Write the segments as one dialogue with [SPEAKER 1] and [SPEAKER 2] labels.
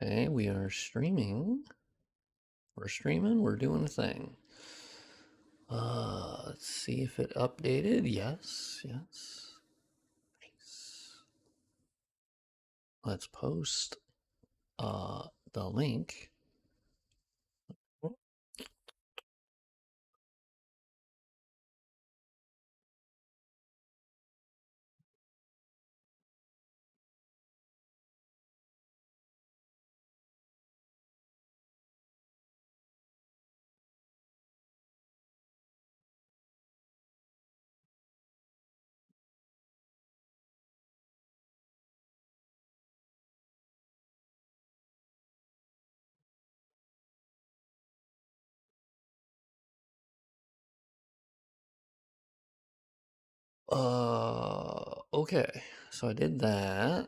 [SPEAKER 1] Okay, we are streaming. We're streaming, we're doing a thing. Let's see if it updated. Yes, yes. Nice. Let's post the link. Okay. So I did that.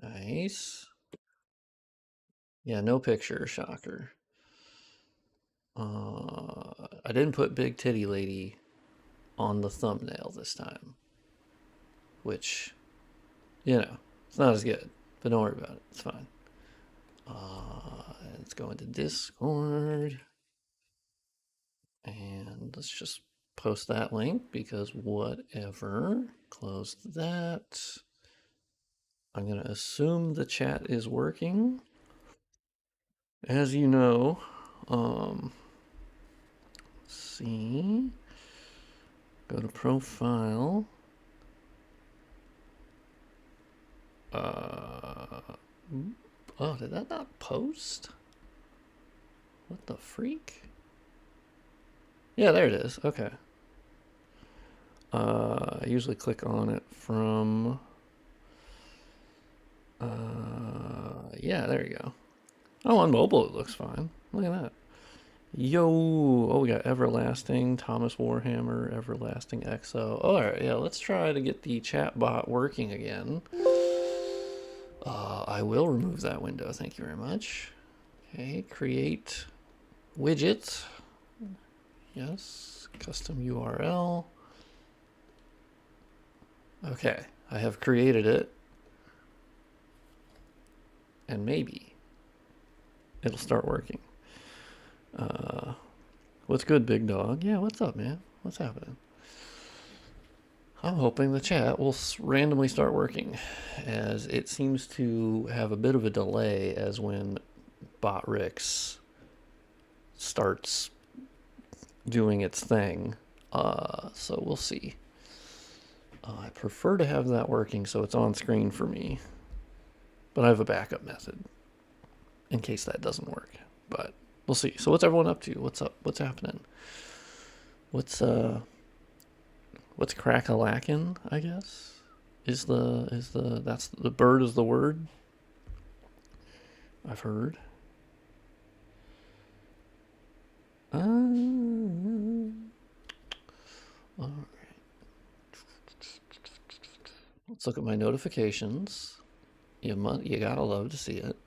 [SPEAKER 1] Nice. Yeah, no picture, shocker. I didn't put Big Titty Lady on the thumbnail this time, which, it's not as good, but don't worry about it. It's fine. Let's go into Discord and let's just post that link because whatever. Close that. I'm going to assume the chat is working. As you know, see, go to profile. Oh, did that not post? What the freak? Yeah, there it is. Okay. I usually click on it from. Yeah, there you go. Oh, on mobile it looks fine. Look at that. Yo, oh, we got Everlasting, Thomas Warhammer, Everlasting XO. All right, yeah, let's try to get the chat bot working again. I will remove that window. Thank you very much. Okay, create widget. Yes, custom URL. Okay, I have created it. And maybe it'll start working. What's good, big dog? Yeah, what's up, man? What's happening? I'm hoping the chat will randomly start working, as it seems to have a bit of a delay as when BotRix starts doing its thing. So we'll see. I prefer to have that working so it's on screen for me, but I have a backup method in case that doesn't work. But we'll see. So what's everyone up to? What's up? What's happening? What's crack-a-lackin', I guess? Is that's the bird is the word? I've heard. All right. Let's look at my notifications. You gotta love to see it.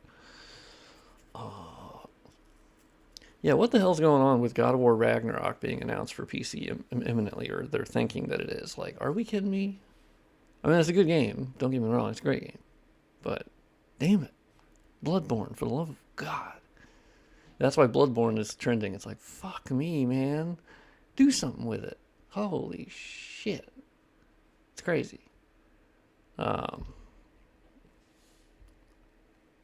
[SPEAKER 1] Yeah, what the hell's going on with God of War Ragnarok being announced for PC imminently, or they're thinking that it is? Like, are we kidding me? I mean, it's a good game. Don't get me wrong, it's a great game. But, damn it. Bloodborne, for the love of God. That's why Bloodborne is trending. It's like, fuck me, man. Do something with it. Holy shit. It's crazy.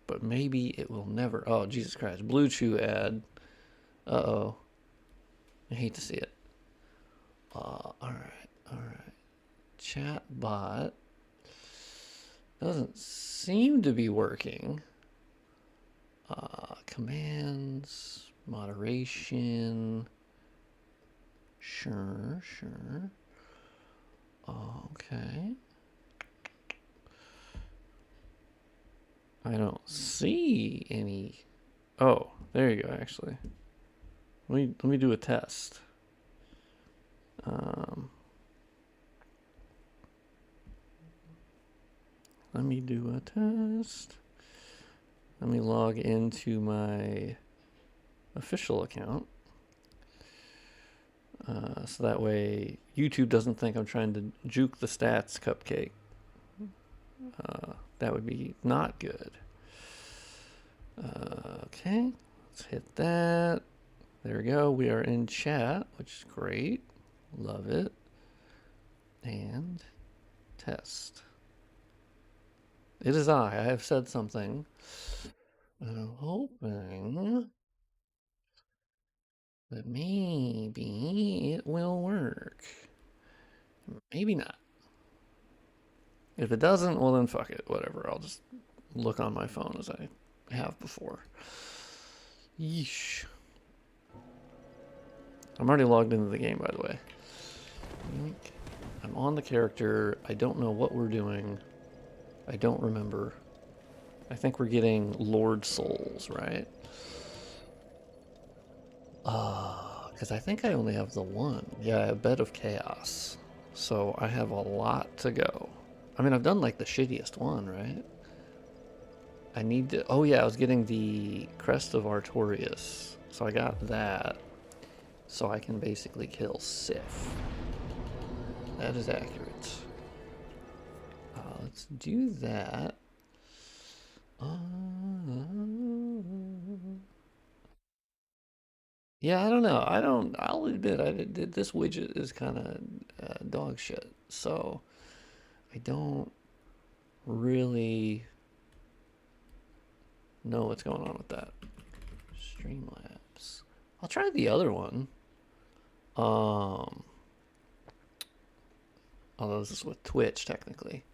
[SPEAKER 1] But maybe it will never. Oh, Jesus Christ. Blue Chew ad. Uh-oh. I hate to see it. Alright, alright. Chatbot doesn't seem to be working. Commands, moderation. Sure. Okay. I don't see any. Oh, there you go, actually. Let me do a test. Let me do a test. Let me log into my official account. So that way YouTube doesn't think I'm trying to juke the stats cupcake. That would be not good. Okay, let's hit that. There we go. We are in chat, which is great. Love it. And test. It is I. I have said something. I'm hoping that maybe it will work. Maybe not. If it doesn't, well then fuck it. Whatever. I'll just look on my phone as I have before. Yeesh. I'm already logged into the game, by the way. I'm on the character. I don't know what we're doing. I don't remember. I think we're getting Lord Souls, right? Because I think I only have the one. Yeah, a Bed of Chaos. So I have a lot to go. I mean, I've done like the shittiest one, right? I need to... Oh yeah, I was getting the Crest of Artorias. So I got that. So I can basically kill Sif. That is accurate. Let's do that. Yeah, I don't know. I'll admit, this widget is kind of dog shit. So I don't really know what's going on with that. Streamlabs. I'll try the other one. Although this is with Twitch technically.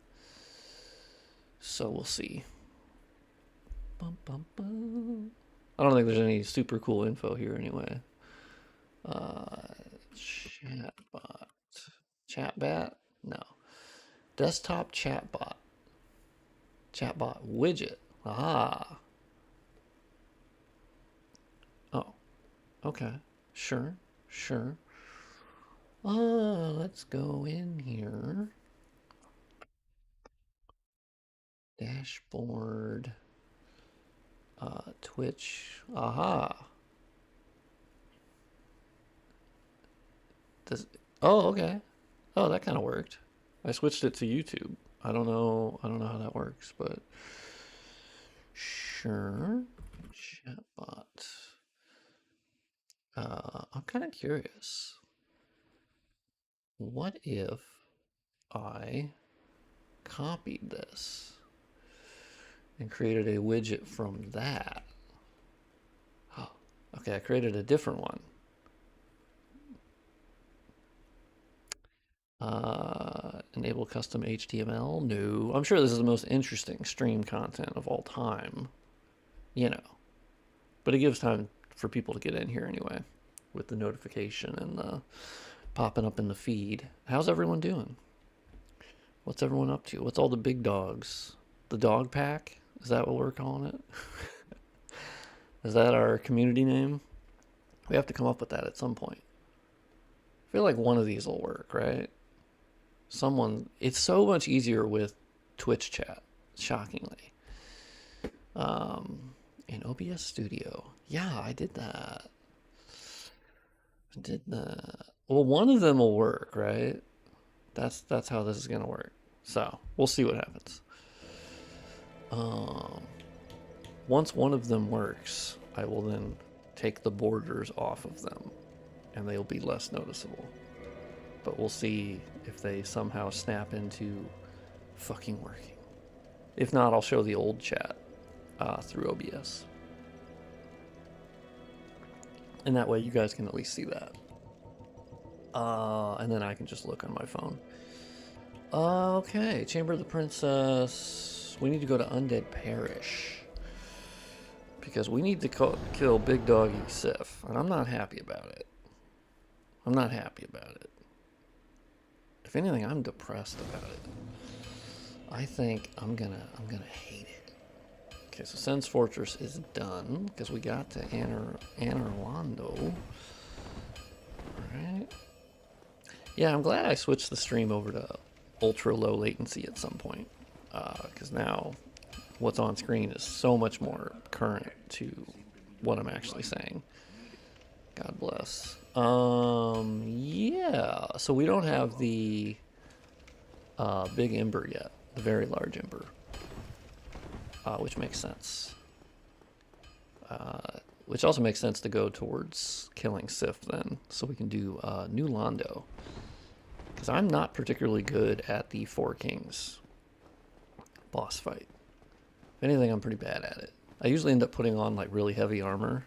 [SPEAKER 1] So we'll see. Bum, bum, bum. I don't think there's any super cool info here anyway. Chatbot. Chatbat? No. Desktop chatbot. Chatbot widget. Aha. Oh. Okay. Sure. Sure. Let's go in here. Dashboard. Twitch. Aha. Does, oh, okay. Oh, that kind of worked. I switched it to YouTube. I don't know how that works, but sure. Chatbot. I'm kind of curious. What if I copied this and created a widget from that? Oh, okay, I created a different one. Enable custom HTML? No. I'm sure this is the most interesting stream content of all time. You know. But it gives time for people to get in here anyway. With the notification and the popping up in the feed. How's everyone doing? What's everyone up to? What's all the big dogs? The dog pack? Is that what we're calling it? Is that our community name? We have to come up with that at some point. I feel like one of these will work, right? It's so much easier with Twitch chat, shockingly. In OBS Studio. Yeah, I did that. Well, one of them will work, right? That's how this is gonna work. So we'll see what happens. Once one of them works, I will then take the borders off of them, and they'll be less noticeable. But we'll see if they somehow snap into fucking working. If not, I'll show the old chat through OBS. And that way you guys can at least see that. And then I can just look on my phone. Okay, Chamber of the Princess. We need to go to Undead Parish. Because we need to kill Big Doggy Sif. And I'm not happy about it. I'm not happy about it. If anything, I'm depressed about it. I think I'm gonna hate it. Okay, so Sen's Fortress is done because we got to Anorlando. Alright. Yeah, I'm glad I switched the stream over to ultra low latency at some point. Because now what's on screen is so much more current to what I'm actually saying. God bless. Yeah, so we don't have the big ember yet, the very large ember, which makes sense. which also makes sense to go towards killing Sif then, so we can do New Londo. Because I'm not particularly good at the Four Kings boss fight. If anything, I'm pretty bad at it. I usually end up putting on like really heavy armor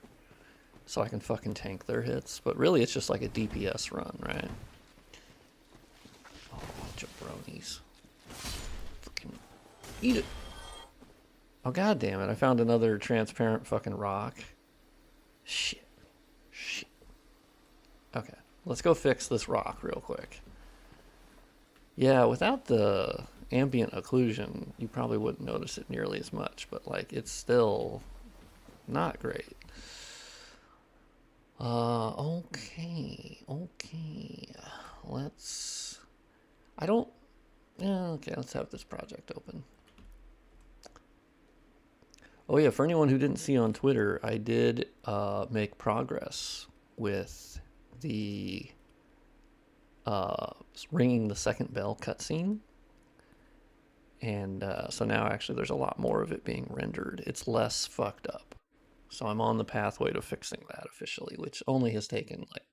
[SPEAKER 1] so I can fucking tank their hits, but really it's just like a DPS run, right? Oh, jabronis. Fucking eat it. Oh, god damn it. I found another transparent fucking rock. Shit. Shit. Okay, let's go fix this rock real quick. Yeah, without the ambient occlusion, you probably wouldn't notice it nearly as much, but like it's still not great. Okay. Let's... I don't... Yeah, okay, let's have this project open. Oh yeah, for anyone who didn't see on Twitter, I did make progress with the ringing the second bell cutscene. And so now actually there's a lot more of it being rendered. It's less fucked up. So I'm on the pathway to fixing that officially, which only has taken like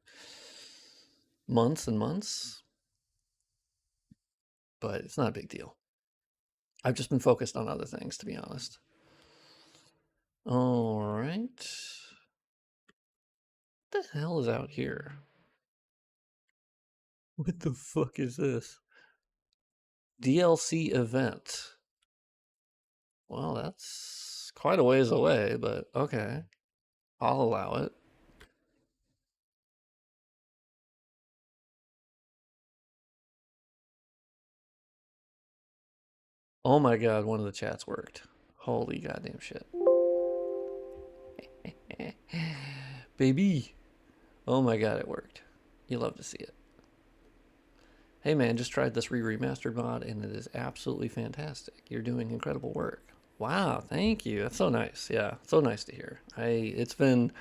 [SPEAKER 1] months and months. But it's not a big deal. I've just been focused on other things, to be honest. All right. What the hell is out here? What the fuck is this? DLC event. Well, that's quite a ways away, but okay. I'll allow it. Oh my god, one of the chats worked. Holy goddamn shit. Baby. Oh my god, it worked. You love to see it. Hey man, just tried this re-remastered mod and it is absolutely fantastic. You're doing incredible work. Wow, thank you. That's so nice. Yeah, so nice to hear. It's been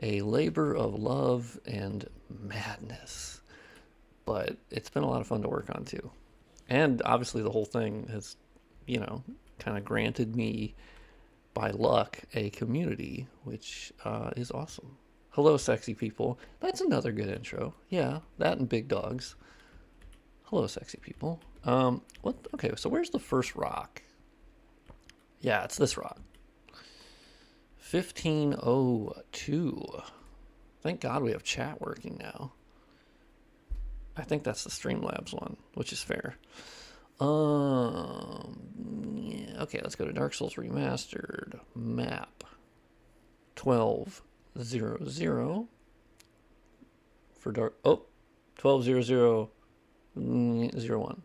[SPEAKER 1] a labor of love and madness, but it's been a lot of fun to work on too. And obviously the whole thing has, you know, kind of granted me by luck a community, which is awesome. Hello, sexy people. That's another good intro. Yeah, that and big dogs. Hello, sexy people. What? Okay, so where's the first rock? Yeah, it's this rock. 1502. Thank God we have chat working now. I think that's the Streamlabs one, which is fair. Yeah, okay, let's go to Dark Souls Remastered. Map 1200 for Dark. Oh, 120001.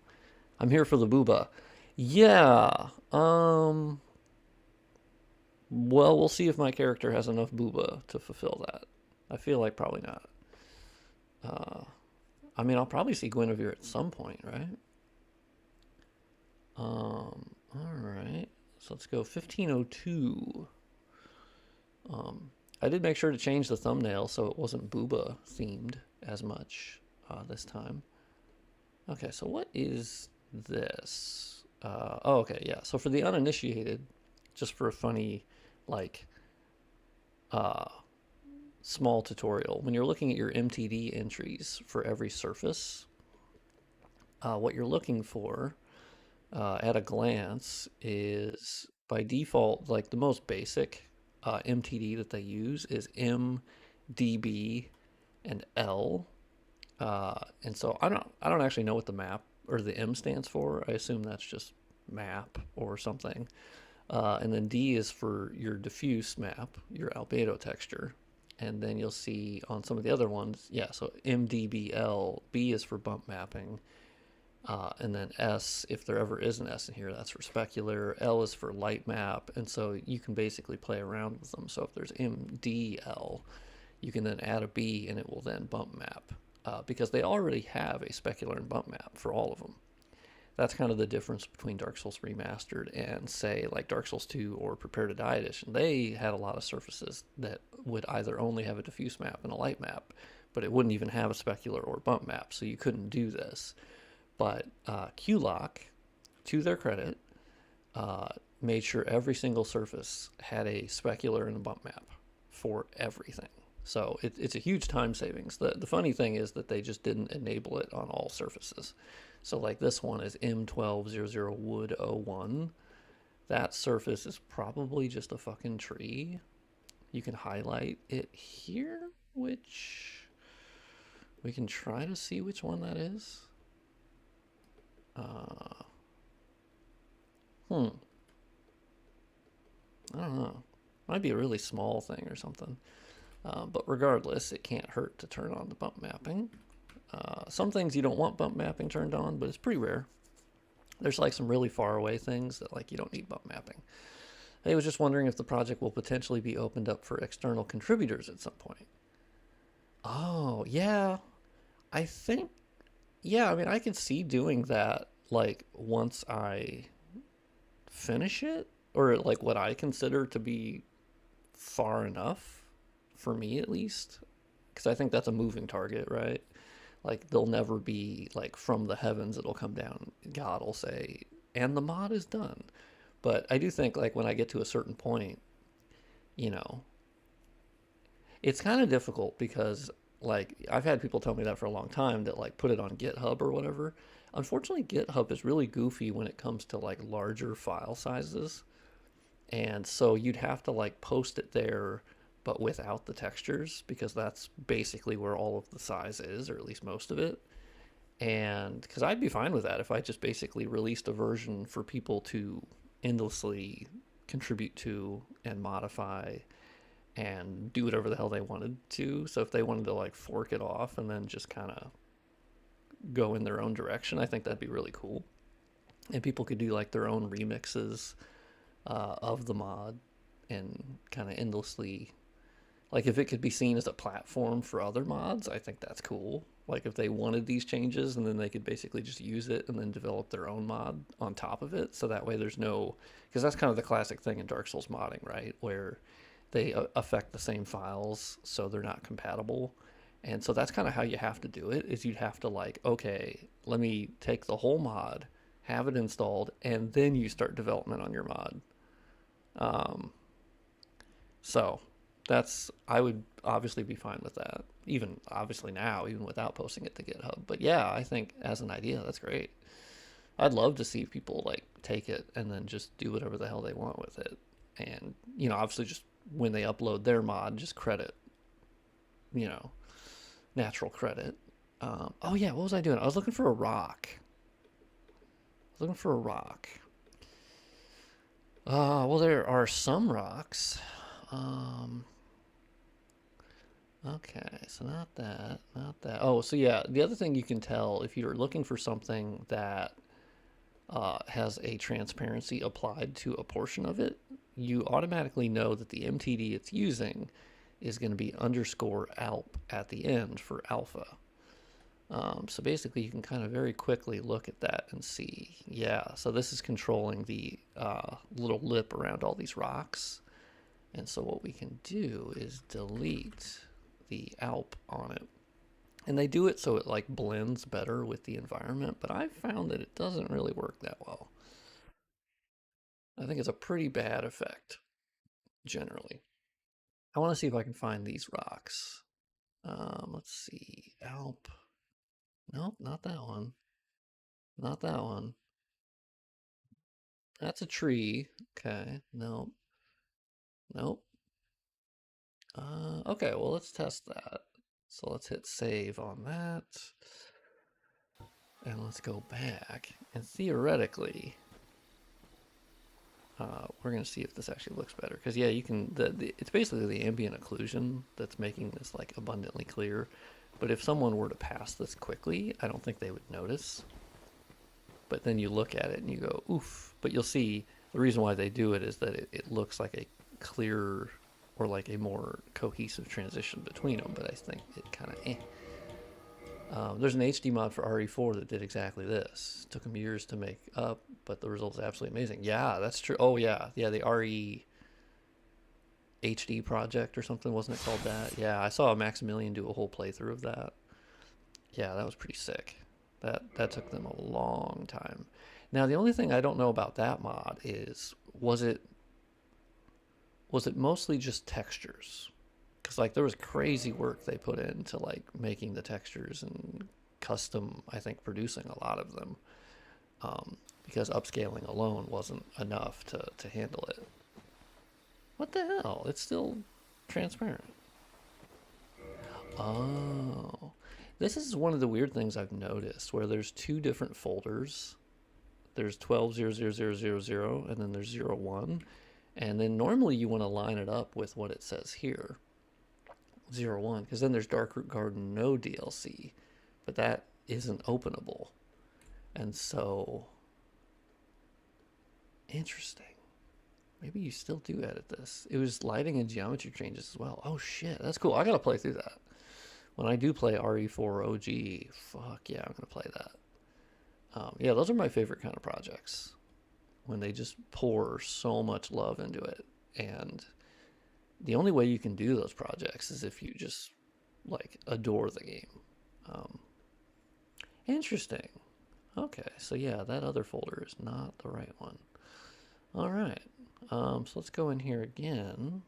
[SPEAKER 1] I'm here for the booba. Yeah. Well, we'll see if my character has enough booba to fulfill that. I feel like probably not. I mean, I'll probably see Guinevere at some point, right? All right. So let's go 1502. I did make sure to change the thumbnail so it wasn't booba themed as much this time. Okay, so what is this? Oh, okay, yeah. So for the uninitiated, just for a funny, like, small tutorial, when you're looking at your MTD entries for every surface, what you're looking for at a glance is by default, like the most basic MTD that they use is M, DB, and L. And so I don't actually know what the map or the M stands for. I assume that's just map or something. And then D is for your diffuse map, your albedo texture. And then you'll see on some of the other ones, yeah, so MDBL, B is for bump mapping. And then S, if there ever is an S in here, that's for specular. L is for light map. And so you can basically play around with them. So if there's MDL, you can then add a B and it will then bump map. Because they already have a specular and bump map for all of them. That's kind of the difference between Dark Souls Remastered and, say, like Dark Souls 2 or Prepare to Die Edition. They had a lot of surfaces that would either only have a diffuse map and a light map, but it wouldn't even have a specular or bump map, so you couldn't do this. But Q-Lock, to their credit, made sure every single surface had a specular and a bump map. for everything. So it's a huge time savings. The funny thing is that they just didn't enable it on all surfaces. So like this one is M1200 Wood 01. That surface is probably just a fucking tree. You can highlight it here, which we can try to see which one that is. Uh, hmm. I don't know. Might be a really small thing or something. But regardless, it can't hurt to turn on the bump mapping. Some things you don't want bump mapping turned on, but it's pretty rare. There's like some really far away things that like you don't need bump mapping. I was just wondering if the project will potentially be opened up for external contributors at some point. Oh, yeah. I think, yeah, I mean, I could see doing that like once I finish it, or like what I consider to be far enough for me at least, because I think that's a moving target, right? Like they'll never be like from the heavens it'll come down. God will say, and the mod is done. But I do think like when I get to a certain point, you know, it's kind of difficult because like I've had people tell me that for a long time that like put it on GitHub or whatever. Unfortunately, GitHub is really goofy when it comes to like larger file sizes. And so you'd have to like post it there but without the textures because that's basically where all of the size is, or at least most of it. And because I'd be fine with that if I just basically released a version for people to endlessly contribute to and modify and do whatever the hell they wanted to. So if they wanted to like fork it off and then just kind of go in their own direction, I think that'd be really cool. And people could do like their own remixes of the mod and kind of endlessly, like if it could be seen as a platform for other mods, I think that's cool. Like if they wanted these changes and then they could basically just use it and then develop their own mod on top of it. So that way there's no, because that's kind of the classic thing in Dark Souls modding, right? Where they affect the same files so they're not compatible. And so that's kind of how you have to do it, is you'd have to like, okay, let me take the whole mod, have it installed, and then you start development on your mod. Um, so that's, I would obviously be fine with that, even obviously now, even without posting it to GitHub. But yeah, I think as an idea, that's great. I'd love to see people like take it and then just do whatever the hell they want with it. And, you know, obviously just when they upload their mod, just credit, you know, natural credit. Oh yeah, what was I doing? I was looking for a rock. I was looking for a rock. Well, there are some rocks. Um, okay, so not that, not that. Oh, so yeah, the other thing you can tell if you're looking for something that has a transparency applied to a portion of it, you automatically know that the MTD it's using is going to be underscore alp at the end for alpha. So basically you can kind of very quickly look at that and see, yeah, so this is controlling the little lip around all these rocks. And so what we can do is delete the alp on it. And they do it so it like blends better with the environment, but I've found that it doesn't really work that well. I think it's a pretty bad effect, generally. I want to see if I can find these rocks. Let's see. Alp. Nope, not that one. Not that one. That's a tree. Okay. Nope. Nope. Okay, well, let's test that. So let's hit save on that. And let's go back. And theoretically, we're going to see if this actually looks better. Because, yeah, you can, it's basically the ambient occlusion that's making this, like, abundantly clear. But if someone were to pass this quickly, I don't think they would notice. But then you look at it and you go, oof. But you'll see the reason why they do it is that it looks like a clearer or like a more cohesive transition between them. But I think it kind of there's an HD mod for RE4 that did exactly this. It took them years to make up, but the result is absolutely amazing. Yeah, that's true. Oh, yeah. Yeah, the RE HD project or something, wasn't it called that? Yeah, I saw Maximilian do a whole playthrough of that. Yeah, that was pretty sick. That took them a long time. Now, the only thing I don't know about that mod is was it mostly just textures? Because like there was crazy work they put into like making the textures and custom, I think, producing a lot of them. Because upscaling alone wasn't enough to handle it. What the hell? It's still transparent. Oh. This is one of the weird things I've noticed where there's two different folders. There's 12.0.0.0.0.0 and then there's 0.1. And then normally you want to line it up with what it says here. 0.1, because then there's Dark Root Garden no DLC, but that isn't openable. And so, interesting. Maybe you still do edit this. It was lighting and geometry changes as well. Oh shit, that's cool. I gotta play through that. When I do play RE4 OG, fuck yeah, I'm gonna play that. Yeah, those are my favorite kind of projects. When they just pour so much love into it. And the only way you can do those projects is if you just like adore the game. Um, Interesting. Okay, so yeah, that other folder is not the right one. All right, so let's go in here again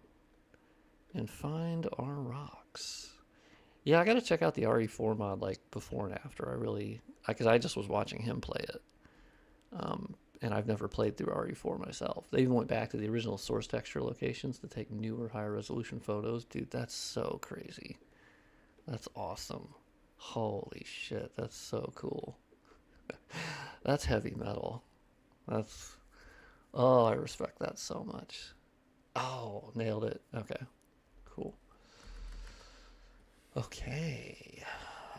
[SPEAKER 1] and find our rocks. Yeah, I gotta check out the RE4 mod like before and after. I really, because I just was watching him play it, and I've never played through RE4 myself. They even went back to the original source texture locations to take newer, higher resolution photos. Dude, that's so crazy. That's awesome. Holy shit, that's so cool. That's heavy metal. That's, oh, I respect that so much. Oh, nailed it. Okay, cool. Okay.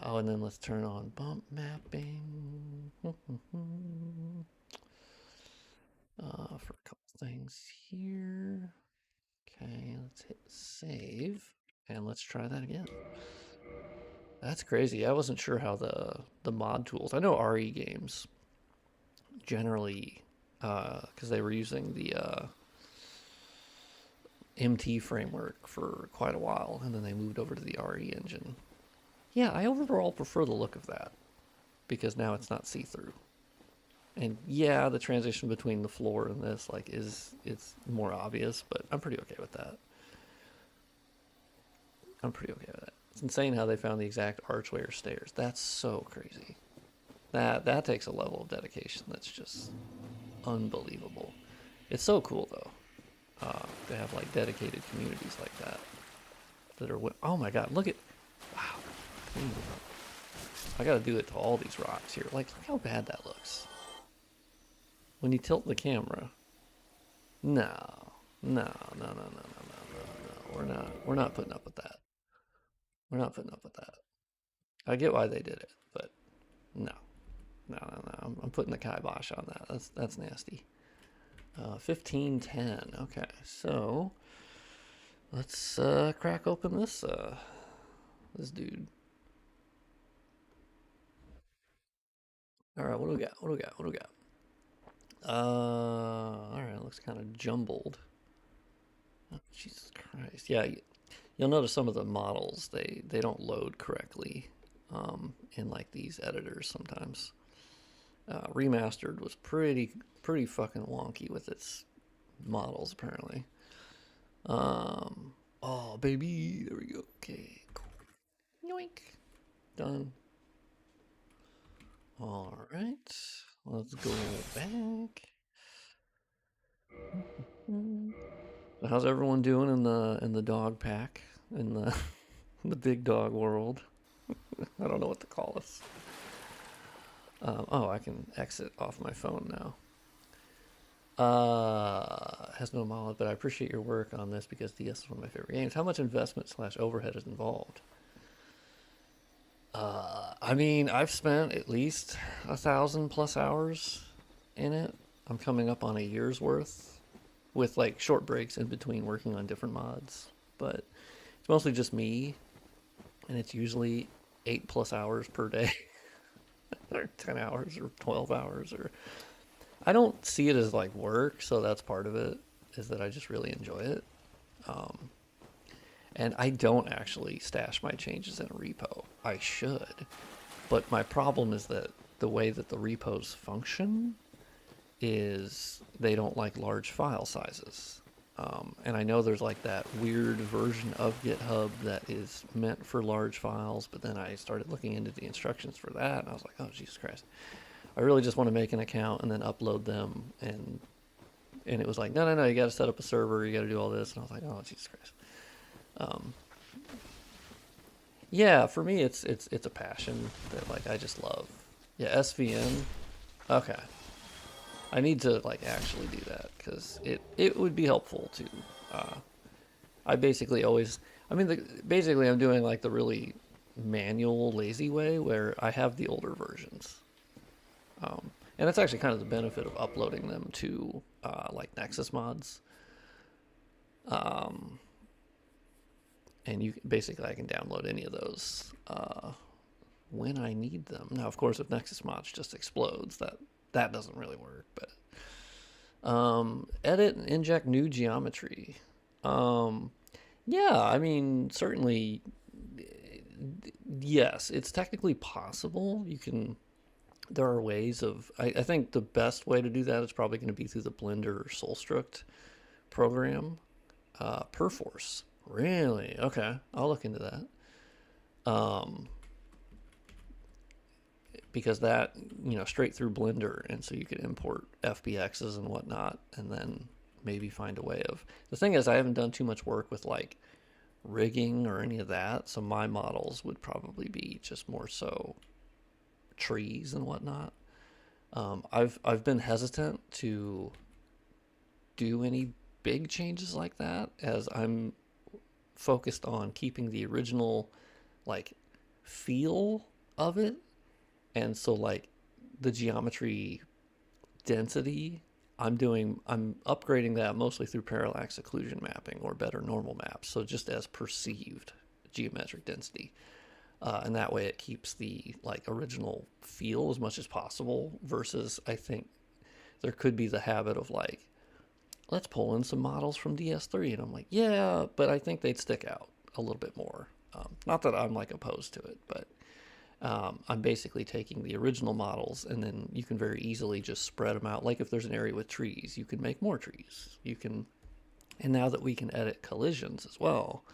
[SPEAKER 1] Oh, and then let's turn on bump mapping. For a couple things here. Okay, let's hit save and let's try that again. That's crazy. I wasn't sure how the mod tools. I know RE games generally, because they were using the MT framework for quite a while, and then they moved over to the RE engine. Yeah, I overall prefer the look of that because now it's not see-through. And yeah, the transition between the floor and this like it's more obvious, but I'm pretty okay with that. I'm pretty okay with that. It's insane how they found the exact archway or stairs. That's so crazy. That takes a level of dedication that's just unbelievable. It's so cool though. To have like dedicated communities like that that are. Oh my god! Look at, wow. I gotta do it to all these rocks here. Like, look how bad that looks. When you tilt the camera. No, no, no, no, no, no, no, no, no. We're not putting up with that. We're not putting up with that. I get why they did it, but no, no, no, no. I'm putting the kibosh on that. That's nasty. 1510. Okay, so let's crack open this dude. All right, what do we got? What do we got? What do we got? All right, looks kind of jumbled. Oh, Jesus Christ. Yeah, you'll notice some of the models they don't load correctly in like these editors sometimes. Remastered was pretty fucking wonky with its models apparently. Oh baby, there we go. Okay, cool. Yoink. Done. All right, let's go back. How's everyone doing in the dog pack in the in the big dog world? I don't know what to call us. Oh, I can exit off my phone now. Has no mileage, but I appreciate your work on this because DS is one of my favorite games. How much investment slash overhead is involved? I mean, I've spent at least 1,000+ hours in it. I'm coming up on a year's worth with like short breaks in between working on different mods. But it's mostly just me, and it's usually 8+ hours per day, or 10 hours, or 12 hours, or I don't see it as like work, so that's part of it, is that I just really enjoy it. Um, and I don't actually stash my changes in a repo. I should. But my problem is that the way that the repos function is they don't like large file sizes. And I know there's like that weird version of GitHub that is meant for large files, but then I started looking into the instructions for that, and I was like, oh, Jesus Christ. I really just want to make an account and then upload them, and it was like, no, you got to set up a server, you got to do all this, and I was like, oh, Jesus Christ. Yeah, for me, it's a passion that like I just love. Yeah, SVN. Okay, I need to like actually do that because it would be helpful to. I basically always. I mean, basically, I'm doing like the really manual, lazy way where I have the older versions. And that's actually kind of the benefit of uploading them to like Nexus mods. And basically I can download any of those when I need them. Now, of course, if Nexus mods just explodes, that doesn't really work. But edit and inject new geometry. Yeah, I mean, certainly, yes, it's technically possible. You can. There are ways of. I think the best way to do that is probably going to be through the Blender Soulstruct program. Perforce. Really? Okay, I'll look into that. Because that, straight through Blender, and so you could import FBXs and whatnot, and then maybe find a way of. The thing is, I haven't done too much work with like rigging or any of that, so my models would probably be just more so trees and whatnot. I've been hesitant to do any big changes like that, as I'm focused on keeping the original like feel of it, and so like the geometry density I'm upgrading that mostly through parallax occlusion mapping or better normal maps, so just as perceived geometric density. And that way it keeps the like original feel as much as possible, versus I think there could be the habit of like, let's pull in some models from DS3, and I'm like, yeah, but I think they'd stick out a little bit more. Not that I'm like opposed to it, but I'm basically taking the original models, and then you can very easily just spread them out. Like if there's an area with trees, you can make more trees. You can, and now that we can edit collisions as well,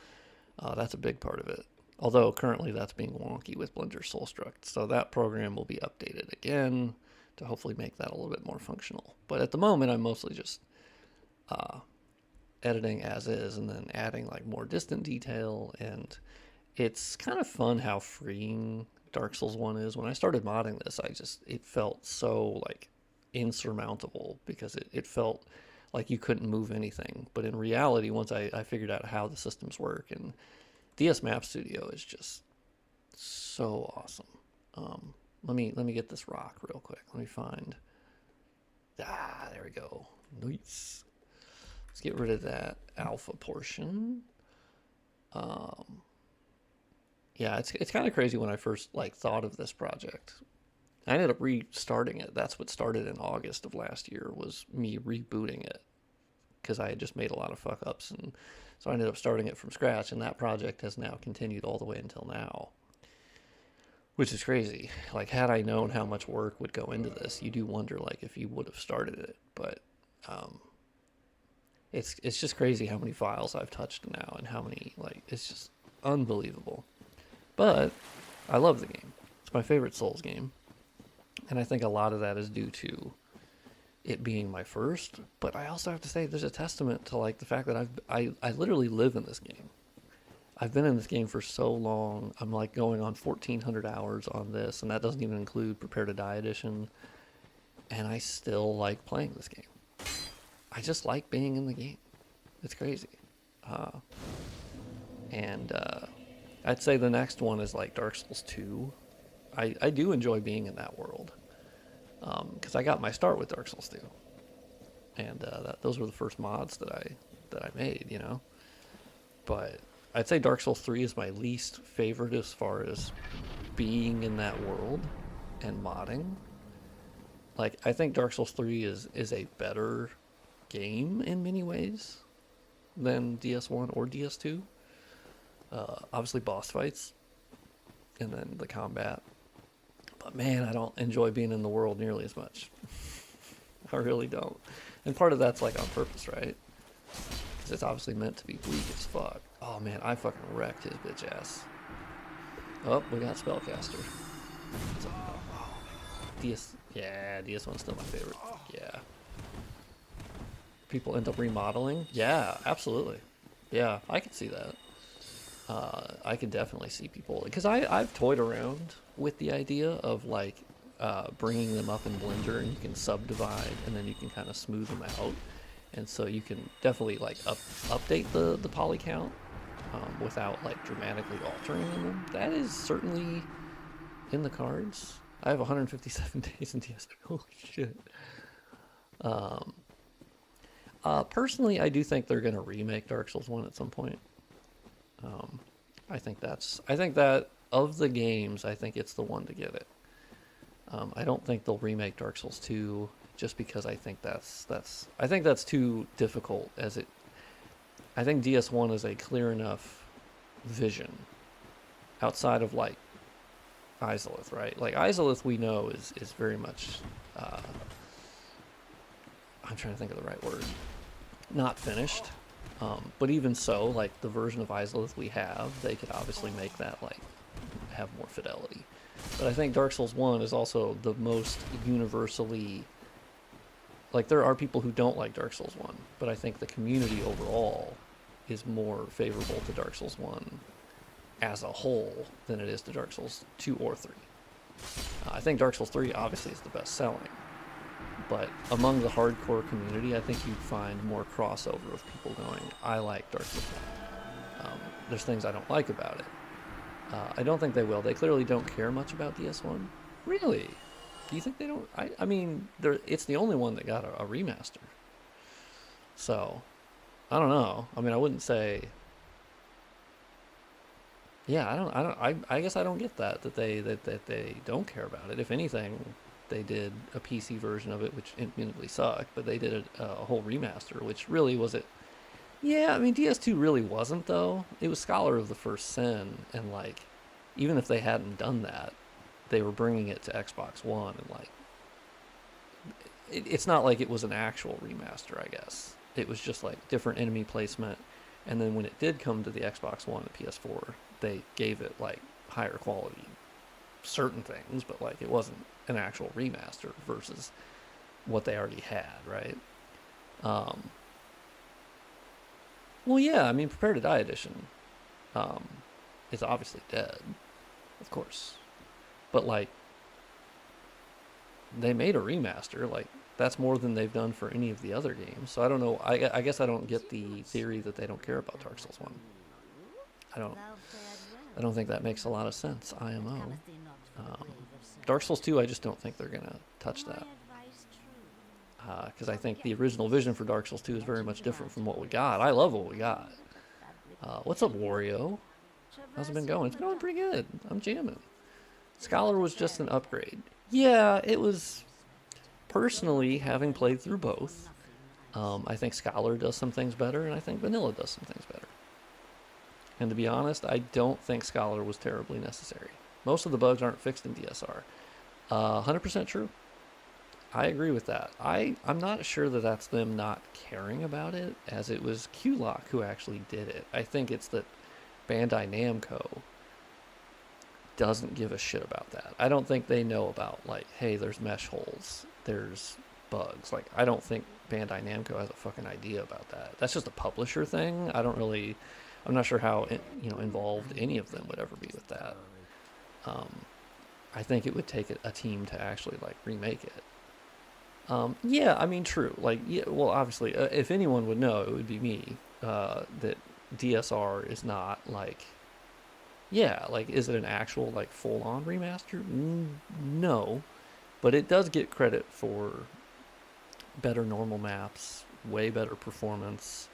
[SPEAKER 1] that's a big part of it. Although currently that's being wonky with Blender Soulstruct, so that program will be updated again to hopefully make that a little bit more functional. But at the moment, I'm mostly just editing as is, and then adding like more distant detail. And it's kind of fun how freeing Dark Souls 1 is. When I started modding this, it felt so like insurmountable, because it felt like you couldn't move anything. But in reality, once I figured out how the systems work, and DS Map Studio is just so awesome. Let me get this rock real quick. Let me find. There we go. Nice. Let's get rid of that alpha portion. Yeah, it's kind of crazy. When I first like thought of this project, I ended up restarting it. That's what started in August of last year, was me rebooting it, because I had just made a lot of fuck ups, and so I ended up starting it from scratch, and that project has now continued all the way until now, which is crazy. Like, had I known how much work would go into this, you do wonder like if you would have started it. But it's just crazy how many files I've touched now, and how many, like, it's just unbelievable. But I love the game. It's my favorite Souls game, and I think a lot of that is due to it being my first. But I also have to say, there's a testament to like the fact that I literally live in this game. I've been in this game for so long. I'm like going on 1,400 hours on this, and that doesn't even include Prepare to Die edition. And I still like playing this game. I just like being in the game. It's crazy. And I'd say the next one is like Dark Souls 2. I do enjoy being in that world, because I got my start with Dark Souls 2, and those were the first mods that I made, But I'd say Dark Souls 3 is my least favorite as far as being in that world and modding. Like, I think Dark Souls 3 is a better game in many ways than DS1 or DS2. Obviously boss fights, and then the combat. But man, I don't enjoy being in the world nearly as much. I really don't. And part of that's like on purpose, right? because it's obviously meant to be bleak as fuck. Oh man, I fucking wrecked his bitch ass. Oh, we got Spellcaster. So, oh, DS, yeah, DS1's still my favorite. Yeah. People end up remodeling? Yeah, absolutely. Yeah, I can see that. I can definitely see people, because I've toyed around with the idea of like bringing them up in Blender, and you can subdivide and then you can kind of smooth them out, and so you can definitely like update the poly count without like dramatically altering them. That is certainly in the cards. I have 157 days in DSP. Holy shit. Personally, I do think they're going to remake Dark Souls 1 at some point. I think that of the games, I think it's the one to get it. I don't think they'll remake Dark Souls 2 just because I think that's too difficult I think DS1 is a clear enough vision outside of like Izalith, right? Like Izalith we know is very much I'm trying to think of the right word. Not finished. But even so, like the version of Izalith we have, they could obviously make that like have more fidelity. But I think Dark Souls 1 is also the most universally, like there are people who don't like Dark Souls 1, but I think the community overall is more favorable to Dark Souls 1 as a whole than it is to Dark Souls 2 or 3. I think Dark Souls 3 obviously is the best selling. But among the hardcore community, I think you'd find more crossover of people going, I like Dark Souls 1. There's things I don't like about it. I don't think they will. They clearly don't care much about DS1. Really? Do you think they don't? I mean, it's the only one that got a remaster. So, I don't know. I mean, I wouldn't say... Yeah, I guess I don't get that they don't care about it. If anything... They did a PC version of it, which admittedly sucked, but they did a whole remaster, which really was it. Yeah, I mean, DS2 really wasn't, though. It was Scholar of the First Sin, and, like, even if they hadn't done that, they were bringing it to Xbox One, and, like, it's not like it was an actual remaster, I guess. It was just, like, different enemy placement, and then when it did come to the Xbox One and PS4, they gave it, like, higher quality certain things, but, like, it wasn't an actual remaster versus what they already had, right? Well, yeah, I mean, Prepare to Die edition is obviously dead, of course. But, like, they made a remaster. Like, that's more than they've done for any of the other games. So I don't know. I guess I don't get the theory that they don't care about Dark Souls 1. I don't think that makes a lot of sense, IMO. Dark Souls 2, I just don't think they're going to touch that. Because I think the original vision for Dark Souls 2 is very much different from what we got. I love what we got. What's up, Wario? How's it been going? It's been going pretty good. I'm jamming. Scholar was just an upgrade. Yeah, it was... Personally, having played through both, I think Scholar does some things better, and I think Vanilla does some things better. And to be honest, I don't think Scholar was terribly necessary. Most of the bugs aren't fixed in DSR. 100% true. I agree with that. I'm not sure that that's them not caring about it, as it was Q-Lock who actually did it. I think it's that Bandai Namco doesn't give a shit about that. I don't think they know about, like, hey, there's mesh holes, there's bugs. Like, I don't think Bandai Namco has a fucking idea about that. That's just a publisher thing. I'm not sure how involved any of them would ever be with that. I think it would take a team to actually like remake it. Yeah, I mean, true. Like, yeah, well, obviously, if anyone would know, it would be me. That DSR is not like, yeah, like, is it an actual like full-on remaster? No, but it does get credit for better normal maps, way better performance.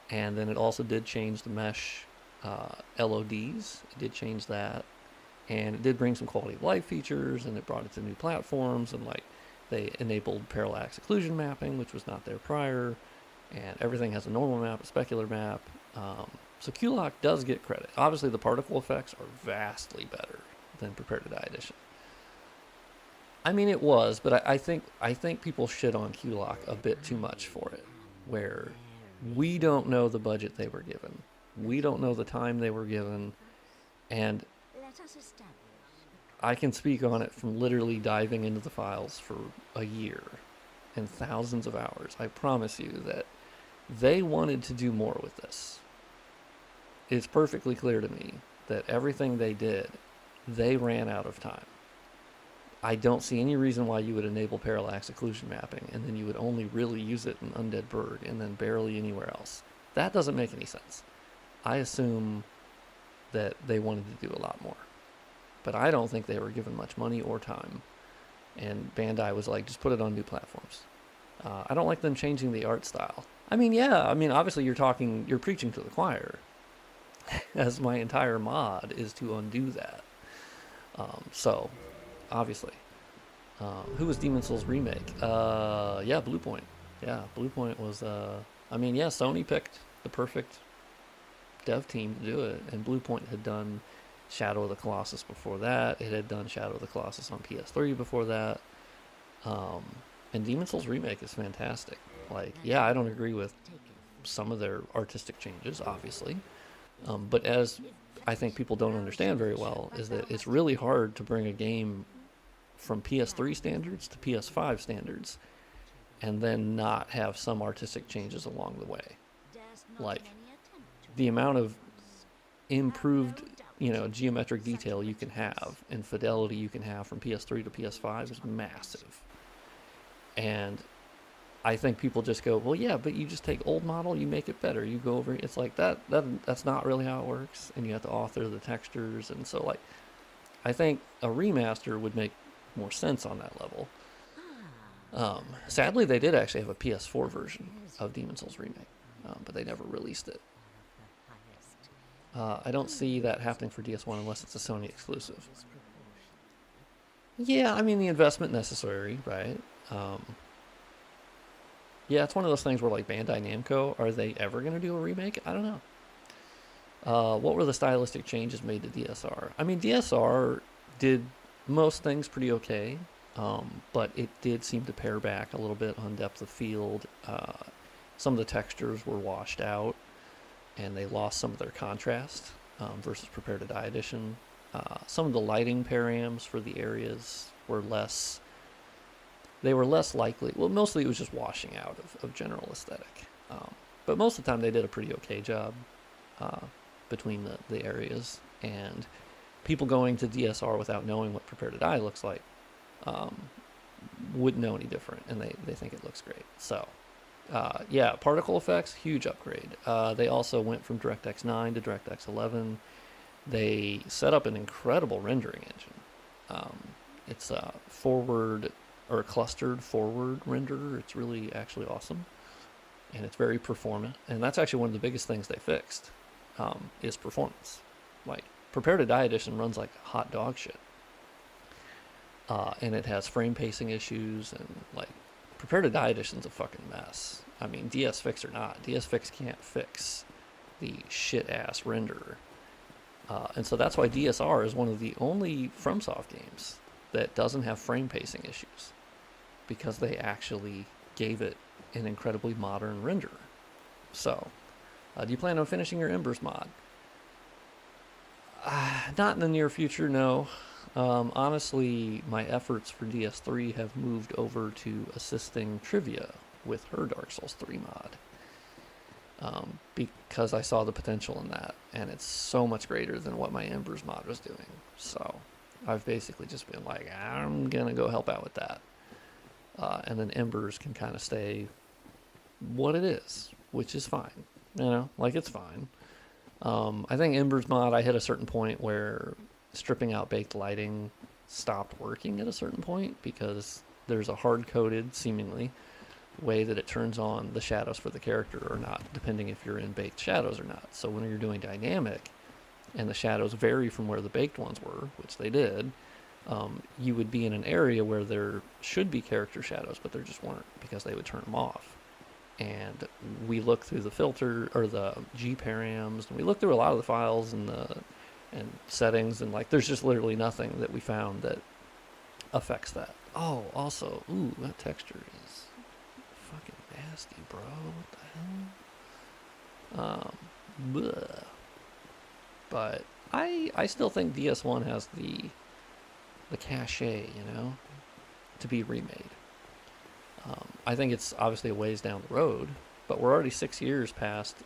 [SPEAKER 1] And then it also did change the mesh LODs. It did change that. And it did bring some quality of life features, and it brought it to new platforms. And, like, they enabled parallax occlusion mapping, which was not there prior. And everything has a normal map, a specular map. So Q-Lock does get credit. Obviously, the particle effects are vastly better than Prepare to Die Edition. I mean, it was, but I think people shit on Q-Lock a bit too much for it. Where We don't know the budget they were given. We don't know the time they were given. And I can speak on it from literally diving into the files for a year and thousands of hours. I promise you that they wanted to do more with this. It's perfectly clear to me that everything they did, they ran out of time. I don't see any reason why you would enable parallax occlusion mapping and then you would only really use it in Undead Burg and then barely anywhere else. That doesn't make any sense. I assume that they wanted to do a lot more. But I don't think they were given much money or time. And Bandai was like, just put it on new platforms. I don't like them changing the art style. I mean, yeah, obviously you're preaching to the choir. As my entire mod is to undo that. So, obviously. Who was Demon Souls Remake? Yeah, Bluepoint. Yeah, Bluepoint was, Sony picked the perfect dev team to do it. And Bluepoint had done Shadow of the Colossus before that. It had done Shadow of the Colossus on PS3 before that. And Demon Souls Remake is fantastic. Like, yeah, I don't agree with some of their artistic changes, obviously. But as I think people don't understand very well, is that it's really hard to bring a game from PS3 standards to PS5 standards and then not have some artistic changes along the way. Like, the amount of improved, geometric detail you can have and fidelity you can have from PS3 to PS5 is massive. And I think people just go, well, yeah, but you just take old model, you make it better. You go over, it's like that's not really how it works. And you have to author the textures. And so, like, I think a remaster would make more sense on that level. Sadly, they did actually have a PS4 version of Demon Souls Remake, but they never released it. I don't see that happening for DS1 unless it's a Sony exclusive. Yeah, the investment necessary, right? Yeah, it's one of those things where, like, Bandai Namco, are they ever going to do a remake? I don't know. What were the stylistic changes made to DSR? DSR did most things pretty okay, but it did seem to pare back a little bit on depth of field. Some of the textures were washed out, and they lost some of their contrast versus Prepare to Die Edition. Some of the lighting params for the areas were less likely. Well, mostly it was just washing out of general aesthetic. But most of the time they did a pretty okay job between the areas. And people going to DSR without knowing what Prepare to Die looks like wouldn't know any different. And they think it looks great. So, yeah, particle effects, huge upgrade. They also went from DirectX 9 to DirectX 11. They set up an incredible rendering engine. It's a clustered forward renderer. It's really actually awesome, and it's very performant. And that's actually one of the biggest things they fixed, is performance. Like, Prepare to Die Edition runs like hot dog shit, and it has frame pacing issues, and, like, Prepare to Die Edition's a fucking mess. DS Fix or not, DS Fix can't fix the shit ass renderer, and so that's why DSR is one of the only FromSoft games that doesn't have frame pacing issues, because they actually gave it an incredibly modern renderer. So, do you plan on finishing your Embers mod? Not in the near future, no. Honestly, my efforts for DS3 have moved over to assisting Trivia with her Dark Souls 3 mod. Because I saw the potential in that, and it's so much greater than what my Embers mod was doing. So, I've basically just been like, I'm going to go help out with that. And then Embers can kind of stay what it is, which is fine. It's fine. I think Embers mod, I hit a certain point where stripping out baked lighting stopped working at a certain point, because there's a hard-coded, seemingly, way that it turns on the shadows for the character or not, depending if you're in baked shadows or not. So when you're doing dynamic, and the shadows vary from where the baked ones were, which they did, you would be in an area where there should be character shadows, but there just weren't, because they would turn them off. And we looked through the filter, or the G-params, and we looked through a lot of the files and settings, and, like, there's just literally nothing that we found that affects that. Oh, also, that texture is fucking nasty, bro. What the hell? Um, bleh. But I still think DS1 has the cachet, to be remade. I think it's obviously a ways down the road, but we're already 6 years past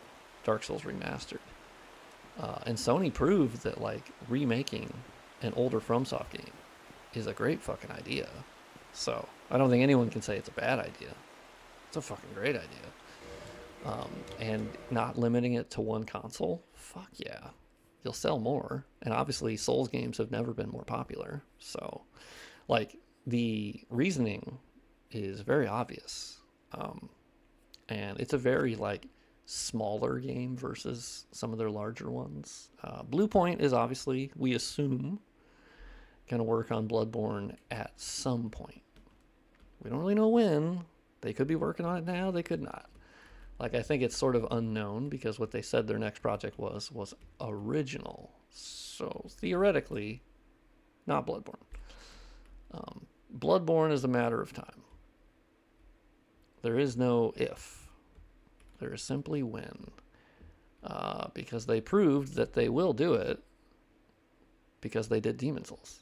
[SPEAKER 1] Dark Souls Remastered. And Sony proved that like remaking an older FromSoft game is a great fucking idea. So I don't think anyone can say it's a bad idea. It's a fucking great idea. And not limiting it to one console, fuck yeah, you'll sell more. And obviously, Souls games have never been more popular. So, like, the reasoning is very obvious. Um, and it's a very, like, smaller game versus some of their larger ones. Blue Point is obviously, we assume, going to work on Bloodborne at some point. We don't really know when. They could be working on it now, they could not. Like, I think it's sort of unknown because what they said their next project was original. So theoretically, not Bloodborne. Bloodborne is a matter of time. There is no if. There is simply when. Because they proved that they will do it because they did Demon Souls.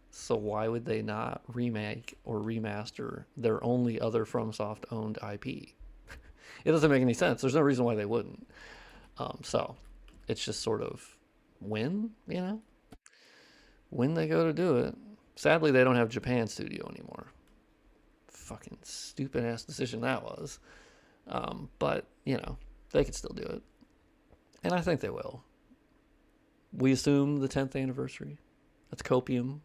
[SPEAKER 1] So why would they not remake or remaster their only other FromSoft owned IP? It doesn't make any sense. There's no reason why they wouldn't. So it's just sort of when, when they go to do it. Sadly, they don't have Japan Studio anymore. Fucking stupid ass decision that was. But, they could still do it. And I think they will. We assume the 10th anniversary. That's copium.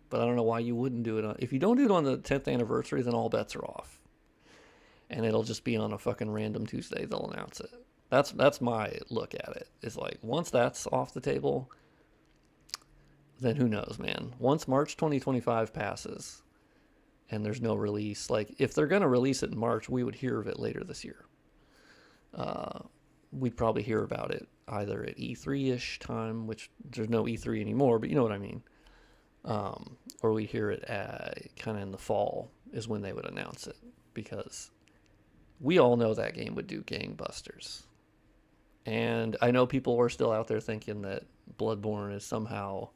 [SPEAKER 1] But I don't know why you wouldn't do it on. If you don't do it on the 10th anniversary, then all bets are off. And it'll just be on a fucking random Tuesday. They'll announce it. That's my look at it. It's like once that's off the table, then who knows, man. Once March 2025 passes and there's no release, like if they're gonna release it in March, we would hear of it later this year. Uh, we'd probably hear about it either at E3-ish time, which there's no E3 anymore, but you know what I mean. Or we hear it kind of in the fall is when they would announce it because we all know that game would do gangbusters. And I know people are still out there thinking that Bloodborne is somehow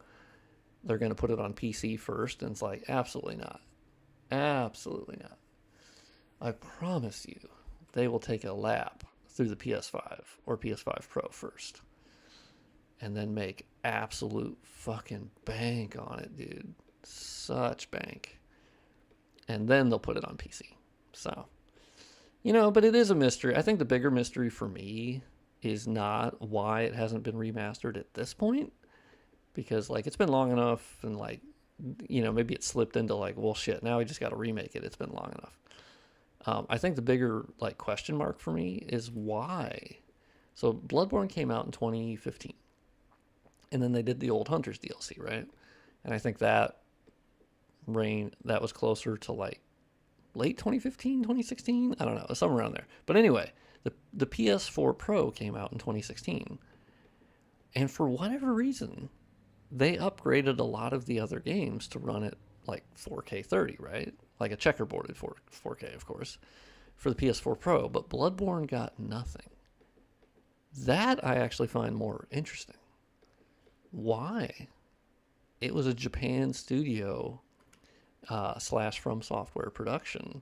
[SPEAKER 1] they're going to put it on PC first, and it's like absolutely not, absolutely not. I promise you, they will take a lap through the PS5 or PS5 Pro first, and then make absolute fucking bank on it, dude. Such bank, and then they'll put it on PC. So, but it is a mystery. I think the bigger mystery for me is not why it hasn't been remastered at this point, because like it's been long enough, and like maybe it slipped into like, well shit, now we just got to remake it, it's been long enough. I think the bigger like question mark for me is why. So Bloodborne came out in 2015, and then they did the Old Hunters DLC, right? And I think that was closer to like late 2015, 2016. I don't know, somewhere around there. But anyway, the PS4 Pro came out in 2016, and for whatever reason, they upgraded a lot of the other games to run at like 4K 30, right? Like a checkerboarded 4K, of course, for the PS4 Pro. But Bloodborne got nothing. That I actually find more interesting. Why? It was a Japan studio / From Software production,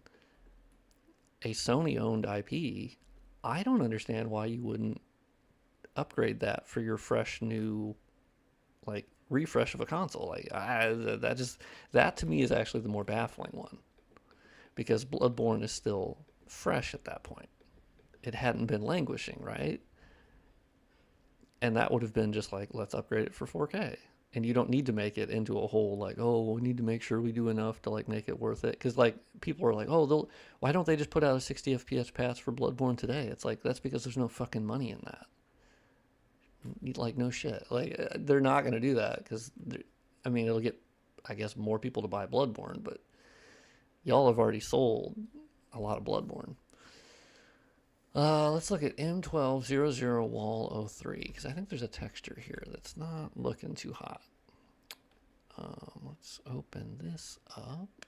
[SPEAKER 1] a Sony owned IP. I don't understand why you wouldn't upgrade that for your fresh new like refresh of a console. Like that to me is actually the more baffling one, because Bloodborne is still fresh at that point. It hadn't been languishing, right? And that would have been just like, let's upgrade it for 4K. And you don't need to make it into a whole like, oh, we need to make sure we do enough to like make it worth it. Because like people are like, oh, why don't they just put out a 60 FPS patch for Bloodborne today? It's like that's because there's no fucking money in that. Like no shit. Like they're not gonna do that because I mean it'll get I guess more people to buy Bloodborne, but y'all have already sold a lot of Bloodborne. Let's look at M1200 Wall 03 because I think there's a texture here that's not looking too hot. Let's open this up.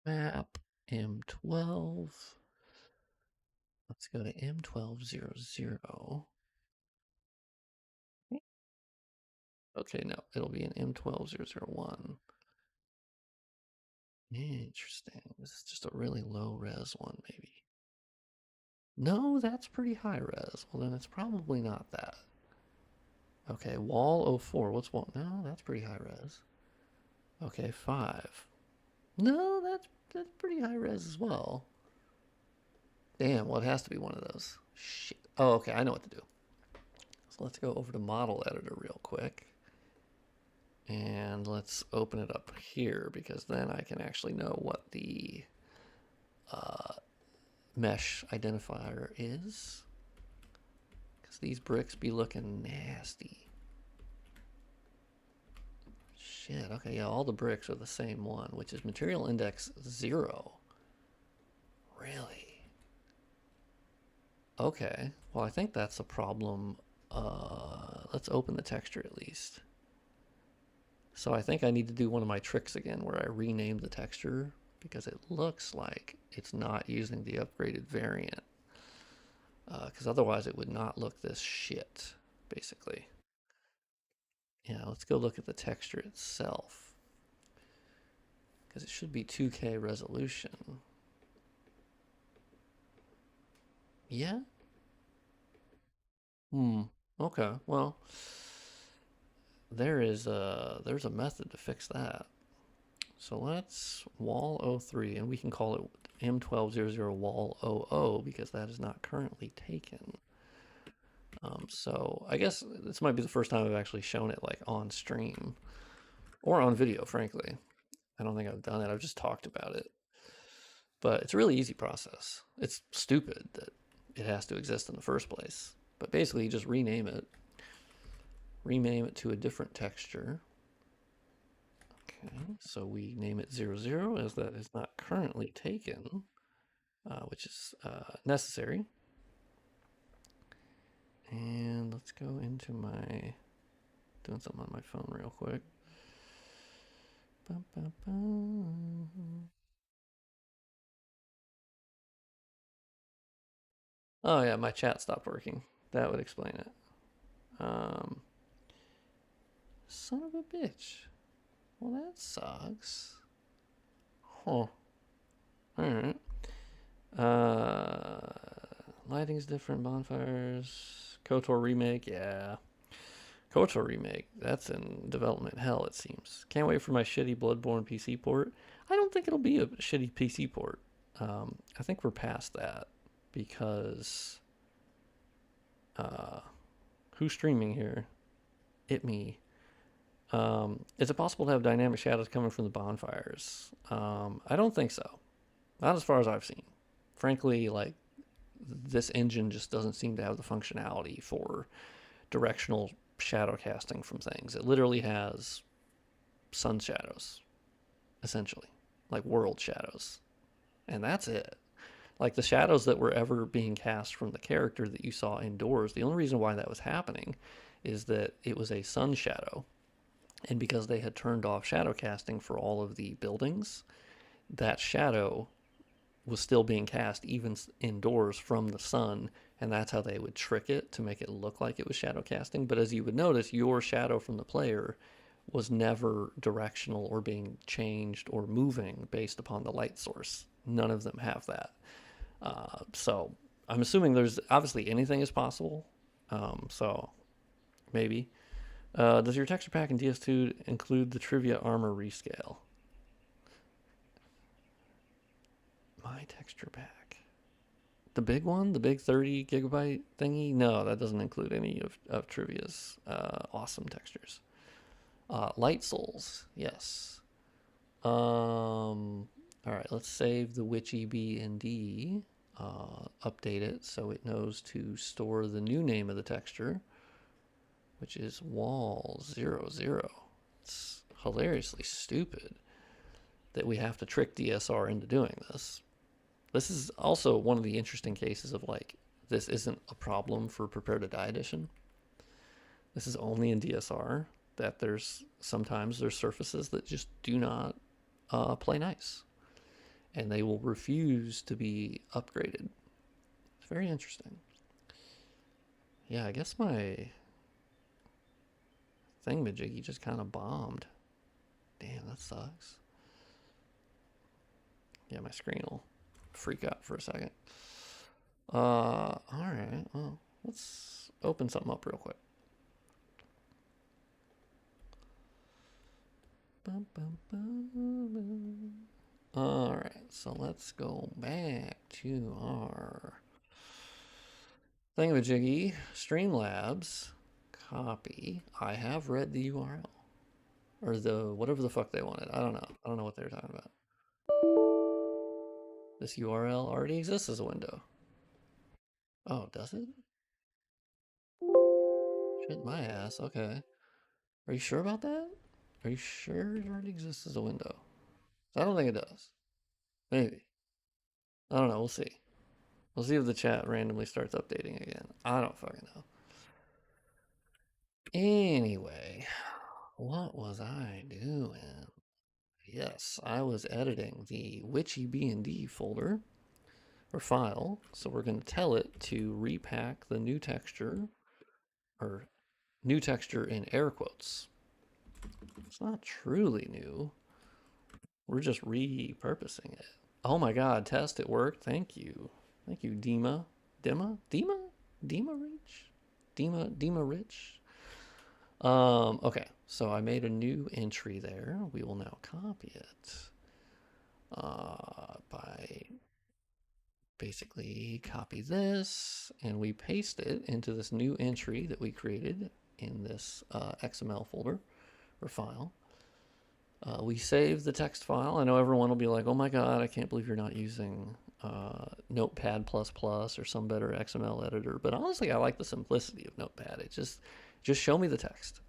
[SPEAKER 1] Map M12. Let's go to M1200. Okay, no, it'll be an M12001. Interesting. This is just a really low res one, maybe. No, that's pretty high res. Well, then it's probably not that. Okay, wall 04. What's wall? No, that's pretty high res. Okay, 5. No, that's pretty high res as well. Damn, well, it has to be one of those. Shit. Oh, okay, I know what to do. So let's go over to Model Editor real quick. And let's open it up here because then I can actually know what the mesh identifier is. Because these bricks be looking nasty. Shit, okay, yeah, all the bricks are the same one, which is material index 0. Really? Okay, well, I think that's a problem. Let's open the texture at least. So I think I need to do one of my tricks again where I rename the texture because it looks like it's not using the upgraded variant. Because otherwise it would not look this shit, basically. Yeah, let's go look at the texture itself. Because it should be 2K resolution. Yeah? Okay, well, there's a method to fix that. So let's wall 03, and we can call it M1200 wall 00 because that is not currently taken. So I guess this might be the first time I've actually shown it like on stream or on video, frankly. I don't think I've done it. I've just talked about it. But it's a really easy process. It's stupid that it has to exist in the first place. But basically, you just rename it to a different texture. Okay, so we name it 00 as that is not currently taken, which is necessary. And let's go into my, doing something on my phone real quick. Oh yeah, my chat stopped working. That would explain it. Son of a bitch. Well, that sucks. Huh. Alright. Lighting's different, bonfires. KOTOR Remake, yeah. KOTOR Remake, that's in development hell, it seems. Can't wait for my shitty Bloodborne PC port. I don't think it'll be a shitty PC port. I think we're past that because who's streaming here? It me. Is it possible to have dynamic shadows coming from the bonfires? I don't think so. Not as far as I've seen. Frankly, like, this engine just doesn't seem to have the functionality for directional shadow casting from things. It literally has sun shadows, essentially, like world shadows. And that's it. Like the shadows that were ever being cast from the character that you saw indoors, the only reason why that was happening is that it was a sun shadow. And because they had turned off shadow casting for all of the buildings, that shadow was still being cast even indoors from the sun, and that's how they would trick it to make it look like it was shadow casting. But as you would notice, your shadow from the player was never directional or being changed or moving based upon the light source. None of them have that. So I'm assuming there's obviously anything is possible. So maybe. Does your texture pack in DS2 include the trivia armor rescale? My texture pack. The big one? The big 30 gigabyte thingy? No, that doesn't include any of Trivia's awesome textures. Light Souls, yes. Alright, let's save the Witchy B and D. Update it so it knows to store the new name of the texture, which is wall 00. It's hilariously stupid that we have to trick DSR into doing this. This is also one of the interesting cases of like, this isn't a problem for Prepare to Die Edition. This is only in DSR that sometimes there's surfaces that just do not play nice. and they will refuse to be upgraded. It's very interesting. Yeah, I guess my thingamajiggy just kind of bombed. Damn, that sucks. Yeah, my screen will freak out for a second. Alright, well, let's open something up real quick. Alright, so let's go back to our thingamajiggy, Streamlabs, copy. I have read the URL. Or the whatever the fuck they wanted. I don't know. I don't know what they were talking about. This URL already exists as a window. Oh, does it? Shit my ass. Okay. Are you sure about that? Are you sure it already exists as a window? I don't think it does. Maybe. I don't know. We'll see. We'll see if the chat randomly starts updating again. I don't fucking know. Anyway, what was I doing? Yes, I was editing the Witchy B&D folder or file. So we're going to tell it to repack the new texture, or new texture in air quotes. It's not truly new. We're just repurposing it. Oh my god, test, it worked. Thank you. Thank you, Dima. Dima Rich? Dima Rich? Okay, so I made a new entry there. We will now copy it by basically copy this, and we paste it into this new entry that we created in this XML folder or file. We save the text file. I know everyone will be like, oh my god, I can't believe you're not using Notepad++ or some better XML editor. But honestly, I like the simplicity of Notepad. It just show me the text.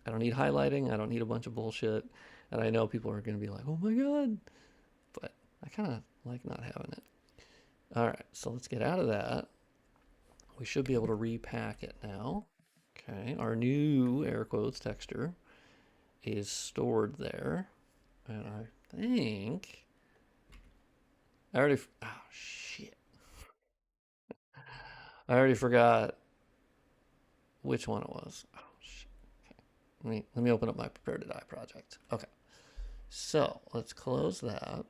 [SPEAKER 1] I don't need highlighting. I don't need a bunch of bullshit. And I know people are going to be like, oh my god. But I kind of like not having it. All right, so let's get out of that. We should be able to repack it now. Okay, our new air quotes texture is stored there. And I think I already, oh shit. I already forgot which one it was. Oh shit. Okay. Let me open up my Prepare to Die project. Okay. So let's close that.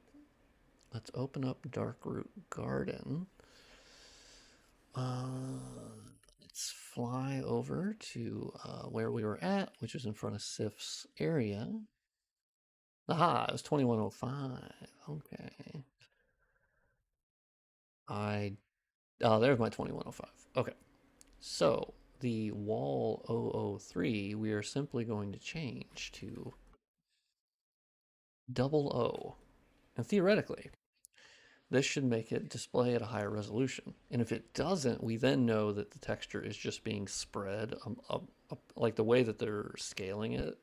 [SPEAKER 1] Let's open up Darkroot Garden. Let's fly over to where we were at, which is in front of Sif's area. Aha, it was 2105. Okay. Oh, there's my 2105. Okay. So the wall 003, we are simply going to change to 00. And theoretically, this should make it display at a higher resolution. And if it doesn't, we then know that the texture is just being spread like the way that they're scaling it.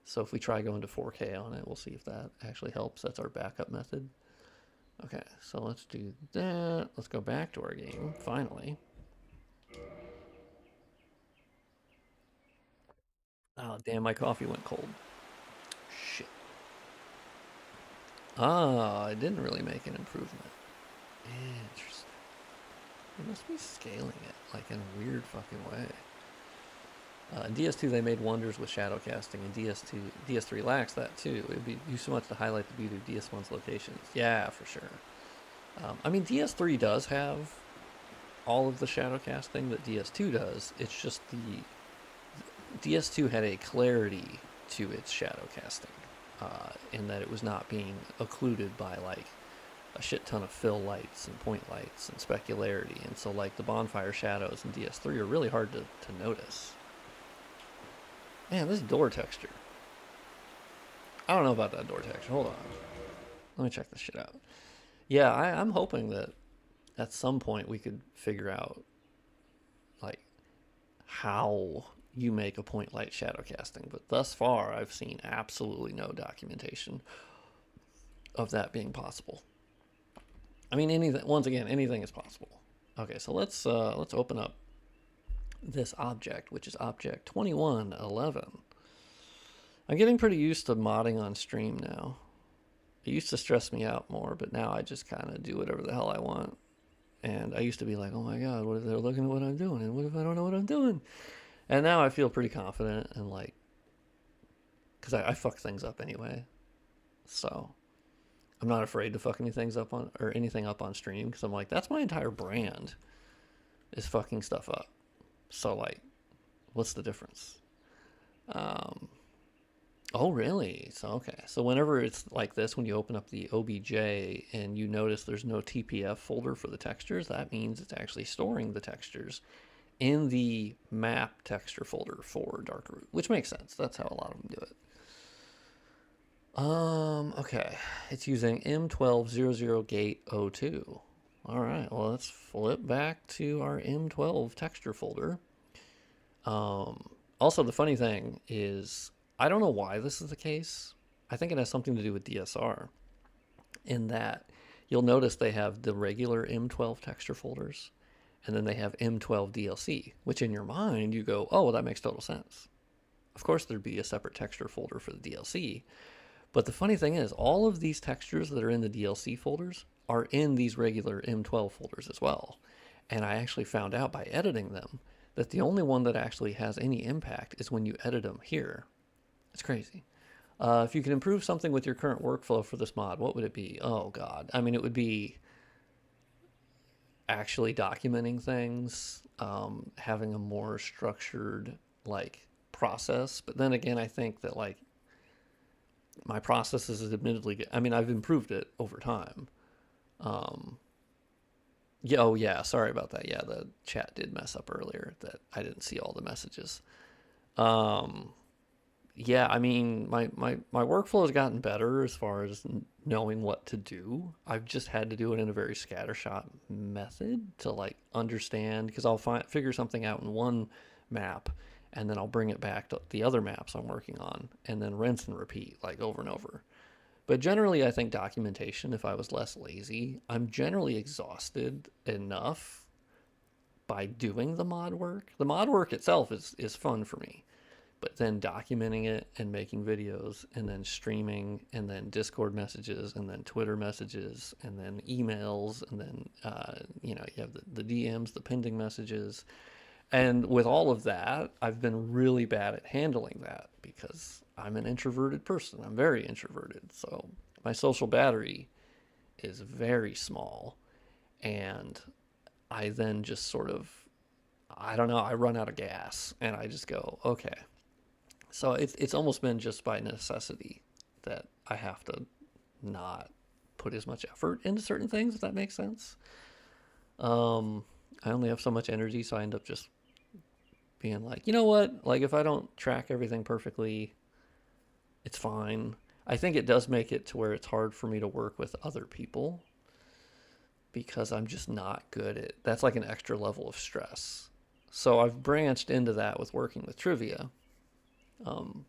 [SPEAKER 1] So if we try going to 4K on it, we'll see if that actually helps. That's our backup method. Okay, so let's do that. Let's go back to our game, finally. Oh, damn, my coffee went cold. Shit. Ah, it didn't really make an improvement. Interesting. They must be scaling it, like, in a weird fucking way. In DS2, they made wonders with shadow casting, and DS3 lacks that too. It'd be used so much to highlight the beauty of DS1's locations. Yeah, for sure. I mean, DS3 does have all of the shadow casting that DS2 does. It's just the DS2 had a clarity to its shadow casting, in that it was not being occluded by like a shit ton of fill lights and point lights and specularity, and so like the bonfire shadows in DS3 are really hard to notice. Man, this door texture. I don't know about that door texture. Hold on. Let me check this shit out. Yeah, I'm hoping that at some point we could figure out like how you make a point light shadow casting, but thus far I've seen absolutely no documentation of that being possible. I mean, anything. Once again, anything is possible. Okay, so let's open up this object, which is object 2111. I'm getting pretty used to modding on stream now. It used to stress me out more, but now I just kind of do whatever the hell I want. And I used to be like, oh my God, what if they're looking at what I'm doing? And what if I don't know what I'm doing? And now I feel pretty confident and like, because I fuck things up anyway. So I'm not afraid to fuck anything up on stream because I'm like, that's my entire brand is fucking stuff up. So like, what's the difference? Um, oh really? So okay. So whenever it's like this, when you open up the OBJ and you notice there's no TPF folder for the textures, that means it's actually storing the textures in the map texture folder for Darkroot, which makes sense. That's how a lot of them do it. Okay. It's using M1200 gate 02. All right, well, let's flip back to our M12 texture folder. Also, the funny thing is, I don't know why this is the case. I think it has something to do with DSR, in that you'll notice they have the regular M12 texture folders, and then they have M12 DLC, which in your mind, you go, oh, well, that makes total sense. Of course, there'd be a separate texture folder for the DLC, but the funny thing is, all of these textures that are in the DLC folders are in these regular M12 folders as well. And I actually found out by editing them that the only one that actually has any impact is when you edit them here. It's crazy. If you could improve something with your current workflow for this mod, what would it be? Oh God. I mean, it would be actually documenting things, having a more structured like process. But then again, I think that like my process is admittedly, I mean, I've improved it over time. Yeah, oh yeah, sorry about that. Yeah, the chat did mess up earlier that I didn't see all the messages. Um, yeah, I mean, my workflow has gotten better as far as knowing what to do. I've just had to do it in a very scattershot method to like understand, because I'll figure something out in one map and then I'll bring it back to the other maps I'm working on and then rinse and repeat like over and over. But generally, I think documentation, if I was less lazy, I'm generally exhausted enough by doing the mod work. The mod work itself is fun for me, but then documenting it and making videos and then streaming and then Discord messages and then Twitter messages and then emails and then, you know, you have the DMs, the pending messages. And with all of that, I've been really bad at handling that because I'm an introverted person. I'm very introverted. So my social battery is very small. And I then just sort of, I don't know, I run out of gas and I just go, okay. So it's almost been just by necessity that I have to not put as much effort into certain things, if that makes sense. I only have so much energy, so I end up just being like, you know what? Like, if I don't track everything perfectly, it's fine. I think it does make it to where it's hard for me to work with other people because I'm just not good at that's like an extra level of stress. So I've branched into that with working with trivia. Um,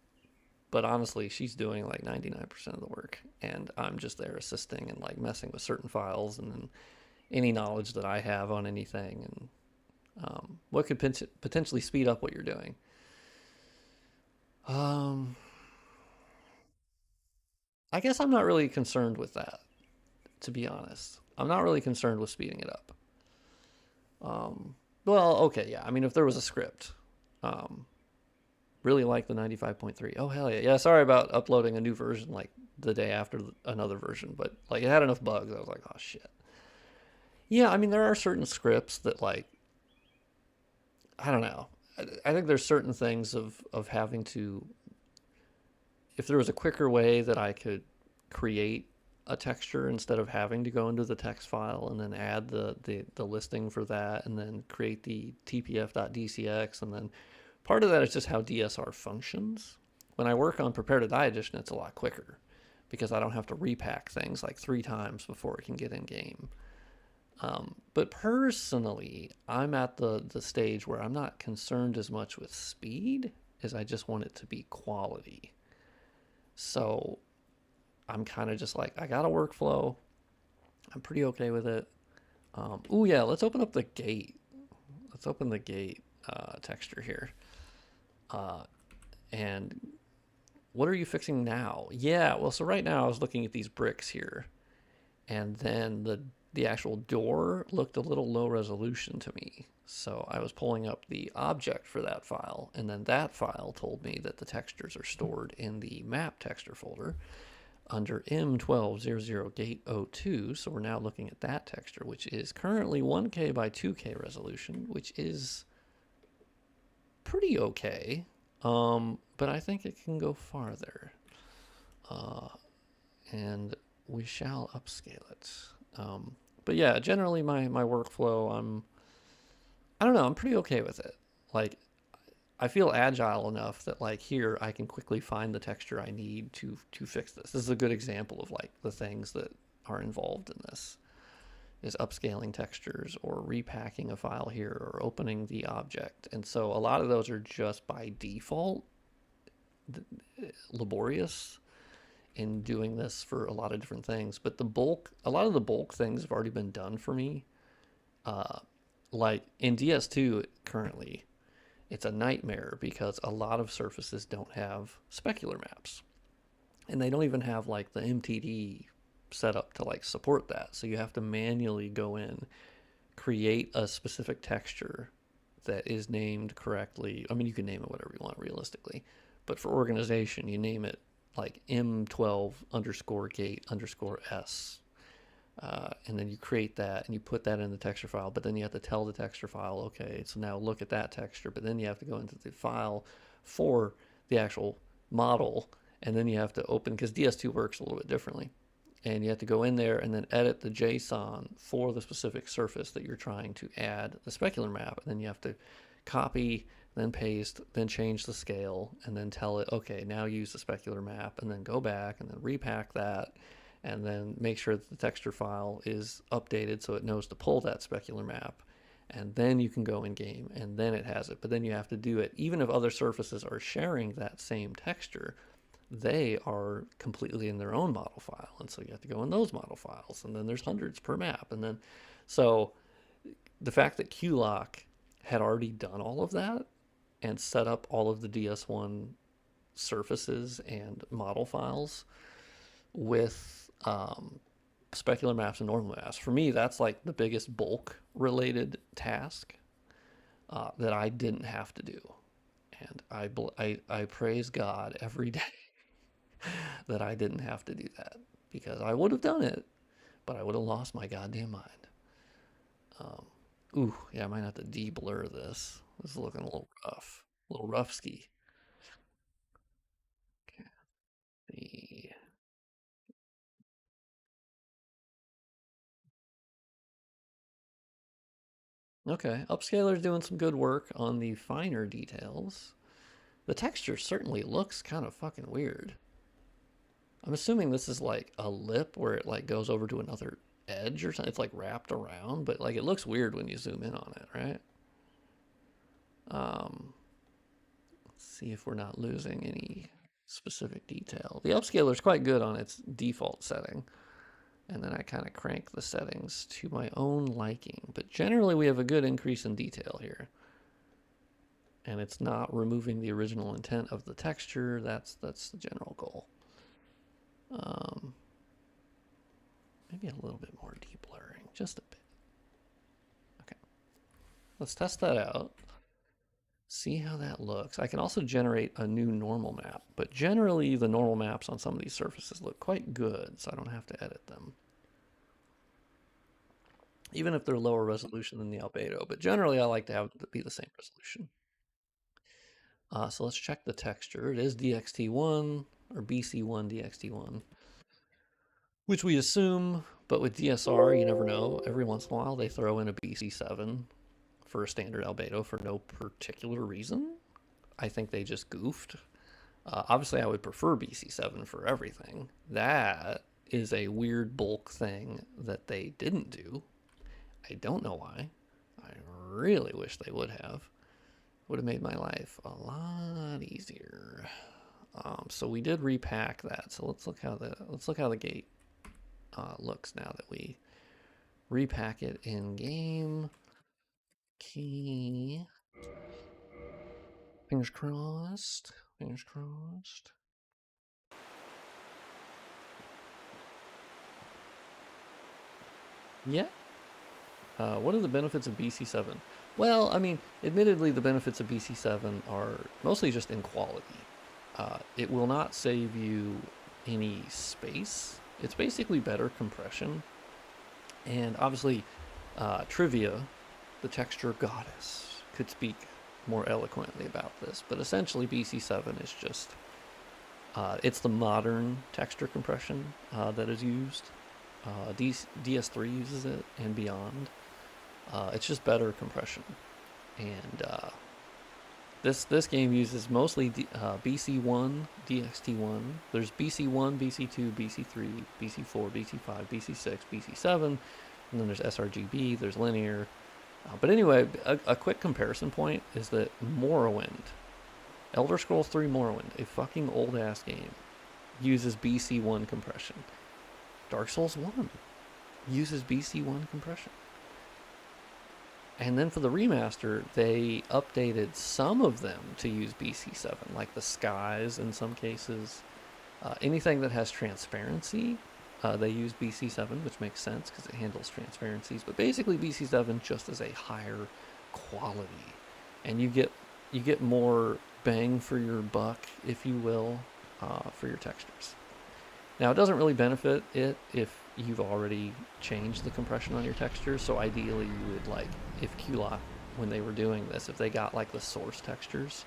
[SPEAKER 1] but honestly, she's doing like 99% of the work, and I'm just there assisting and like messing with certain files and then any knowledge that I have on anything and what could potentially speed up what you're doing. Um, I guess I'm not really concerned with that, to be honest. I'm not really concerned with speeding it up. Um, well, okay, yeah. I mean, if there was a script, um, really like the 95.3. Oh hell yeah, yeah. Sorry about uploading a new version like the day after another version, but like it had enough bugs. I was like, oh shit. Yeah, I mean, there are certain scripts that like I don't know. I think there's certain things of having to. If there was a quicker way that I could create a texture instead of having to go into the text file and then add the listing for that and then create the tpf.dcx, and then part of that is just how DSR functions. When I work on Prepare to Die Edition, it's a lot quicker because I don't have to repack things like 3 times before it can get in game. But personally, I'm at the stage where I'm not concerned as much with speed as I just want it to be quality. So I'm kind of just like, I got a workflow. I'm pretty okay with it. Oh yeah, let's open up the gate. Let's open the gate texture here. And What are you fixing now? Yeah, well, so right now I was looking at these bricks here, and then the actual door looked a little low resolution to me. So I was pulling up the object for that file, and then that file told me that the textures are stored in the map texture folder under M1200 gate 02. So we're now looking at that texture, which is currently 1K by 2K resolution, which is pretty okay. But I think it can go farther. Uh, and we shall upscale it. But yeah, generally my workflow, I don't know, I'm pretty okay with it. Like I feel agile enough that like here I can quickly find the texture I need to fix this. This is a good example of like the things that are involved in this is upscaling textures or repacking a file here or opening the object. And so a lot of those are just by default laborious in doing this for a lot of different things. But a lot of the bulk things have already been done for me. Uh, like in DS2 currently, it's a nightmare because a lot of surfaces don't have specular maps. And they don't even have like the MTD set up to like support that. So you have to manually go in, create a specific texture that is named correctly. I mean, you can name it whatever you want realistically, but for organization, you name it like M12 underscore gate underscore S. And then you create that and you put that in the texture file, but then you have to tell the texture file, okay, so now look at that texture, but then you have to go into the file for the actual model, and then you have to open, because DS2 works a little bit differently, and you have to go in there and then edit the JSON for the specific surface that you're trying to add the specular map, and then you have to copy, then paste, then change the scale, and then tell it, okay, now use the specular map, and then go back and then repack that, and then make sure that the texture file is updated so it knows to pull that specular map. And then you can go in game and then it has it. But then you have to do it, even if other surfaces are sharing that same texture, they are completely in their own model file. And so you have to go in those model files. And then there's hundreds per map. And then, so the fact that QLock had already done all of that and set up all of the DS1 surfaces and model files with specular maps and normal maps. For me, that's like the biggest bulk related task that I didn't have to do. And I praise God every day that I didn't have to do that because I would have done it, but I would have lost my goddamn mind. Um, ooh, yeah, I might have to de-blur this. This is looking a little rough, a little rough ski. Okay. Okay, Upscaler's doing some good work on the finer details. The texture certainly looks kind of fucking weird. I'm assuming this is like a lip where it like goes over to another edge or something. It's like wrapped around, but like it looks weird when you zoom in on it, right? Let's see if we're not losing any specific detail. The upscaler is quite good on its default setting, and then I kind of crank the settings to my own liking. But generally, we have a good increase in detail here, and it's not removing the original intent of the texture. That's the general goal. Um, Maybe a little bit more de-blurring, just a bit. Okay, let's test that out. See how that looks. I can also generate a new normal map, but generally the normal maps on some of these surfaces look quite good, so I don't have to edit them. Even if they're lower resolution than the albedo, but generally I like to have them to be the same resolution. So let's check the texture. It is DXT1 or BC1 DXT1, which we assume, but with DSR, you never know. Every once in a while they throw in a BC7 for a standard albedo for no particular reason. I think they just goofed. Obviously, I would prefer BC7 for everything. That is a weird bulk thing that they didn't do. I don't know why. I really wish they would have. Would have made my life a lot easier. So we did repack that. So let's look how the gate looks now that we repack it in game. Key. Fingers crossed. Fingers crossed. Yeah. What are the benefits of BC7? Well, I mean, admittedly, the benefits of BC7 are mostly just in quality. It will not save you any space. It's basically better compression. And obviously, Trivia, the texture goddess, could speak more eloquently about this. But essentially, BC7 is just, it's the modern texture compression that is used. DS3 uses it and beyond. It's just better compression. And this game uses mostly BC1, DXT1. There's BC1, BC2, BC3, BC4, BC5, BC6, BC7, and then there's sRGB, there's linear. But anyway, a quick comparison point is that Morrowind, Elder Scrolls 3 Morrowind, a fucking old-ass game, uses BC1 compression. Dark Souls 1 uses BC1 compression. And then for the remaster, they updated some of them to use BC7, like the skies in some cases. Anything that has transparency, they use BC7, which makes sense because it handles transparencies. But basically, BC7 just is a higher quality, and you get more bang for your buck, if you will, for your textures. Now, it doesn't really benefit it if you've already changed the compression on your textures. So ideally, you would, like, if QLOC, when they were doing this, if they got like the source textures,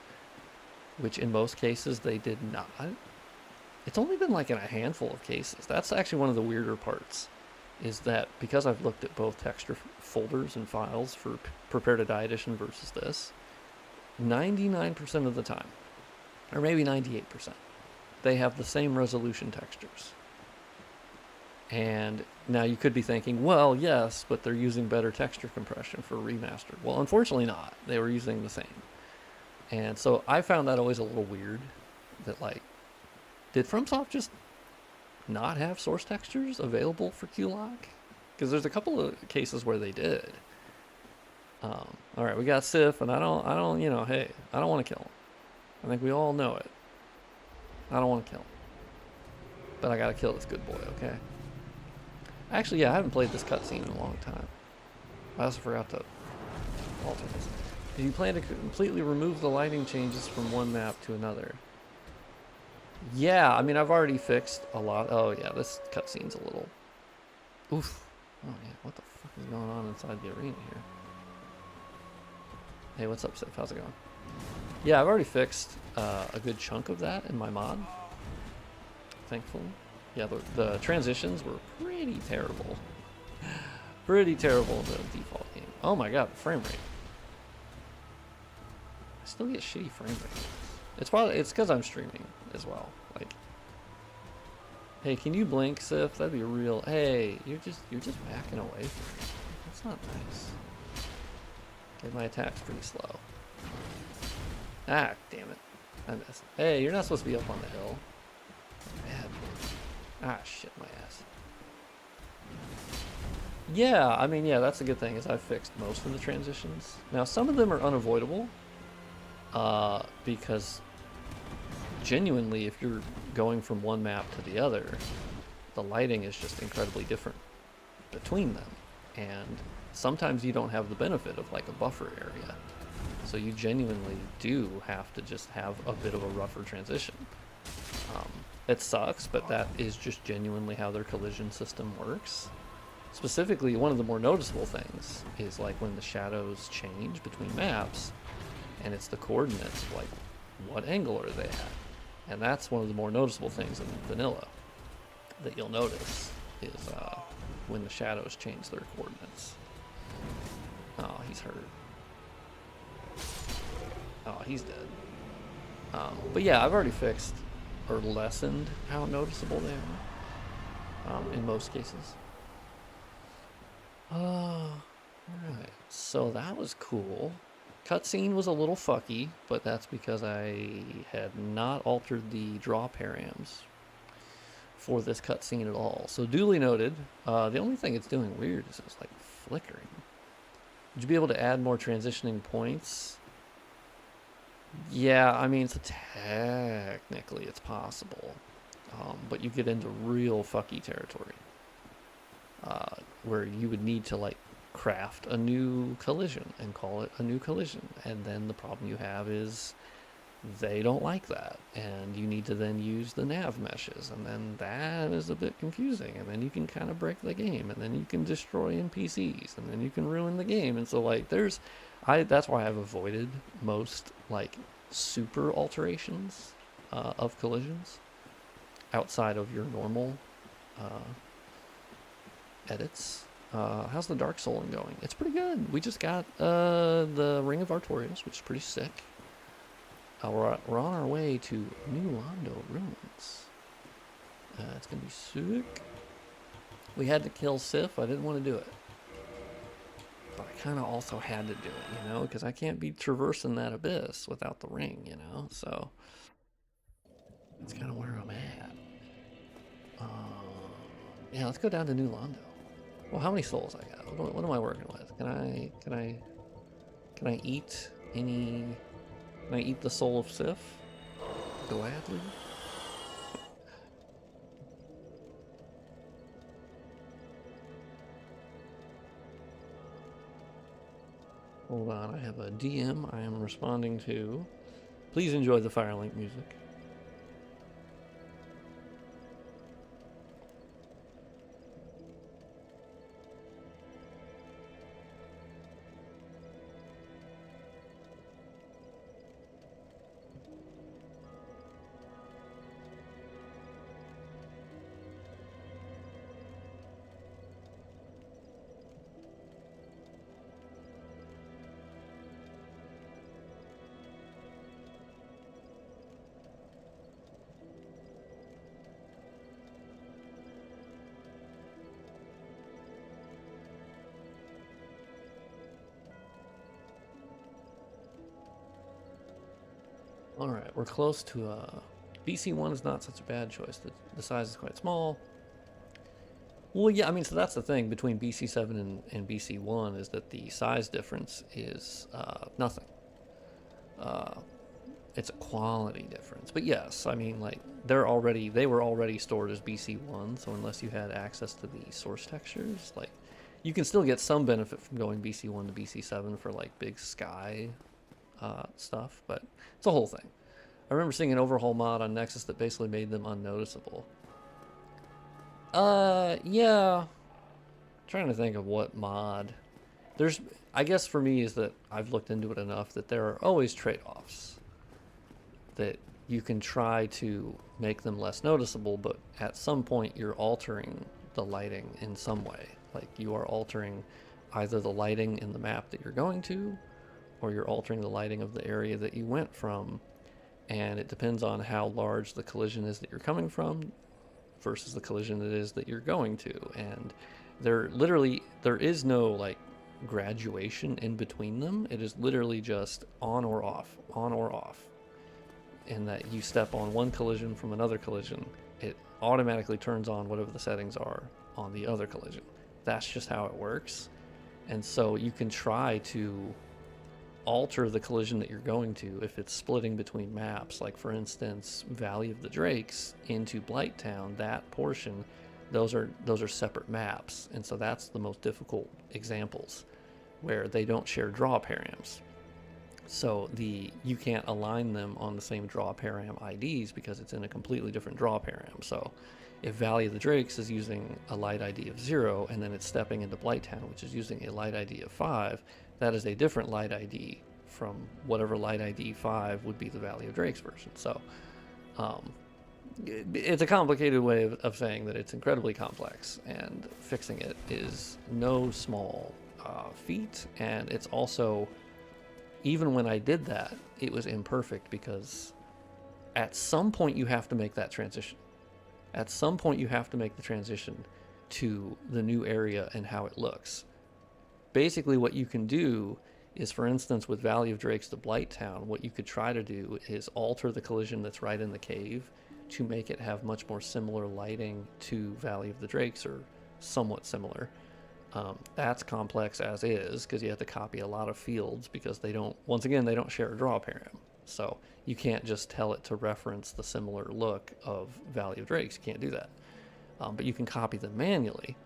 [SPEAKER 1] which in most cases they did not. It's only been like in a handful of cases. That's actually one of the weirder parts, is that because I've looked at both texture folders and files for Prepare to Die Edition versus this, 99% of the time, or maybe 98%, they have the same resolution textures. And now you could be thinking, well, yes, but they're using better texture compression for remastered. Well, unfortunately not. They were using the same. And so I found that always a little weird, that, like, did FromSoft just not have source textures available for QLOC? Because there's a couple of cases where they did. All right, we got Sif, and I don't, you know, hey, I don't want to kill him. I think we all know it. I don't want to kill him. But I gotta kill this good boy, okay? Actually, yeah, I haven't played this cutscene in a long time. I also forgot to alter this. Do you plan to completely remove the lighting changes from one map to another? Yeah, I mean, I've already fixed a lot. Oh, yeah, this cutscene's a little... Oof. Oh, yeah, what the fuck is going on inside the arena here? Hey, what's up, Sif? How's it going? Yeah, I've already fixed a good chunk of that in my mod, thankfully. Yeah, the transitions were pretty terrible. Pretty terrible in the default game. Oh my god, the frame rate. I still get shitty frame rate. It's because I'm streaming as well. Like, hey, can you blink, Sif? That'd be a real. Hey, you're just backing away from me. That's not nice. Okay, my attack's pretty slow. Ah, damn it. I missed. Hey, you're not supposed to be up on the hill. Bad. Ah, shit, my ass. Yeah, I mean, yeah, that's a good thing, is I've fixed most of the transitions. Now, some of them are unavoidable, because genuinely, if you're going from one map to the other, the lighting is just incredibly different between them. And sometimes you don't have the benefit of, like, a buffer area. So you genuinely do have to just have a bit of a rougher transition. It sucks, but that is just genuinely how their collision system works. Specifically, one of the more noticeable things is, like, when the shadows change between maps, and it's the coordinates of, like, what angle are they at? And that's one of the more noticeable things in vanilla that you'll notice, is when the shadows change their coordinates. Oh, he's hurt. Oh, he's dead. But yeah, I've already fixed or lessened how noticeable they are, in most cases. Alright, so that was cool. Cutscene was a little fucky, but that's because I had not altered the draw params for this cutscene at all. So duly noted. The only thing it's doing weird is it's, like, flickering. Would you be able to add more transitioning points? Yeah, I mean, so technically it's possible, but you get into real fucky territory. where you would need to like craft a new collision and call it a new collision, and then the problem you have is they don't like that, and you need to then use the nav meshes, and then that is a bit confusing, and then you can kind of break the game, and then you can destroy NPCs, and then you can ruin the game. And so like that's why I've avoided most like super alterations of collisions outside of your normal edits. How's the Dark Souls going? It's pretty good. We just got the Ring of Artorias, which is pretty sick. We're on our way to New Londo Ruins. It's gonna be sick. We had to kill Sif. I didn't want to do it, but I kind of also had to do it, you know, because I can't be traversing that abyss without the ring, you know. So that's kind of where I'm at. Yeah, let's go down to New Londo. Well, how many souls I got? What am I working with? Can I eat any? Can I eat the soul of Sif? Gladly. Hold on, I have a DM I am responding to. Please enjoy the Firelink music. Alright, we're close to BC1 is not such a bad choice. The size is quite small. Well, yeah, I mean, so that's the thing between BC7 and BC1 is that the size difference is nothing. It's a quality difference. But yes, I mean, like, they were already stored as BC1, so unless you had access to the source textures, like, you can still get some benefit from going BC1 to BC7 for, like, big sky stuff, but it's a whole thing. I remember seeing an overhaul mod on Nexus that basically made them unnoticeable. Yeah. I'm trying to think of what mod. I guess for me is that I've looked into it enough that there are always trade-offs. That you can try to make them less noticeable, but at some point you're altering the lighting in some way. Like you are altering either the lighting in the map that you're going to, or you're altering the lighting of the area that you went from, and it depends on how large the collision is that you're coming from versus the collision it is that you're going to. And there is no like graduation in between them. It is literally just on or off, in that you step on one collision from another collision, it automatically turns on whatever the settings are on the other collision. That's just how it works. And so you can try to alter the collision that you're going to if it's splitting between maps. Like for instance, Valley of the Drakes into Blighttown, that portion, those are separate maps, and so that's the most difficult examples where they don't share draw params. So you can't align them on the same draw param IDs because it's in a completely different draw param. So if Valley of the Drakes is using a light ID of 0 and then it's stepping into Blighttown, which is using a light ID of 5, that is a different light ID from whatever light ID 5 would be the Valley of Drakes version. So it's a complicated way of saying that it's incredibly complex, and fixing it is no small feat. And it's also, even when I did that, it was imperfect because at some point you have to make that transition. At some point you have to make the transition to the new area and how it looks. Basically what you can do is, for instance, with Valley of Drakes to Blighttown, what you could try to do is alter the collision that's right in the cave to make it have much more similar lighting to Valley of the Drakes, or somewhat similar. That's complex as is, because you have to copy a lot of fields, because they don't share a draw param. So you can't just tell it to reference the similar look of Valley of Drakes. You can't do that. But you can copy them manually.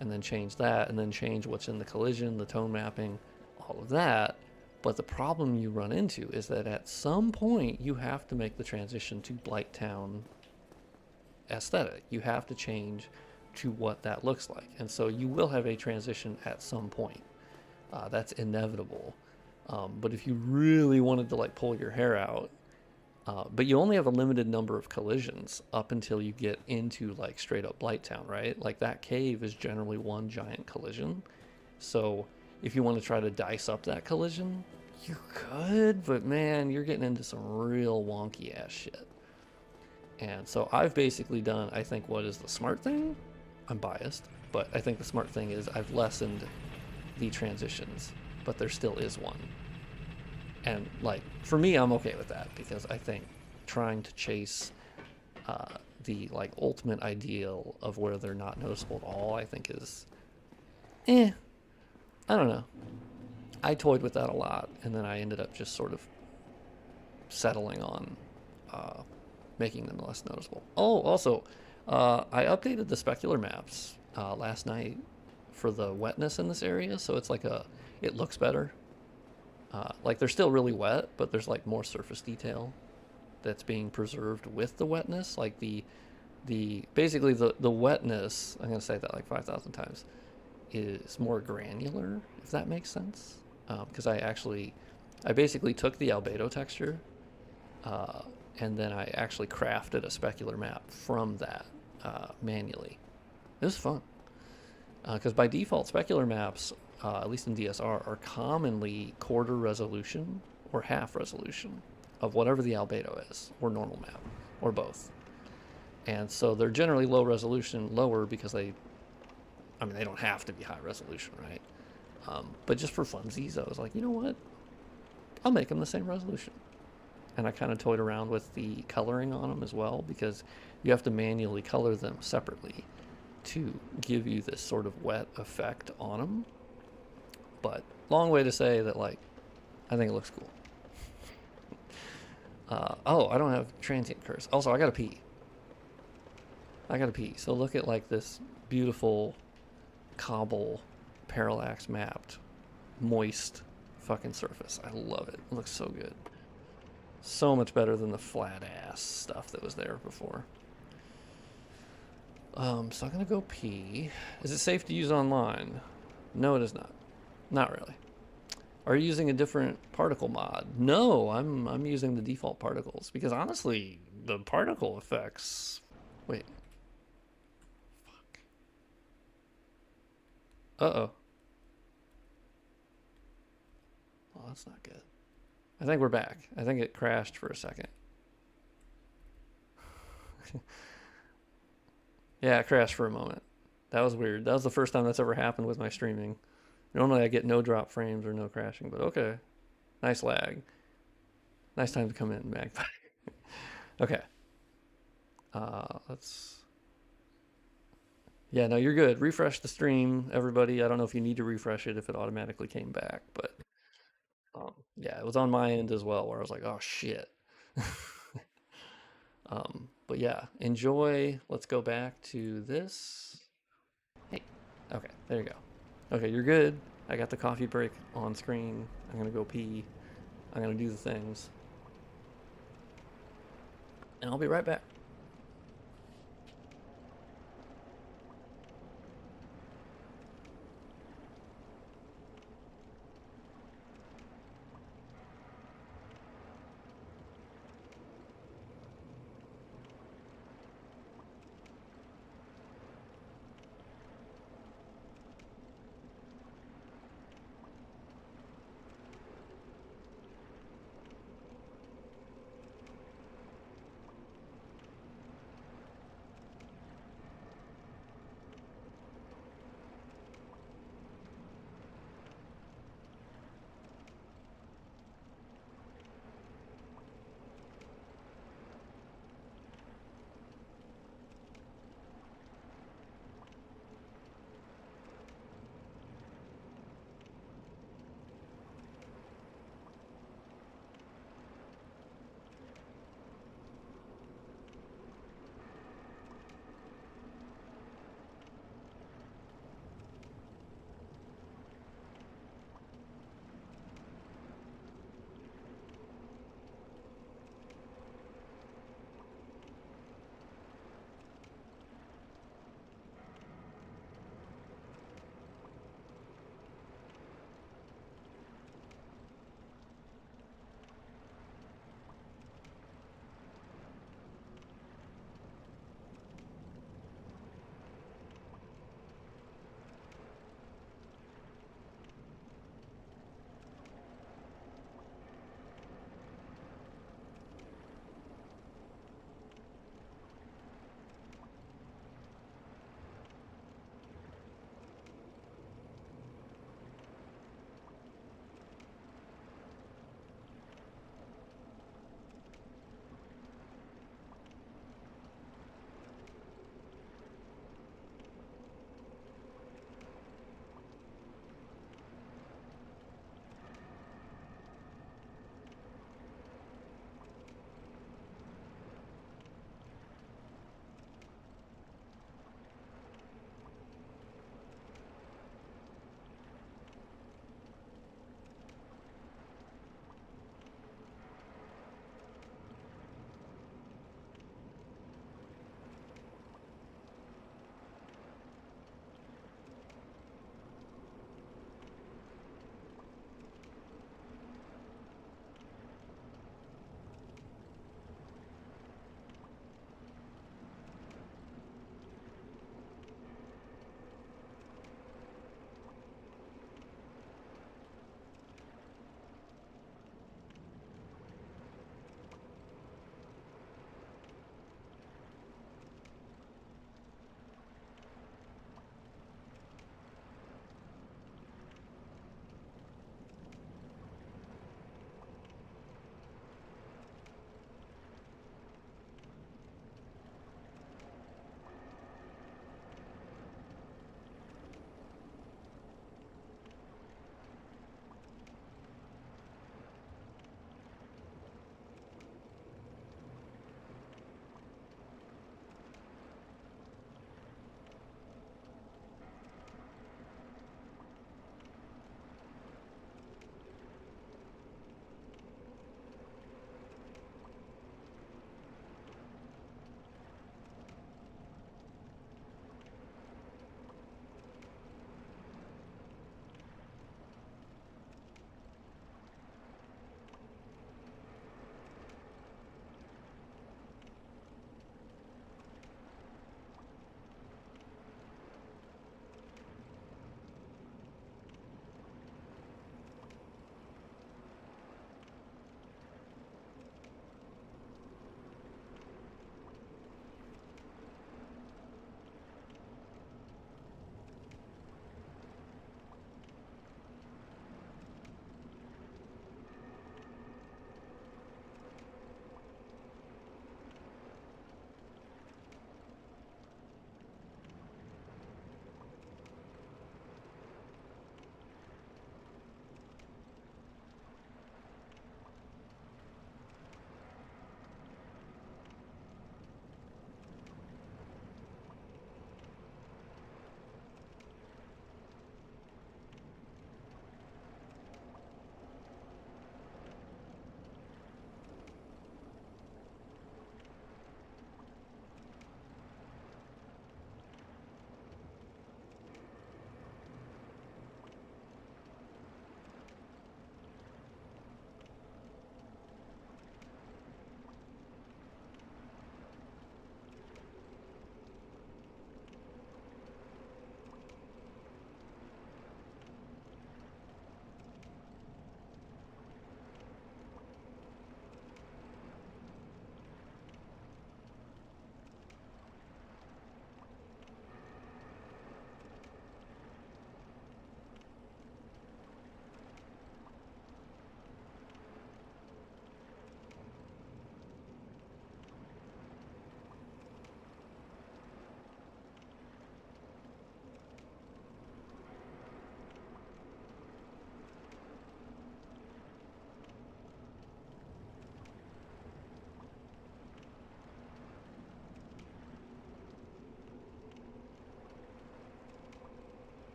[SPEAKER 1] and then change that, and then change what's in the collision, the tone mapping, all of that. But the problem you run into is that at some point you have to make the transition to Blighttown aesthetic. You have to change to what that looks like. And so you will have a transition at some point. That's inevitable. But if you really wanted to like pull your hair out, but you only have a limited number of collisions up until you get into like straight up Blighttown, right? Like that cave is generally one giant collision. So if you want to try to dice up that collision, you could, but man, you're getting into some real wonky ass shit. And so I've basically done, I think, what is the smart thing? I'm biased, but I think the smart thing is I've lessened the transitions, but there still is one. And like, for me, I'm okay with that because I think trying to chase the like ultimate ideal of where they're not noticeable at all, I think is, I don't know. I toyed with that a lot, and then I ended up just sort of settling on making them less noticeable. Oh, also, I updated the specular maps last night for the wetness in this area, so it's like it looks better. Like they're still really wet, but there's like more surface detail that's being preserved with the wetness. Like basically the wetness, I'm gonna say that like 5,000 times, is more granular, if that makes sense. Because I basically took the albedo texture, and then I actually crafted a specular map from that manually. It was fun. Because by default, specular maps, at least in DSR, are commonly quarter resolution or half resolution of whatever the albedo is, or normal map, or both. And so they're generally low resolution, lower because they don't have to be high resolution, right? But just for funsies, I was like, you know what? I'll make them the same resolution. And I kind of toyed around with the coloring on them as well, because you have to manually color them separately to give you this sort of wet effect on them. But long way to say that, like, I think it looks cool. Oh, I don't have transient curse. Also, I gotta pee. So look at like this beautiful cobble parallax mapped moist fucking surface. I love it. It looks so good. So much better than the flat ass stuff that was there before. So I'm gonna go pee. Is it safe to use online? No, it is not. Not really. Are you using a different particle mod? No, I'm using the default particles because honestly, the particle effects. Wait. Fuck. Uh-oh. Oh, that's not good. I think we're back. I think it crashed for a second. Yeah, it crashed for a moment. That was weird. That was the first time that's ever happened with my streaming. Normally I get no drop frames or no crashing, but okay. Nice lag. Nice time to come in, Magpie. Okay. Let's... Yeah, no, you're good. Refresh the stream, everybody. I don't know if you need to refresh it if it automatically came back, but yeah, it was on my end as well where I was like, oh shit. But yeah, enjoy. Let's go back to this. Hey, okay, there you go. Okay, you're good. I got the coffee break on screen. I'm gonna go pee. I'm gonna do the things. And I'll be right back.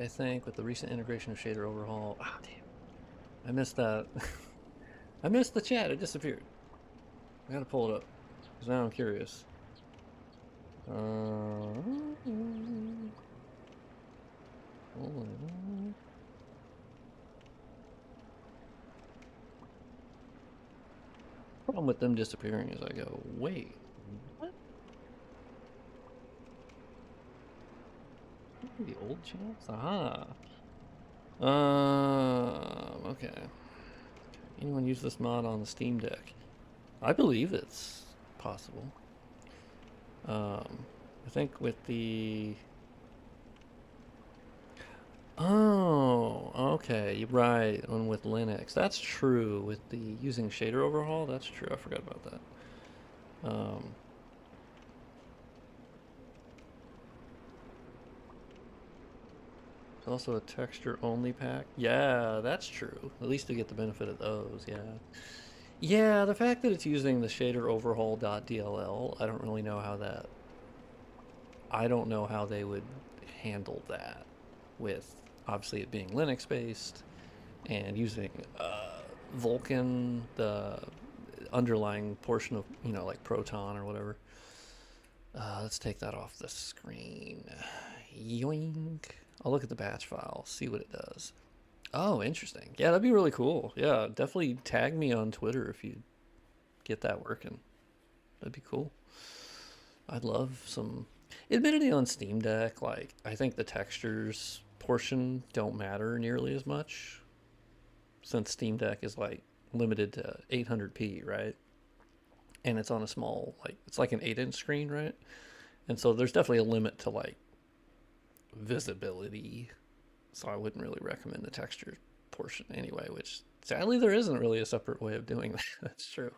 [SPEAKER 1] I think, with the recent integration of shader overhaul. Ah, damn. I missed that. I missed the chat. It disappeared. I gotta pull it up. Because now I'm curious. Problem with them disappearing is I go, wait, what? The old chats? Aha. Okay. Anyone use this mod on the Steam Deck? I believe it's possible. I think with the... Oh, okay, you're right. One with Linux. That's true. With the using shader overhaul, that's true. I forgot about that. It's also a texture only pack. Yeah, that's true. At least to get the benefit of those, yeah. Yeah, the fact that it's using the shader overhaul.dll, I don't really know how that... I don't know how they would handle that with obviously it being Linux based and using Vulkan, the underlying portion of, you know, like Proton or whatever. Let's take that off the screen. Yoink. I'll look at the batch file, see what it does. Oh, interesting. Yeah, that'd be really cool. Yeah, definitely tag me on Twitter if you get that working. That'd be cool. I'd love some... Admittedly on Steam Deck, like, I think the textures portion don't matter nearly as much since Steam Deck is, like, limited to 800p, right? And it's on a small, like, it's like an 8-inch screen, right? And so there's definitely a limit to, like, visibility. So I wouldn't really recommend the texture portion anyway, which sadly there isn't really a separate way of doing that. That's true.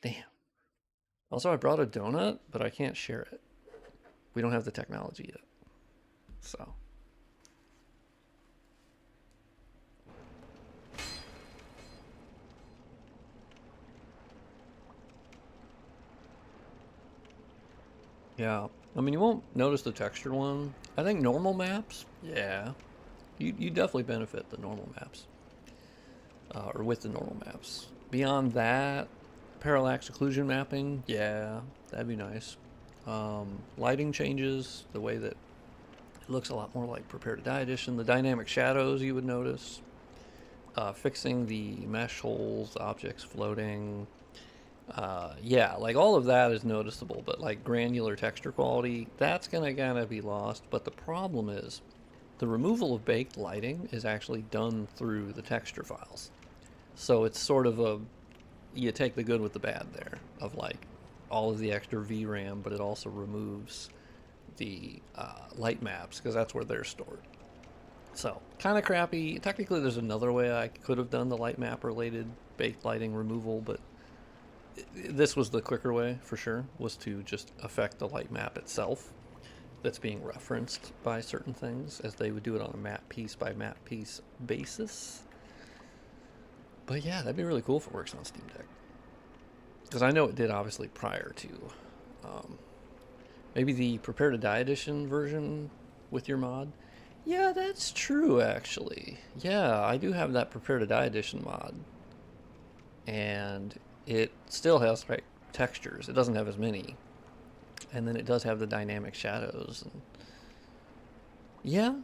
[SPEAKER 1] Damn. Also, I brought a donut, but I can't share it. We don't have the technology yet. So. Yeah. I mean, you won't notice the textured one. I think normal maps, yeah. You definitely benefit the normal maps. Or with the normal maps. Beyond that, parallax occlusion mapping, yeah, that'd be nice. Lighting changes, the way that it looks a lot more like Prepare to Die Edition. The dynamic shadows you would notice. Fixing the mesh holes, objects floating. Yeah, like all of that is noticeable, but like granular texture quality, that's gonna kind of be lost. But the problem is the removal of baked lighting is actually done through the texture files. So it's sort of a, you take the good with the bad there, of like all of the extra VRAM, but it also removes the light maps because that's where they're stored. So kind of crappy. Technically there's another way I could have done the light map related baked lighting removal, but this was the quicker way for sure, was to just affect the light map itself that's being referenced by certain things, as they would do it on a map piece by map piece basis. But yeah, that'd be really cool if it works on Steam Deck. Because I know it did obviously prior to maybe the Prepare to Die Edition version with your mod. Yeah, that's true actually. Yeah, I do have that Prepare to Die Edition mod. And it still has like textures. It doesn't have as many. And then it does have the dynamic shadows. And yeah,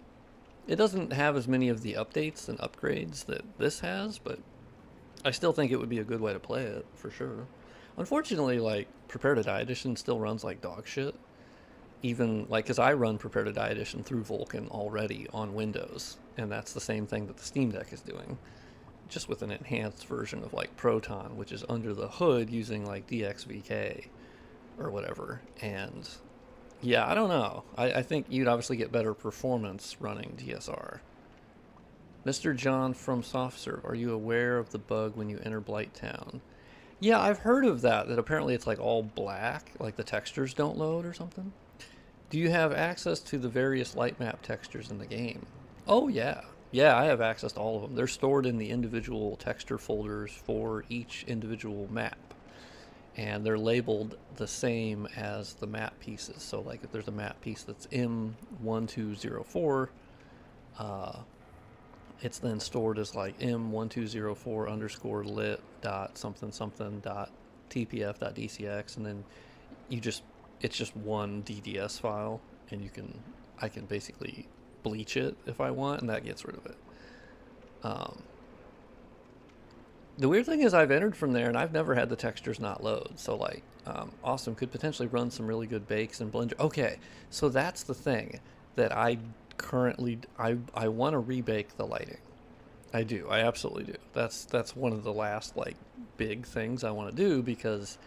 [SPEAKER 1] it doesn't have as many of the updates and upgrades that this has, but I still think it would be a good way to play it, for sure. Unfortunately, like, Prepare to Die Edition still runs like dog shit. Even, like, because I run Prepare to Die Edition through Vulkan already on Windows, and that's the same thing that the Steam Deck is doing, just with an enhanced version of, like, Proton, which is under the hood using, like, DXVK or whatever. And, yeah, I don't know. I think you'd obviously get better performance running DSR. Mr. John from SoftServe, are you aware of the bug when you enter Blighttown? Yeah, I've heard of that, that apparently it's like all black, like the textures don't load or something. Do you have access to the various light map textures in the game? Oh yeah. Yeah, I have access to all of them. They're stored in the individual texture folders for each individual map. And they're labeled the same as the map pieces. So like if there's a map piece that's M1204, It's then stored as like M1204 underscore lit dot something something dot TPF dot DCX, and then it's just one DDS file, and I can basically bleach it if I want, and that gets rid of it. The weird thing is I've entered from there, and I've never had the textures not load. So like, Awesome could potentially run some really good bakes in Blender. Okay, so that's the thing that I currently I want to rebake the lighting. I do. I absolutely do. That's one of the last like big things I want to do, because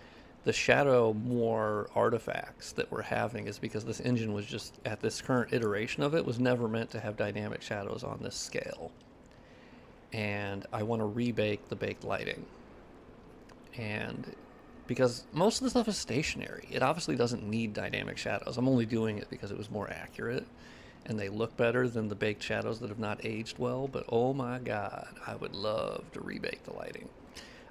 [SPEAKER 1] the shadow more artifacts that we're having is because this engine was just, at this current iteration of it, was never meant to have dynamic shadows on this scale. And I want to rebake the baked lighting. And because most of the stuff is stationary, it obviously doesn't need dynamic shadows. I'm only doing it because it was more accurate and they look better than the baked shadows that have not aged well. But oh my god, I would love to rebake the lighting.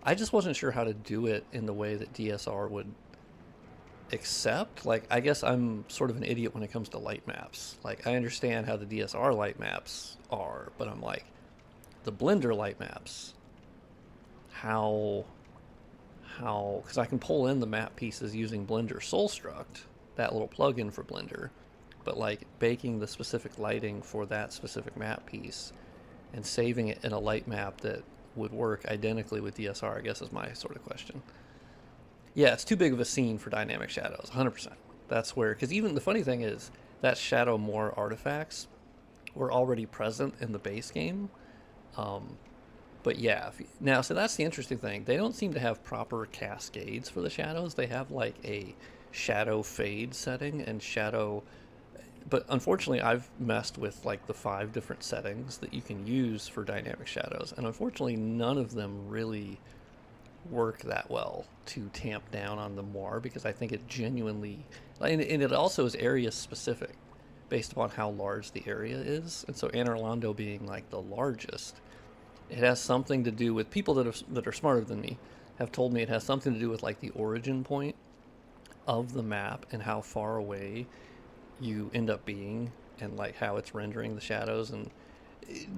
[SPEAKER 1] I just wasn't sure how to do it in the way that DSR would accept. Like, I guess I'm sort of an idiot when it comes to light maps. Like, I understand how the DSR light maps are, but I'm like, the Blender light maps, how, because I can pull in the map pieces using Blender Soulstruct, that little plugin for Blender, but like baking the specific lighting for that specific map piece and saving it in a light map that would work identically with DSR, I guess, is my sort of question. Yeah, it's too big of a scene for dynamic shadows, 100%. That's where, because even the funny thing is that shadow more artifacts were already present in the base game. But yeah, now, so that's the interesting thing. They don't seem to have proper cascades for the shadows. They have like a shadow fade setting and shadow, but unfortunately I've messed with like the 5 different settings that you can use for dynamic shadows, and unfortunately none of them really work that well to tamp down on the more, because I think it genuinely, and it also is area specific based upon how large the area is. And so Anne Orlando being like the largest, it has something to do with, people that are smarter than me have told me it has something to do with like the origin point of the map and how far away you end up being, and like how it's rendering the shadows. And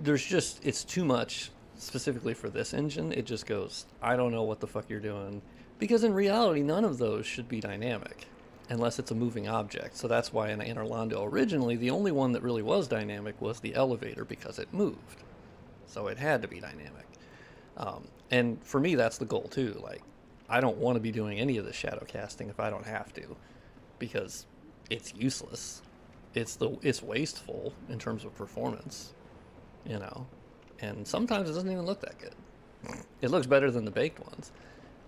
[SPEAKER 1] there's just, it's too much specifically for this engine. It just goes, I don't know what the fuck you're doing, because in reality none of those should be dynamic unless it's a moving object. So that's why in Anne Orlando originally the only one that really was dynamic was the elevator, because it moved, so it had to be dynamic. And for me that's the goal too. Like, I don't want to be doing any of the shadow casting if I don't have to, because it's useless. It's wasteful in terms of performance, you know. And sometimes it doesn't even look that good. It looks better than the baked ones.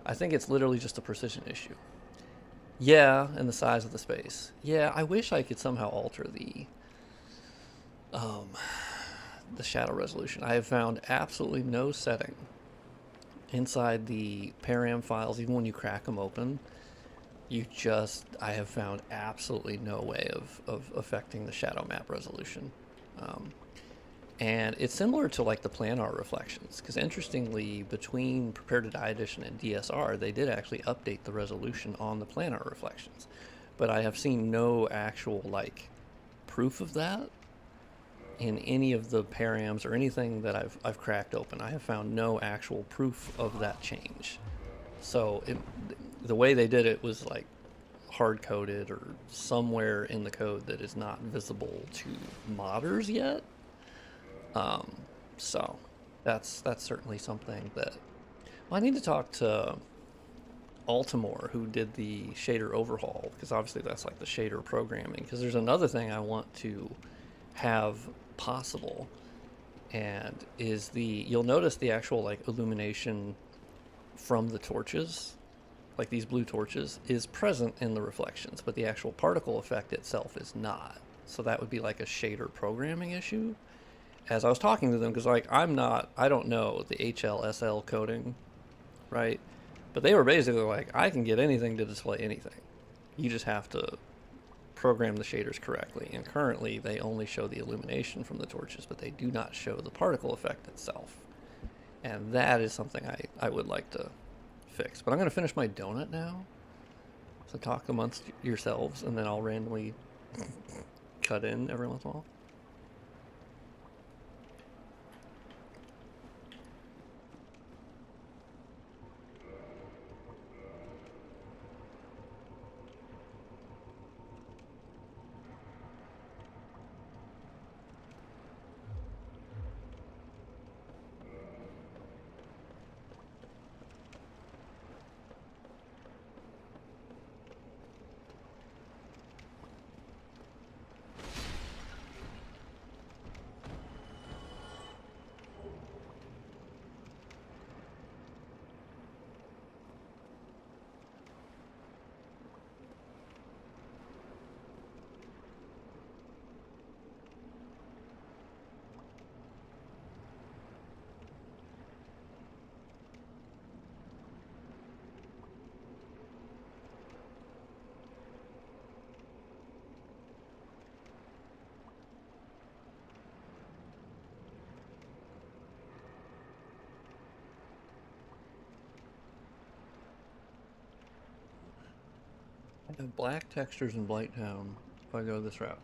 [SPEAKER 1] I think it's literally just a precision issue. Yeah, and the size of the space. Yeah, I wish I could somehow alter the shadow resolution. I have found absolutely no setting inside the param files, even when you crack them open. I have found absolutely no way of affecting the shadow map resolution. And it's similar to like the planar reflections, because interestingly, between Prepare to Die Edition and DSR, they did actually update the resolution on the planar reflections. But I have seen no actual like proof of that in any of the params or anything that I've cracked open. I have found no actual proof of that change. So the way they did it was like hard-coded or somewhere in the code that is not visible to modders yet. So that's certainly something that, well, I need to talk to Altimore, who did the shader overhaul, because obviously that's like the shader programming, because there's another thing I want to have possible, and is you'll notice the actual like illumination from the torches, like these blue torches, is present in the reflections, but the actual particle effect itself is not. So that would be like a shader programming issue. As I was talking to them, because like I don't know the HLSL coding, right? But they were basically like, I can get anything to display anything. You just have to program the shaders correctly. And currently they only show the illumination from the torches, but they do not show the particle effect itself. And that is something I would like to fix. But I'm going to finish my donut now. So talk amongst yourselves, and then I'll randomly cut in every once in a while. Black textures in Blighttown if I go this route.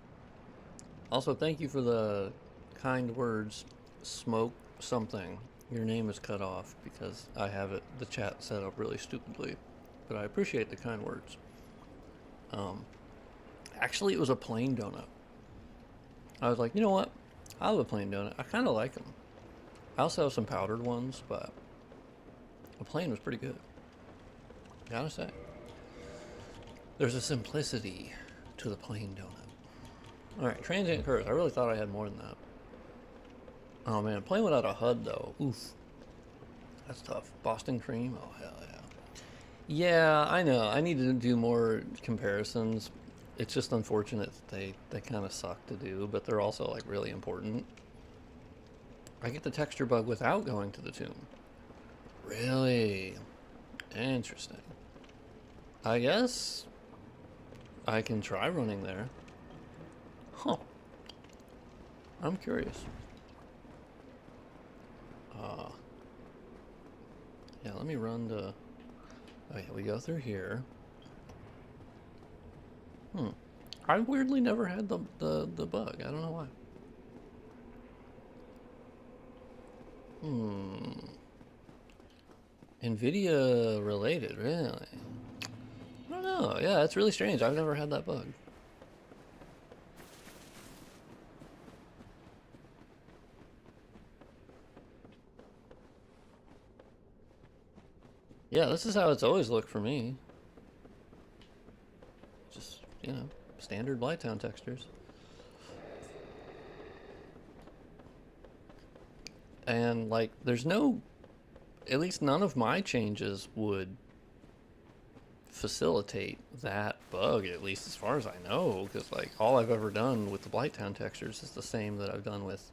[SPEAKER 1] Also, thank you for the kind words. Smoke something. Your name is cut off because I have the chat set up really stupidly. But I appreciate the kind words. Um, Actually, it was a plain donut. I was like, you know what? I love a plain donut. I kind of like them. I also have some powdered ones, but the plain was pretty good. Gotta say. There's a simplicity to the plain donut. Alright, transient curse. I really thought I had more than that. Oh man, playing without a HUD though. Oof. That's tough. Boston cream? Oh hell yeah. Yeah, I know. I need to do more comparisons. It's just unfortunate that they kind of suck to do, but they're also like really important. I get the texture bug without going to the tomb. Really? Interesting. I guess I can try running there. Huh. I'm curious. Yeah, let me run to... Oh yeah, we go through here. I weirdly never had the bug. I don't know why. NVIDIA related, really? I don't know. Yeah, it's really strange. I've never had that bug. Yeah, this is how it's always looked for me. Just, you know, standard Blighttown textures. And, like, there's no... At least none of my changes would facilitate that bug, at least as far as I know, because, like, all I've ever done with the Blighttown textures is the same that I've done with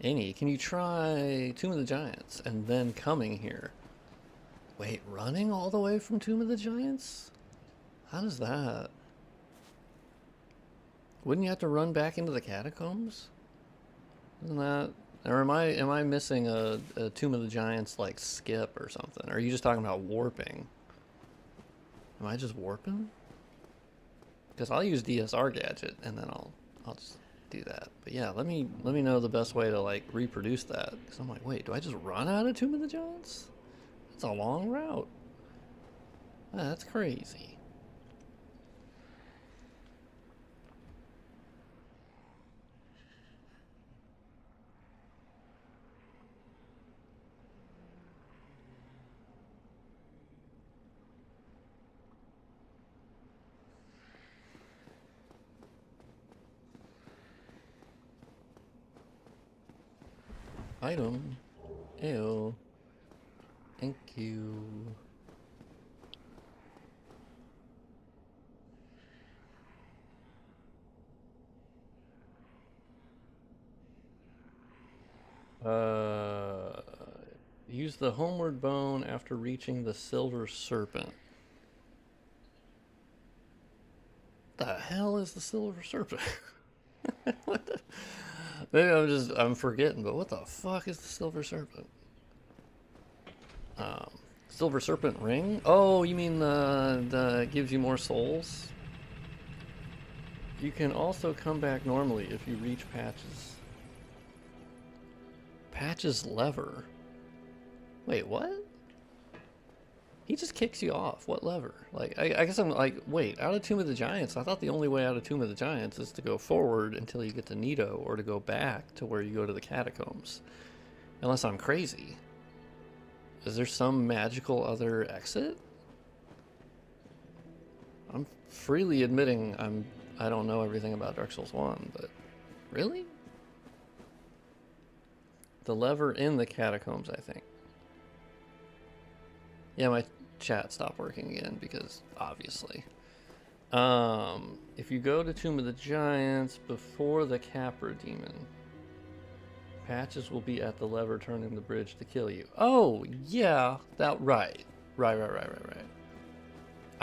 [SPEAKER 1] any. Can you try Tomb of the Giants and then coming here? Wait, running all the way from Tomb of the Giants? How does that... Wouldn't you have to run back into the catacombs? Isn't that... Or am I missing a Tomb of the Giants like skip or something? Or are you just talking about warping? Am I just warping? Because I'll use DSR gadget and then I'll just do that. But yeah, let me know the best way to like reproduce that. Because I'm like, wait, do I just run out of Tomb of the Giants? It's a long route. That's crazy. Item. Ew. Thank you. Use the homeward bone after reaching the silver serpent. The hell is the silver serpent? What the? Maybe I'm forgetting, but what the fuck is the silver serpent? Silver serpent ring? Oh, you mean the gives you more souls? You can also come back normally if you reach Patches. Patches lever. Wait, what? He just kicks you off. What lever? Like, I guess I'm like, wait, out of Tomb of the Giants? I thought the only way out of Tomb of the Giants is to go forward until you get to Nito, or to go back to where you go to the catacombs. Unless I'm crazy. Is there some magical other exit? I'm freely admitting I don't know everything about Dark Souls 1, but really? The lever in the catacombs, I think. Yeah, my chat stopped working again because obviously. If you go to Tomb of the Giants before the Capra Demon, Patches will be at the lever turning the bridge to kill you. Oh, yeah, right. I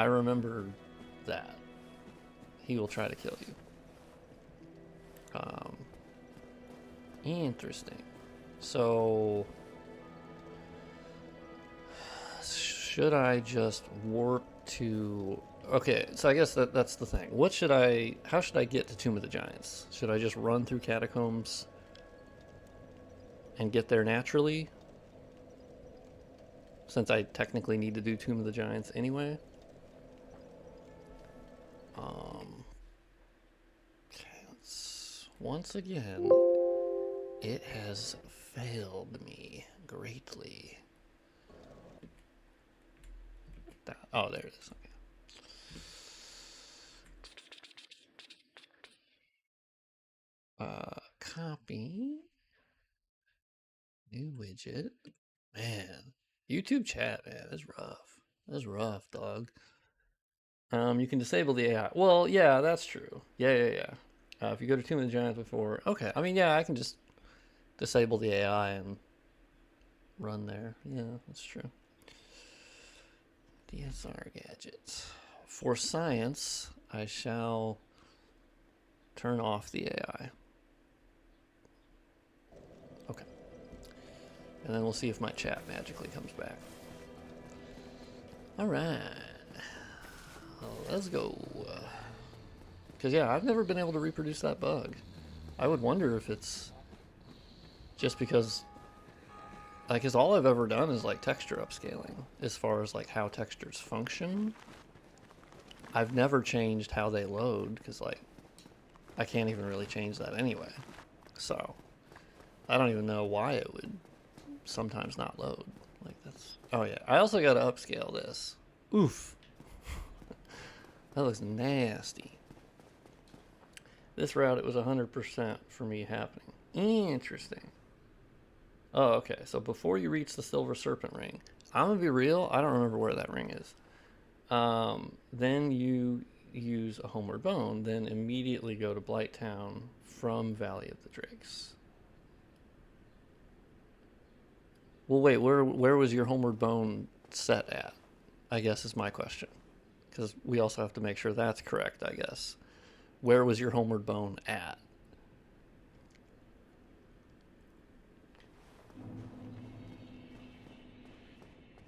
[SPEAKER 1] remember that. He will try to kill you. Interesting. So, should I just warp to Okay, so I guess that's the thing. How should I get to Tomb of the Giants? Should I just run through Catacombs and get there naturally? Since I technically need to do Tomb of the Giants anyway? Okay, once again, it has failed me greatly. Oh, there it is. Okay. Copy. New widget. Man, YouTube chat, man, that's rough. That's rough, dog. You can disable the AI. Well, yeah, that's true. Yeah. If you go to Tomb of the Giants before, okay. I mean, yeah, I can just disable the AI and run there. Yeah, that's true. DSR gadgets. For science, I shall turn off the AI. Okay. And then we'll see if my chat magically comes back. All right. Well, let's go. Because, yeah, I've never been able to reproduce that bug. I would wonder if it's just because, like, cause all I've ever done is, like, texture upscaling. As far as, like, how textures function. I've never changed how they load, because, like, I can't even really change that anyway. So, I don't even know why it would sometimes not load. Like, that's... Oh, yeah. I also got to upscale this. Oof. That looks nasty. This route, it was 100% for me happening. Interesting. Oh, okay. So before you reach the Silver Serpent Ring, I'm going to be real, I don't remember where that ring is. Then you use a Homeward Bone, then immediately go to Blighttown from Valley of the Drakes. Well, wait, where was your Homeward Bone set at? I guess is my question. Because we also have to make sure that's correct, I guess. Where was your Homeward Bone at?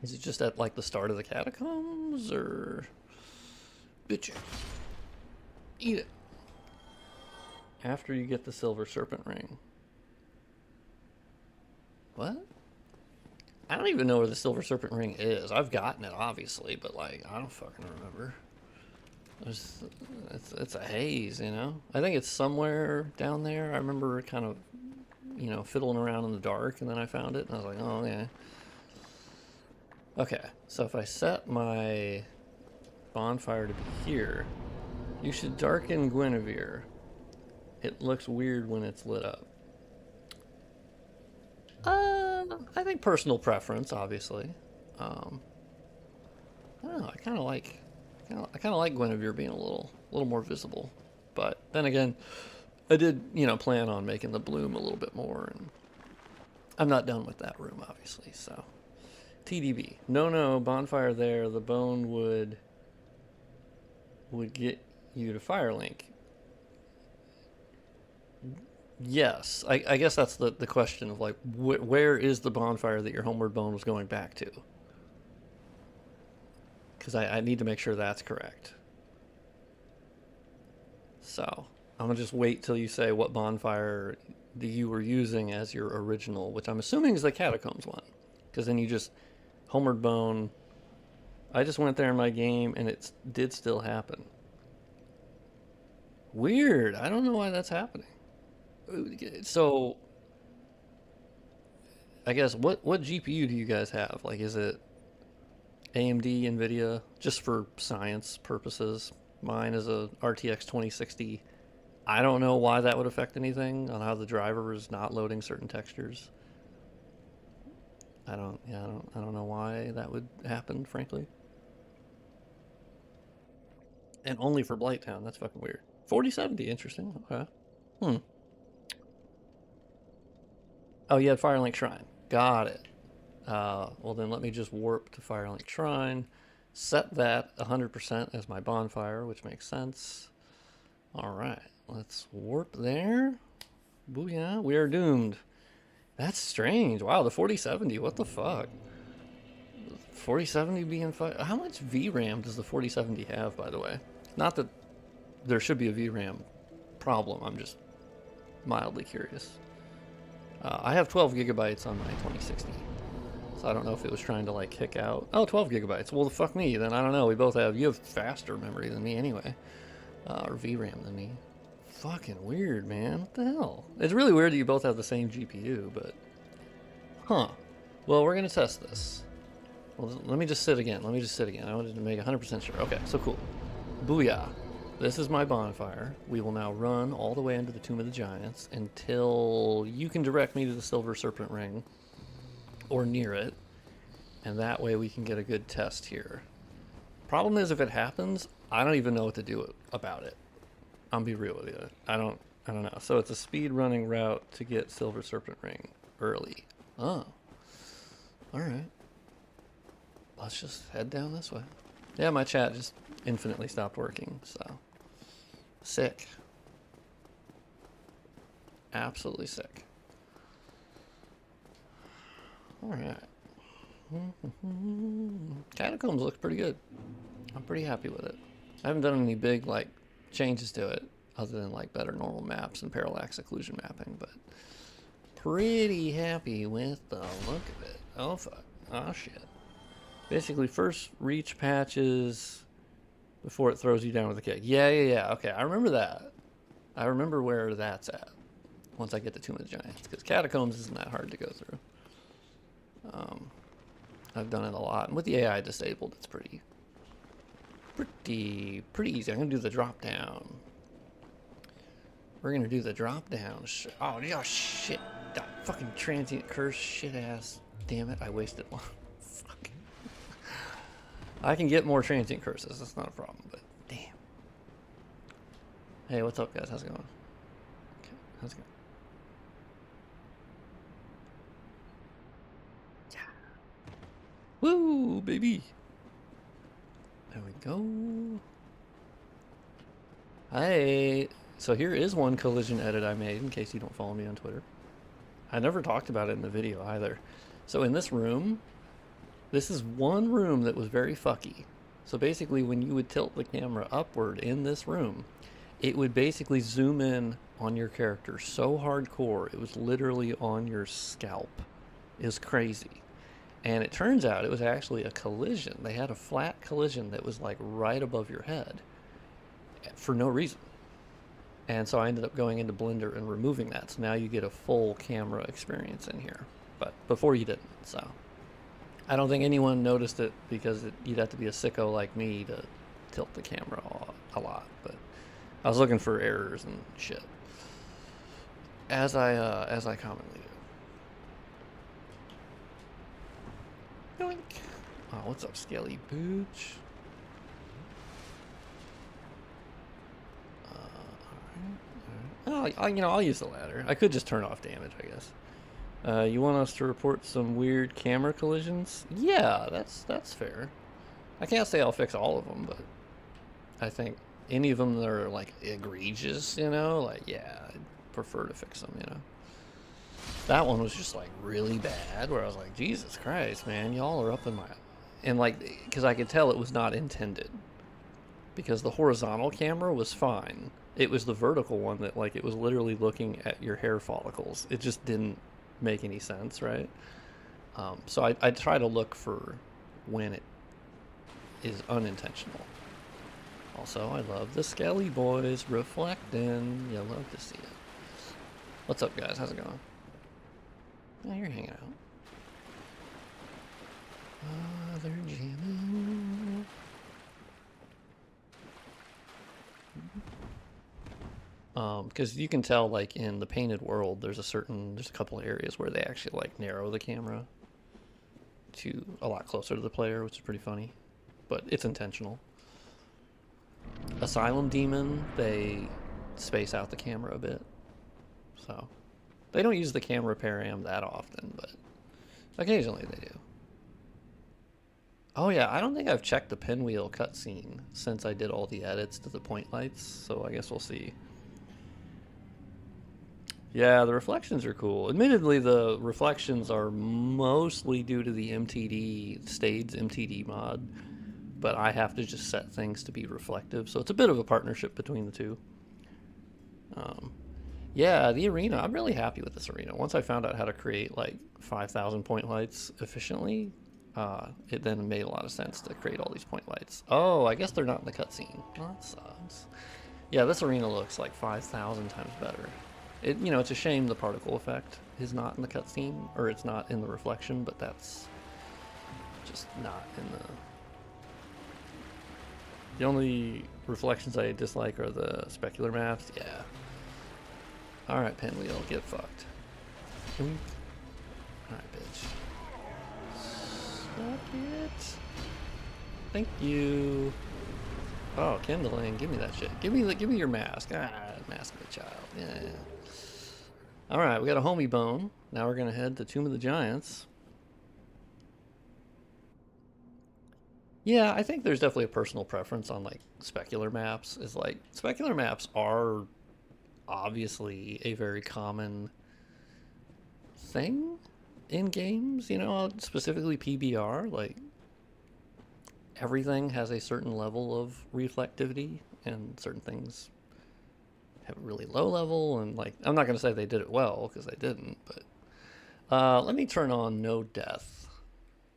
[SPEAKER 1] Is it just at, like, the start of the Catacombs, or... Bitch. Eat it. After you get the Silver Serpent Ring. What? I don't even know where the Silver Serpent Ring is. I've gotten it, obviously, but, like, I don't fucking remember. It's a haze, you know? I think it's somewhere down there. I remember kind of, you know, fiddling around in the dark, and then I found it, and I was like, oh, yeah. Okay, so if I set my bonfire to be here, you should darken Guinevere. It looks weird when it's lit up. I think personal preference, obviously. I don't know. I kind of like Guinevere being a little more visible, but then again, I did, you know, plan on making the bloom a little bit more, and I'm not done with that room, obviously. So, TDB, no bonfire there. The bone would get you to Firelink. Yes, I guess that's the question of, like, where is the bonfire that your Homeward Bone was going back to? Because I need to make sure that's correct. So I'm gonna just wait till you say what bonfire you were using as your original, which I'm assuming is the Catacombs one. Because then you just Homeward Bone. I just went there in my game and it did still happen. Weird. I don't know why that's happening. So I guess what GPU do you guys have? Like, is it AMD, NVIDIA, just for science purposes? Mine is a RTX 2060. I don't know why that would affect anything on how the driver is not loading certain textures. I don't know why that would happen, frankly. And only for Blighttown, that's fucking weird. 4070, interesting. Okay. Hmm. Oh, you had Firelink Shrine. Got it. Well, then let me just warp to Firelink Shrine. Set that 100% as my bonfire, which makes sense. All right, let's warp there. Booyah, we are doomed. That's strange. Wow, the 4070, what the fuck? 4070 being how much VRAM does the 4070 have, by the way? Not that there should be a VRAM problem, I'm just mildly curious. I have 12 gigabytes on my 2060, so I don't know if it was trying to like kick out. Oh, 12 gigabytes. Well, fuck me, then I don't know. We both have, you have faster memory than me anyway, or VRAM than me. Fucking weird, man. What the hell? It's really weird that you both have the same GPU, but huh. Well, we're gonna test this. Well, let me just sit again. Let me just sit again. I wanted to make 100% sure. Okay, so cool. Booyah. This is my bonfire. We will now run all the way into the Tomb of the Giants until you can direct me to the Silver Serpent Ring or near it, and that way we can get a good test here. Problem is, if it happens, I don't even know what to do about it. I'll be real with you. I don't know. So it's a speed running route to get Silver Serpent Ring early. Oh. Alright. Let's just head down this way. Yeah, my chat just infinitely stopped working, so. Sick. Absolutely sick. Alright. Catacombs looks pretty good. I'm pretty happy with it. I haven't done any big, like, changes to it, other than, like, better normal maps and parallax occlusion mapping, but pretty happy with the look of it. Oh, fuck. Oh, shit. Basically, first reach patches before it throws you down with a kick. Yeah. Okay, I remember that. I remember where that's at once I get to Tomb of the Giants, because Catacombs isn't that hard to go through. I've done it a lot, and with the AI disabled, it's pretty easy. I'm gonna do the drop down. We're gonna do the drop down. Oh yeah, shit! That fucking transient curse, shit ass. Damn it! I wasted one. Fuck. I can get more transient curses. That's not a problem. But damn. Hey, what's up, guys? How's it going? Okay, how's it going? Woo, baby. There we go. Hey, so here is one collision edit I made, in case you don't follow me on Twitter. I never talked about it in the video either. So in this room, this is one room that was very fucky. So basically when you would tilt the camera upward in this room, it would basically zoom in on your character so hardcore, it was literally on your scalp. It was crazy. And it turns out it was actually a collision. They had a flat collision that was like right above your head for no reason. And so I ended up going into Blender and removing that. So now you get a full camera experience in here. But before you didn't. So I don't think anyone noticed it because you'd have to be a sicko like me to tilt the camera a lot. But I was looking for errors and shit, as I commonly do. Yoink. Oh, what's up, Scaly Booch? Alright. Oh, I'll use the ladder. I could just turn off damage, I guess. You want us to report some weird camera collisions? Yeah, that's fair. I can't say I'll fix all of them, but I think any of them that are like egregious, like yeah, I'd prefer to fix them, That one was just like really bad, where I was like, Jesus Christ, man, y'all are up in my... And like, because I could tell it was not intended. Because the horizontal camera was fine. It was the vertical one that like, it was literally looking at your hair follicles. It just didn't make any sense, right? So I try to look for when it is unintentional. Also, I love the Skelly boys reflecting. You love to see it. What's up, guys? How's it going? Oh, you're hanging out. They're jamming. Because you can tell, like, in the painted world, there's a couple of areas where they actually, like, narrow the camera to a lot closer to the player, which is pretty funny. But it's intentional. Asylum Demon, they space out the camera a bit. So... They don't use the camera param that often, but occasionally they do. Oh yeah, I don't think I've checked the pinwheel cutscene since I did all the edits to the point lights, so I guess we'll see. Yeah, the reflections are cool. Admittedly, the reflections are mostly due to the MTD, Stade's MTD mod, but I have to just set things to be reflective, so it's a bit of a partnership between the two. Um, yeah, the arena, I'm really happy with this arena. Once I found out how to create like 5,000 point lights efficiently, it then made a lot of sense to create all these point lights. Oh, I guess they're not in the cutscene. Well, that sucks. Yeah, this arena looks like 5,000 times better. It's a shame the particle effect is not in the cutscene, or it's not in the reflection, but that's just not in the... The only reflections I dislike are the specular maps. Yeah. Alright, Pinwheel, get fucked. Alright, bitch. Suck it. Thank you. Oh, kindling. Give me that shit. Give me your mask. Mask of a child. Yeah. Alright, we got a homie bone. Now we're gonna head to Tomb of the Giants. Yeah, I think there's definitely a personal preference on like specular maps. Is like specular maps are obviously a very common thing in games, specifically PBR. Like everything has a certain level of reflectivity, and certain things have a really low level. And like, I'm not going to say they did it well because they didn't, but let me turn on no death,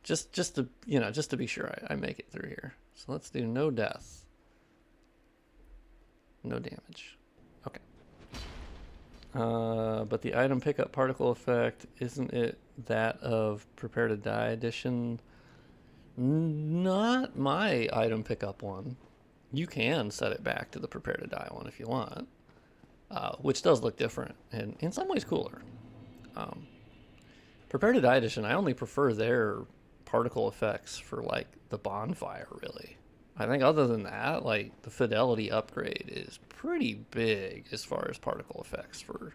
[SPEAKER 1] just to be sure I make it through here. So let's do no death, no damage. Okay. But the item pickup particle effect, isn't it that of Prepare to Die edition? Not my item pickup one. You can set it back to the Prepare to Die one if you want, which does look different and in some ways cooler. Prepare to Die edition, I only prefer their particle effects for like the bonfire, really. I think other than that, like the fidelity upgrade is pretty big as far as particle effects for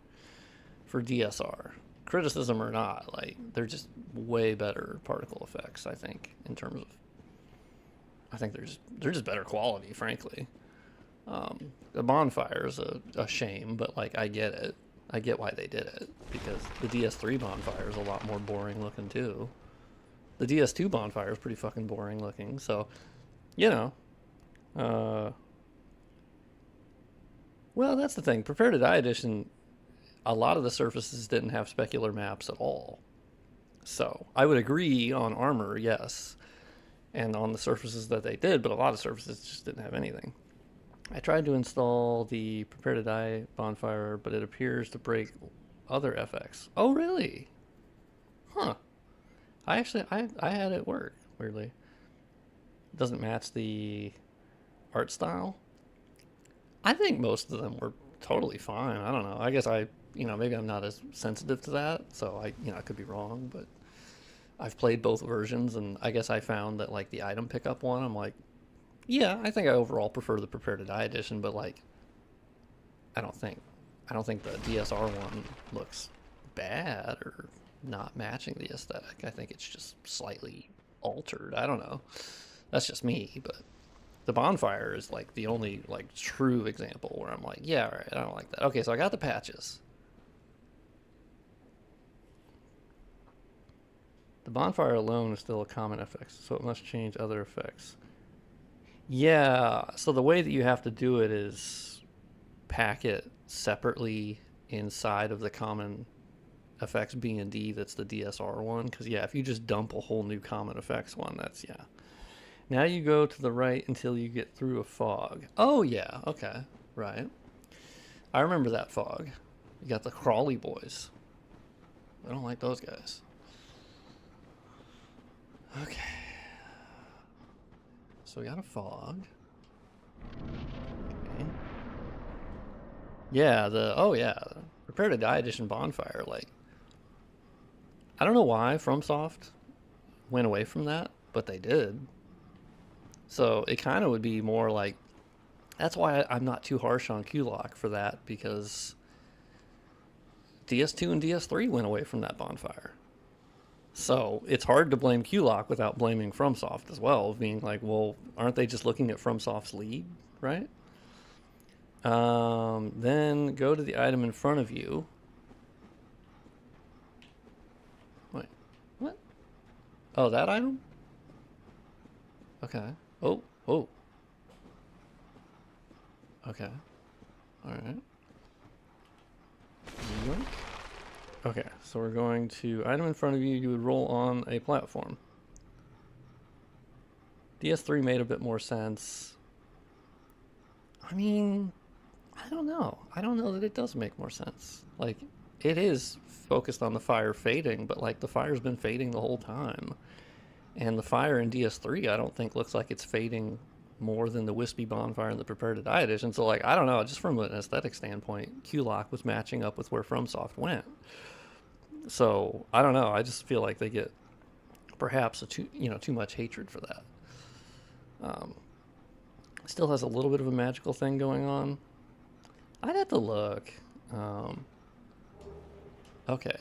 [SPEAKER 1] DSR. Criticism or not, like they're just way better particle effects, I think, in terms of I think they're just better quality, frankly. The bonfire is a shame, but like I get it. I get why they did it, because the DS3 bonfire is a lot more boring looking too. The DS2 bonfire is pretty fucking boring looking, so you know. Well, that's the thing. Prepare to Die edition, a lot of the surfaces didn't have specular maps at all. So I would agree on armor, yes, and on the surfaces that they did, but a lot of surfaces just didn't have anything. I tried to install the Prepare to Die bonfire, but it appears to break other FX. Oh, really? Huh. I had it work, weirdly. It doesn't match the art style. I think most of them were totally fine. I don't know. I guess maybe I'm not as sensitive to that, so I could be wrong, but I've played both versions, and I guess I found that like the item pickup one, I'm like, yeah, I think I overall prefer the Prepare to Die edition, but like, I don't think the DSR one looks bad or not matching the aesthetic. I think it's just slightly altered. I don't know. That's just me, but the bonfire is like the only like true example where I'm like, yeah, all right, I don't like that. Okay, so I got the patches. The bonfire alone is still a common effect, so it must change other effects. Yeah, so the way that you have to do it is pack it separately inside of the common effects B&D that's the DSR one, because yeah, if you just dump a whole new common effects one, that's, yeah. Now you go to the right until you get through a fog. Oh yeah, okay, right. I remember that fog. You got the crawly boys. I don't like those guys. Okay. So we got a fog. Okay. Yeah, the Prepare to Die edition bonfire, like, I don't know why FromSoft went away from that, but they did. So it kind of would be more like, that's why I'm not too harsh on Q-Lock for that, because DS2 and DS3 went away from that bonfire. So it's hard to blame Q-Lock without blaming FromSoft as well, being like, well, aren't they just looking at FromSoft's lead, right? Then go to the item in front of you, Oh, that item? Okay. Oh, oh. Okay. Alright. Yoink. Okay, so we're going to item in front of you. You would roll on a platform. DS3 made a bit more sense. I mean, I don't know. I don't know that it does make more sense. Like, it is focused on the fire fading, but like the fire's been fading the whole time. And the fire in DS3, I don't think looks like it's fading more than the wispy bonfire in the Prepare to Die edition. So like, I don't know, just from an aesthetic standpoint, Q-Lock was matching up with where FromSoft went. So I don't know. I just feel like they get perhaps too much hatred for that. Um, Still has a little bit of a magical thing going on. I'd have to look. Okay,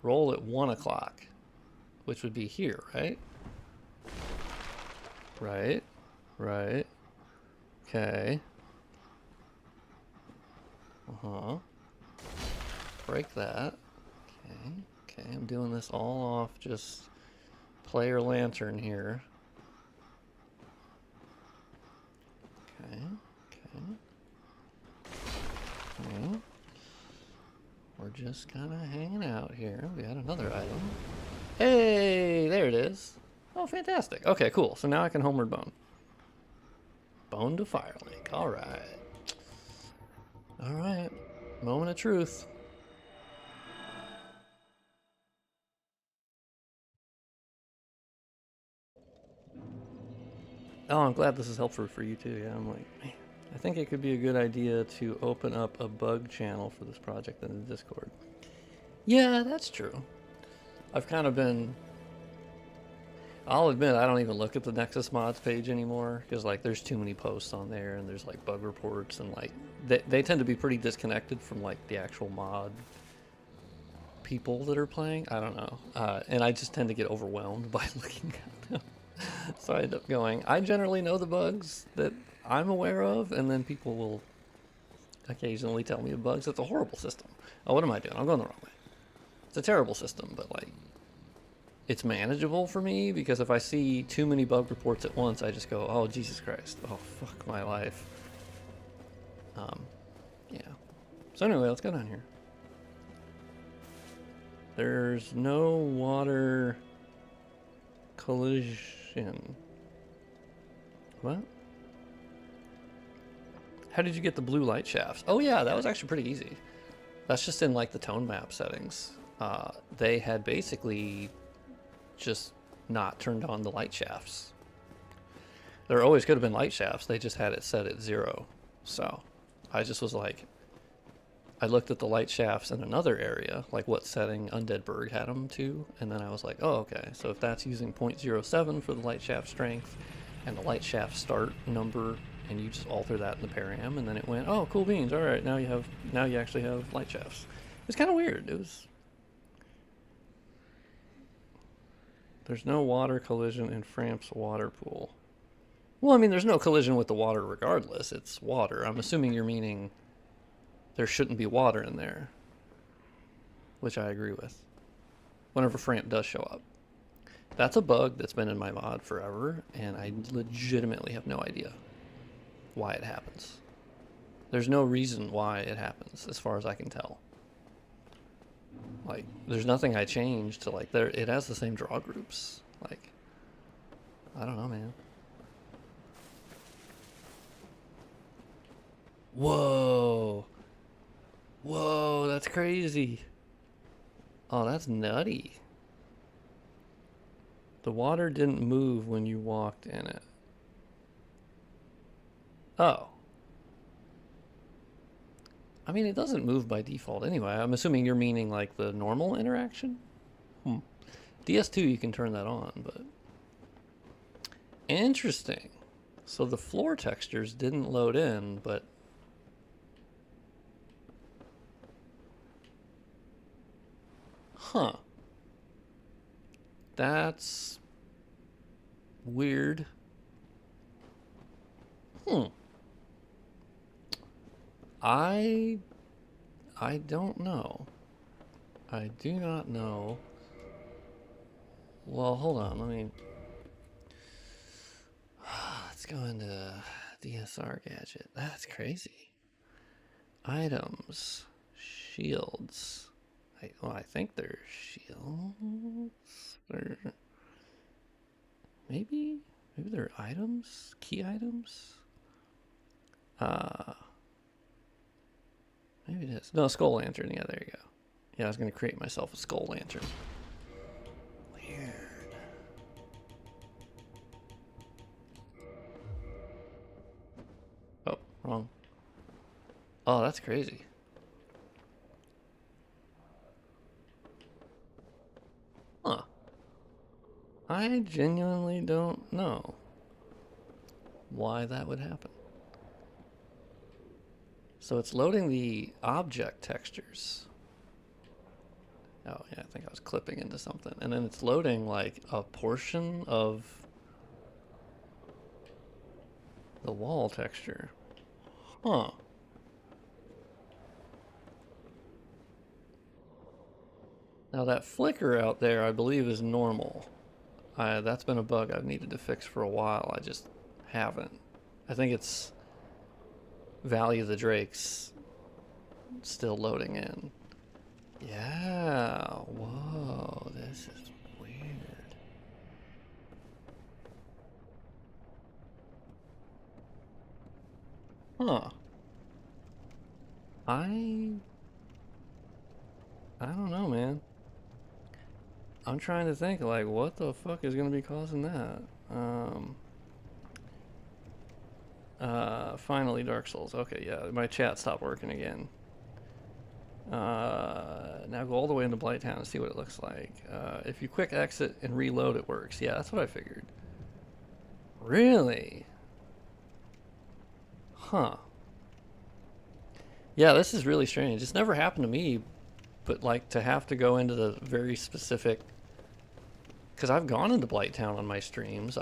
[SPEAKER 1] roll at 1 o'clock, which would be here, right? Right, right. Okay. Break that. Okay, okay. I'm doing this all off just player lantern here. Okay, okay. Okay. We're just kind of hanging out here. We got another item. Hey, there it is. Oh, fantastic. Okay, cool. So now I can homeward bone. Bone to Firelink. All right. All right. Moment of truth. Oh, I'm glad this is helpful for you too. Yeah, I'm like, man, I think it could be a good idea to open up a bug channel for this project in the Discord. Yeah, that's true. I've kind of been... I'll admit I don't even look at the Nexus mods page anymore because like there's too many posts on there and there's like bug reports and like they tend to be pretty disconnected from like the actual mod people that are playing. I don't know. And I just tend to get overwhelmed by looking at them. So I end up going, I generally know the bugs that I'm aware of, and then people will occasionally tell me of bugs. It's a horrible system. Oh, what am I doing? I'm going the wrong way. It's a terrible system, but like, it's manageable for me because if I see too many bug reports at once, I just go, oh, Jesus Christ. Oh, fuck my life. Yeah. So anyway, let's go down here. There's no water collision. What? How did you get the blue light shafts? Oh yeah, that was actually pretty easy. That's just in like the tone map settings. They had basically just not turned on the light shafts. There always could have been light shafts. They just had it set at 0. So I just was like, I looked at the light shafts in another area, like what setting Undead Berg had them to, and then I was like, oh, okay, so if that's using 0.07 for the light shaft strength and the light shaft start number, and you just alter that in the param, and then it went, oh, cool beans, all right, now you actually have light shafts. It's kind of weird. It was... There's no water collision in Framp's water pool. Well, I mean, there's no collision with the water regardless. It's water. I'm assuming you're meaning there shouldn't be water in there, which I agree with. Whenever Framp does show up. That's a bug that's been in my mod forever, and I legitimately have no idea why it happens. There's no reason why it happens, as far as I can tell. Like, there's nothing I changed to, like, there. It has the same draw groups. Like, I don't know, man. Whoa. Whoa, that's crazy. Oh, that's nutty. The water didn't move when you walked in it. Oh. I mean, it doesn't move by default anyway. I'm assuming you're meaning like the normal interaction? DS2 you can turn that on, but... Interesting. So the floor textures didn't load in, but... Huh. That's... weird. I don't know. I do not know Well, hold on. Let me. Let's go into DSR gadget. That's crazy. Items, shields. I think they're shields. They're maybe they're items, key items. Uh, Maybe it is. No, skull lantern. Yeah, there you go. Yeah, I was gonna create myself a skull lantern. Weird. Oh, wrong. Oh, that's crazy. Huh. I genuinely don't know why that would happen. So it's loading the object textures. Oh, yeah, I think I was clipping into something. And then it's loading like a portion of the wall texture. Huh. Now that flicker out there, I believe, is normal. That's been a bug I've needed to fix for a while. I just haven't. I think it's Valley of the Drakes still loading in. Yeah. Whoa, this is weird. Huh. I don't know, man. I'm trying to think, like, what the fuck is gonna be causing that? Finally, Dark Souls. Okay, yeah, my chat stopped working again. Now go all the way into Blighttown and see what it looks like. If you quick exit and reload, it works. Yeah, that's what I figured. Really? Huh. Yeah, this is really strange. It's never happened to me, but like to have to go into the very specific. Because I've gone into Blighttown on my streams.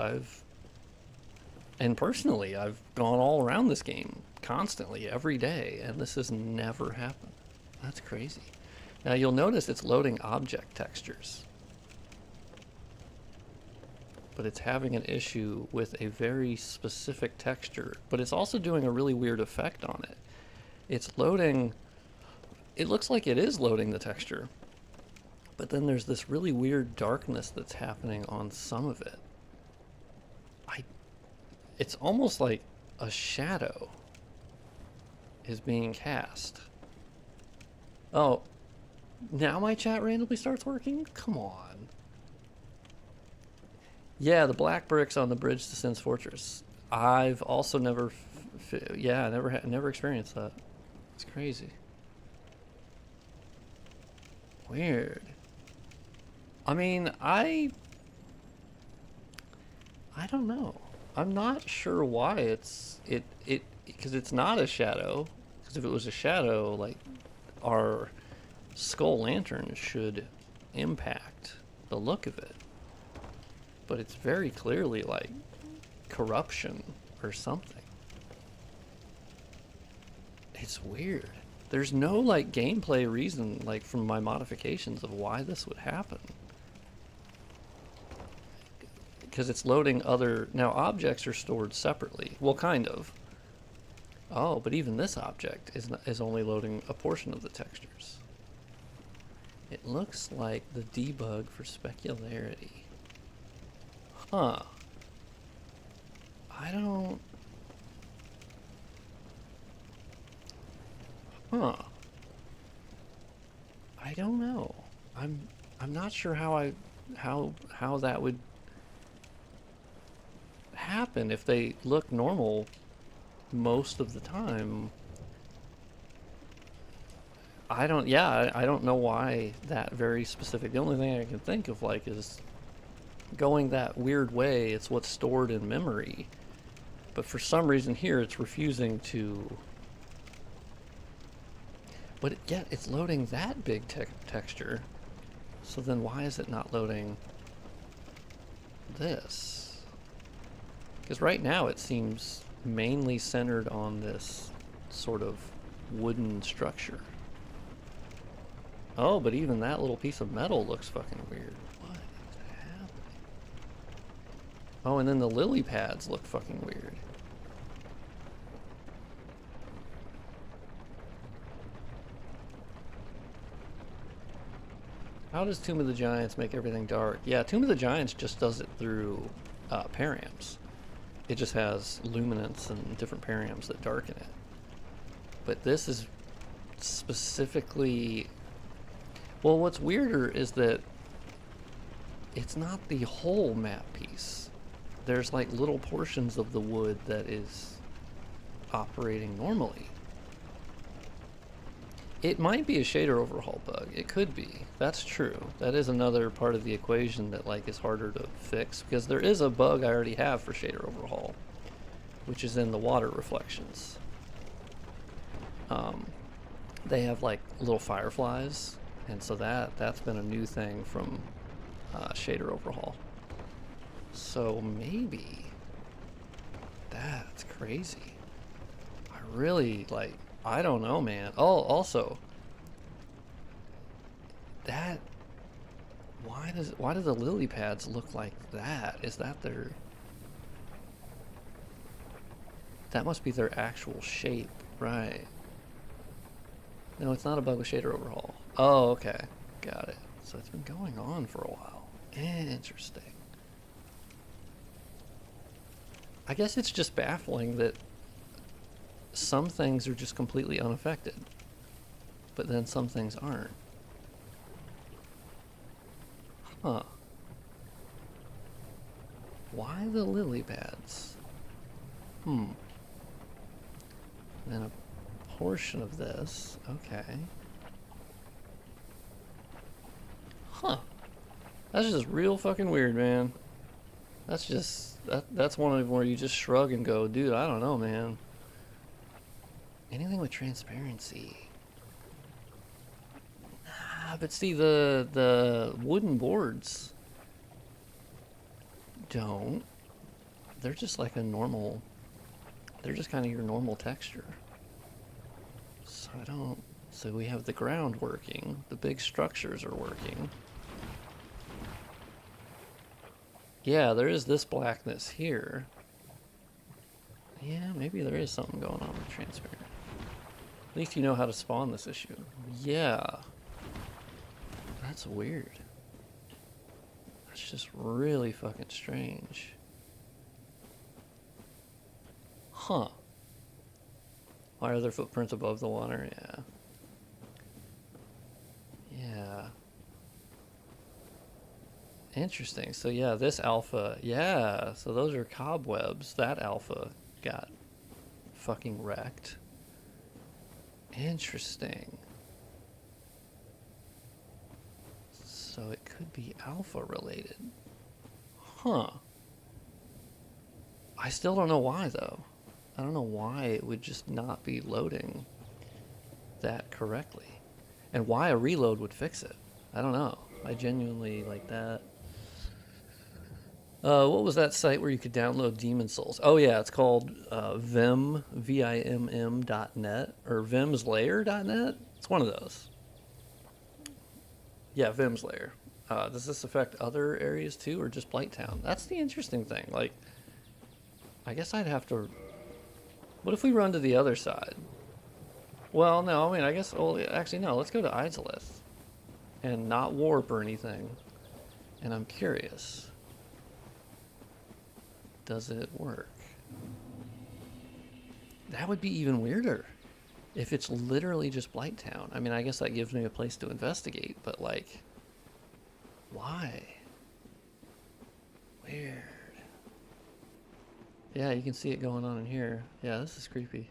[SPEAKER 1] And personally, I've gone all around this game constantly, every day, and this has never happened. That's crazy. Now you'll notice it's loading object textures. But it's having an issue with a very specific texture, but it's also doing a really weird effect on it. It's loading, it looks like it is loading the texture, but then there's this really weird darkness that's happening on some of it. It's almost like a shadow is being cast. Oh, now my chat randomly starts working? Come on. Yeah, the black bricks on the bridge to Sin's Fortress. I've also never, yeah, never experienced that. It's crazy. Weird. I mean, I don't know. I'm not sure why because it's not a shadow. Because if it was a shadow, like our skull lantern should impact the look of it. But it's very clearly like corruption or something. It's weird. There's no like gameplay reason, like from my modifications, of why this would happen. Because it's loading other... Now, objects are stored separately. Well, kind of. Oh, but even this object is only loading a portion of the textures. It looks like the debug for specularity. Huh. I don't... Huh. I don't know. I'm not sure how that would happen if they look normal most of the time. I don't know why that very specific. The only thing I can think of like is going that weird way. It's what's stored in memory, but for some reason here it's refusing to. But yet it's loading that big texture. So then why is it not loading this? Because right now it seems mainly centered on this sort of wooden structure. Oh, but even that little piece of metal looks fucking weird. What is happening? Oh, and then the lily pads look fucking weird. How does Tomb of the Giants make everything dark? Yeah, Tomb of the Giants just does it through params. It just has luminance and different params that darken it. But this is specifically... Well, what's weirder is that it's not the whole map piece. There's like little portions of the wood that is operating normally. It might be a shader overhaul bug. It could be. That's true. That is another part of the equation that like is harder to fix, because there is a bug I already have for shader overhaul, which is in the water reflections. They have like little fireflies, and so that's been a new thing from shader overhaul. So maybe that's crazy. I really like... I don't know, man. Oh, also, that... Why do the lily pads look like that? Is that their... That must be their actual shape, right? No, it's not a bug with shader overhaul. Oh, okay. Got it. So it's been going on for a while. Interesting. I guess it's just baffling that some things are just completely unaffected, but then some things aren't. Huh. Why the lily pads? And then a portion of this. Okay. Huh. That's just real fucking weird, man. That's just... That's one of where you just shrug and go, dude, I don't know, man. Anything with transparency. But see, the wooden boards don't. They're just like a normal... They're just kind of your normal texture. So I don't... So we have the ground working. The big structures are working. Yeah, there is this blackness here. Yeah, maybe there is something going on with transparent. At least you know how to spawn this issue. Yeah. That's weird. That's just really fucking strange. Huh. Why are there footprints above the water? Yeah. Yeah. Interesting. So yeah, this alpha, yeah, so those are cobwebs. That alpha got fucking wrecked. Interesting. So it could be alpha related. Huh. I still don't know why though. I don't know why it would just not be loading that correctly. And why a reload would fix it. I don't know. I genuinely like that. What was that site where you could download Demon Souls? Oh yeah, it's called Vim, VIMM.net, or vimslayer.net. It's one of those. Yeah, Vim's Lair. Does this affect other areas too, or just Blighttown? That's the interesting thing. Like, I guess I'd have to... What if we run to the other side? Well, no, I mean, I guess... Well, actually, no. Let's go to Izalith. And not warp or anything. And I'm curious. Does it work? That would be even weirder. If it's literally just Blighttown. I mean, I guess that gives me a place to investigate, but like... Why? Weird. Yeah, you can see it going on in here. Yeah, this is creepy.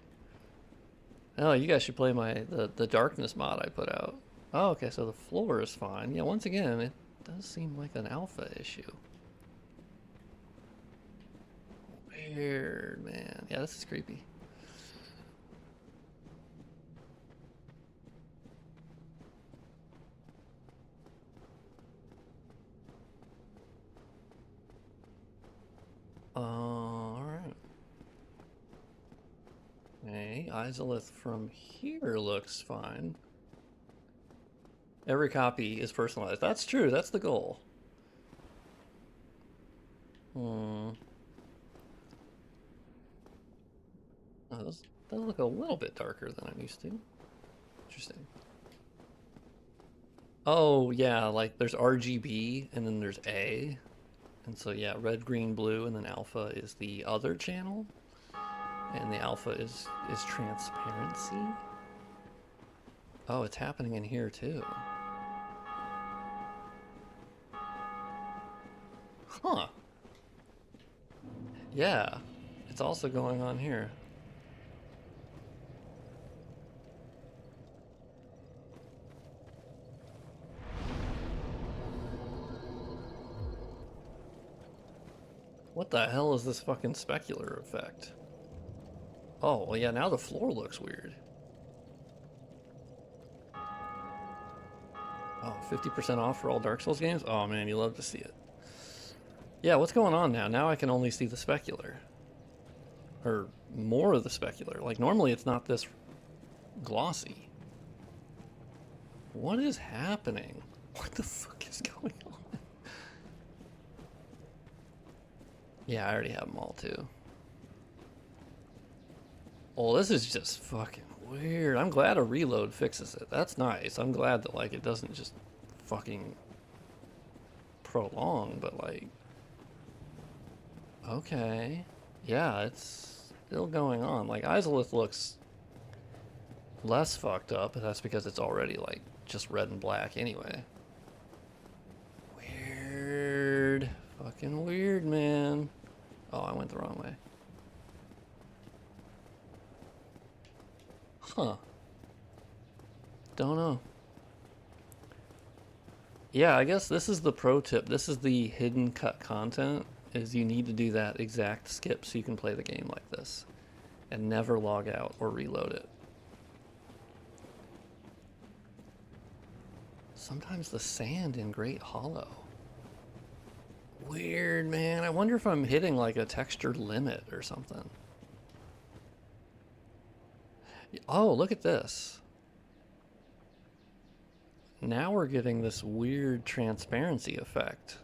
[SPEAKER 1] Oh, you guys should play the darkness mod I put out. Oh, okay, so the floor is fine. Yeah, once again, it does seem like an alpha issue. Weird, man. Yeah, this is creepy. Alright. Hey, Izalith from here looks fine. Every copy is personalized. That's true, that's the goal. does look a little bit darker than I'm used to. Interesting. Oh, yeah, like there's RGB and then there's A. And so, yeah, red, green, blue, and then alpha is the other channel. And the alpha is transparency. Oh, it's happening in here too. Huh. Yeah, it's also going on here. What the hell is this fucking specular effect? Oh, well, yeah, now the floor looks weird. Oh, 50% off for all Dark Souls games? Oh, man, you love to see it. Yeah, what's going on now? Now I can only see the specular. Or more of the specular. Like, normally it's not this glossy. What is happening? What the fuck is going on? Yeah, I already have them all, too. Oh, this is just fucking weird. I'm glad a reload fixes it. That's nice. I'm glad that, like, it doesn't just fucking prolong, but, like... Okay. Yeah, it's still going on. Like, Izalith looks less fucked up, but that's because it's already, like, just red and black anyway. Weird. Fucking weird, man. Oh, I went the wrong way. Huh. Don't know. Yeah, I guess this is the pro tip. This is the hidden cut content, is you need to do that exact skip so you can play the game like this. And never log out or reload it. Sometimes the sand in Great Hollow. Weird, man. I wonder if I'm hitting like a texture limit or something. Oh, look at this. Now we're getting this weird transparency effect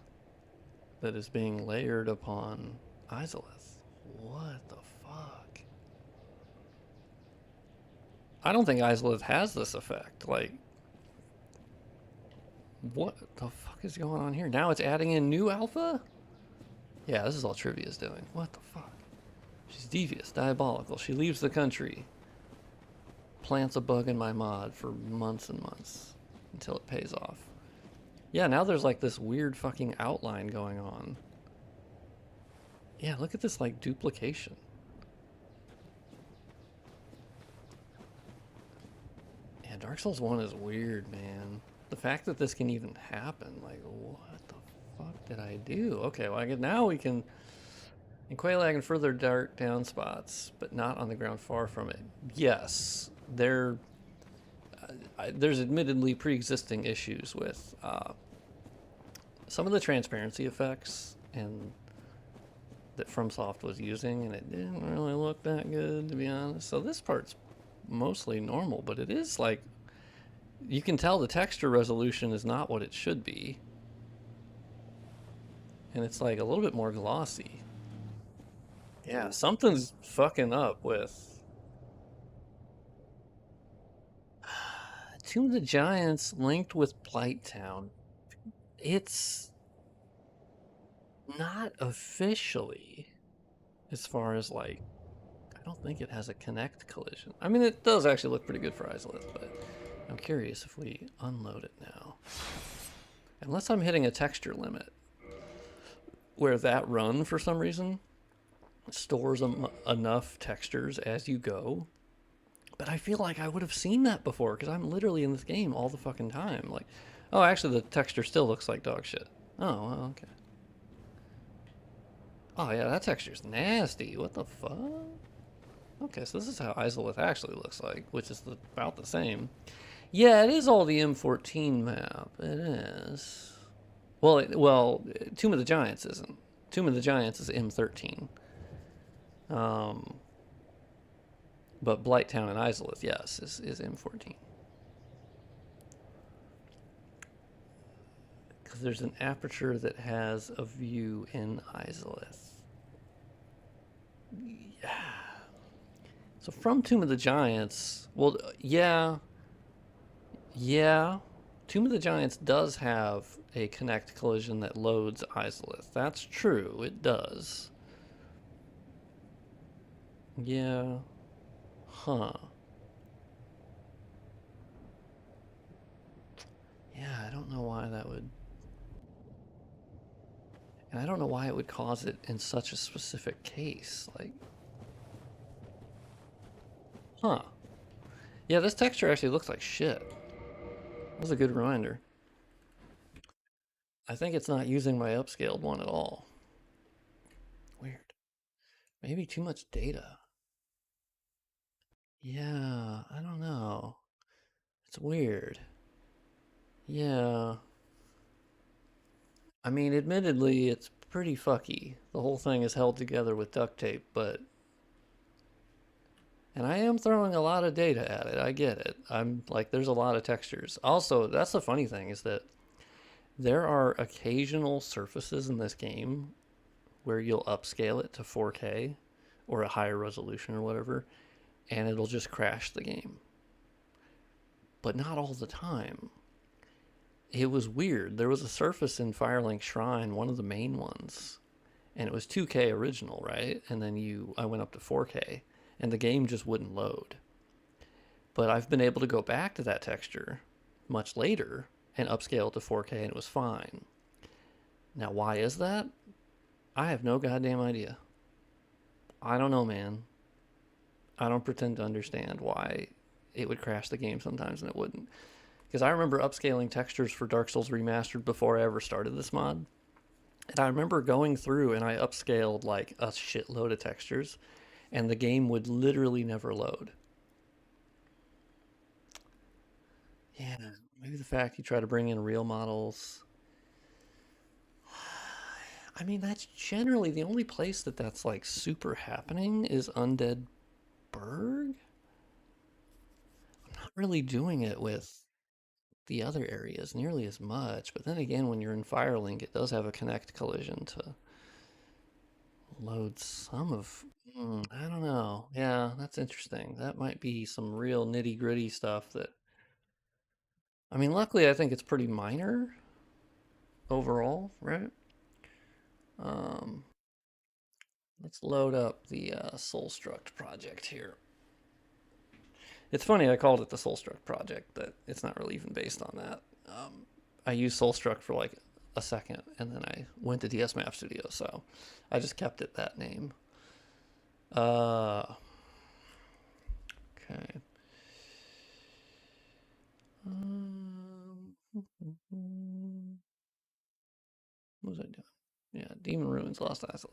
[SPEAKER 1] that is being layered upon Izalith. What the fuck? I don't think Izalith has this effect. Like, what the fuck is going on here? Now it's adding in new alpha? Yeah, this is all Trivia's doing. What the fuck? She's devious, diabolical. She leaves the country. Plants a bug in my mod for months and months until it pays off. Yeah, now there's like this weird fucking outline going on. Yeah, look at this like duplication. Yeah, Dark Souls 1 is weird, man. The fact that this can even happen, like, what the fuck did I do? Okay, well, now we can... In Quelaag and further dark down spots, but not on the ground far from it. Yes, there's admittedly pre-existing issues with some of the transparency effects and that FromSoft was using, and it didn't really look that good, to be honest. So this part's mostly normal, but it is like, you can tell the texture resolution is not what it should be. And it's like a little bit more glossy. Yeah, something's fucking up with Tomb of the Giants linked with Blighttown. It's not officially, as far as like, I don't think it has a connect collision. I mean, it does actually look pretty good for Izalith, but I'm curious if we unload it now. Unless I'm hitting a texture limit, where that run, for some reason, stores enough textures as you go. But I feel like I would have seen that before, because I'm literally in this game all the fucking time. Like, oh, actually the texture still looks like dog shit. Oh, well, okay. Oh yeah, that texture's nasty. What the fuck? Okay, so this is how Izalith actually looks like, which is about the same. Yeah, it is all the M14 map. It is. Well, Tomb of the Giants isn't. Tomb of the Giants is M13. But Blighttown and Izalith, yes, is M14. Because there's an aperture that has a view in Izalith. Yeah. So from Tomb of the Giants, well, yeah, yeah. Tomb of the Giants does have a connect collision that loads Izalith. That's true, it does. Yeah. Huh. Yeah, I don't know why that would. And I don't know why it would cause it in such a specific case. Like, huh. Yeah, this texture actually looks like shit. That was a good reminder. I think it's not using my upscaled one at all. Weird. Maybe too much data. Yeah, I don't know. It's weird. Yeah. I mean, admittedly, it's pretty fucky. The whole thing is held together with duct tape, but. And I am throwing a lot of data at it. I get it. I'm like, there's a lot of textures. Also, that's the funny thing is that there are occasional surfaces in this game where you'll upscale it to 4K or a higher resolution or whatever, and it'll just crash the game. But not all the time. It was weird. There was a surface in Firelink Shrine, one of the main ones, and it was 2K original, right? And then I went up to 4K, and the game just wouldn't load. But I've been able to go back to that texture much later and upscale it to 4K, and it was fine. Now, why is that? I have no goddamn idea. I don't know, man. I don't pretend to understand why it would crash the game sometimes and it wouldn't. Because I remember upscaling textures for Dark Souls Remastered before I ever started this mod. And I remember going through and I upscaled like a shitload of textures, and the game would literally never load. Yeah, maybe the fact you try to bring in real models. I mean, that's generally the only place that's like super happening is Undead Burg. I'm not really doing it with the other areas nearly as much. But then again, when you're in Firelink, it does have a connect collision to load some of. I don't know. Yeah, that's interesting. That might be some real nitty gritty stuff that. I mean, luckily, I think it's pretty minor overall, right? Um, let's load up the Soulstruct project here. It's funny I called it the Soulstruct project, but it's not really even based on that. I used Soulstruct for like a second, and then I went to DS Map Studio, so I just kept it that name. Uh, okay. What was I doing? Yeah, Demon Ruins, Lost Isles.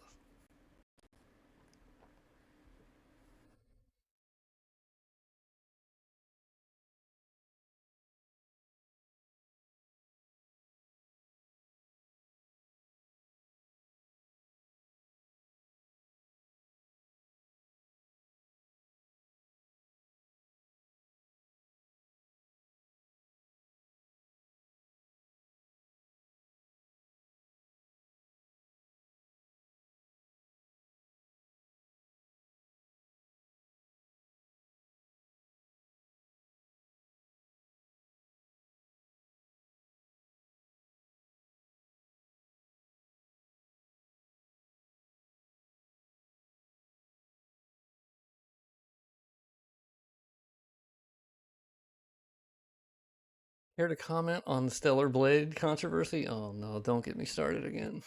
[SPEAKER 1] Here to comment on the Stellar Blade controversy? Oh no, don't get me started again.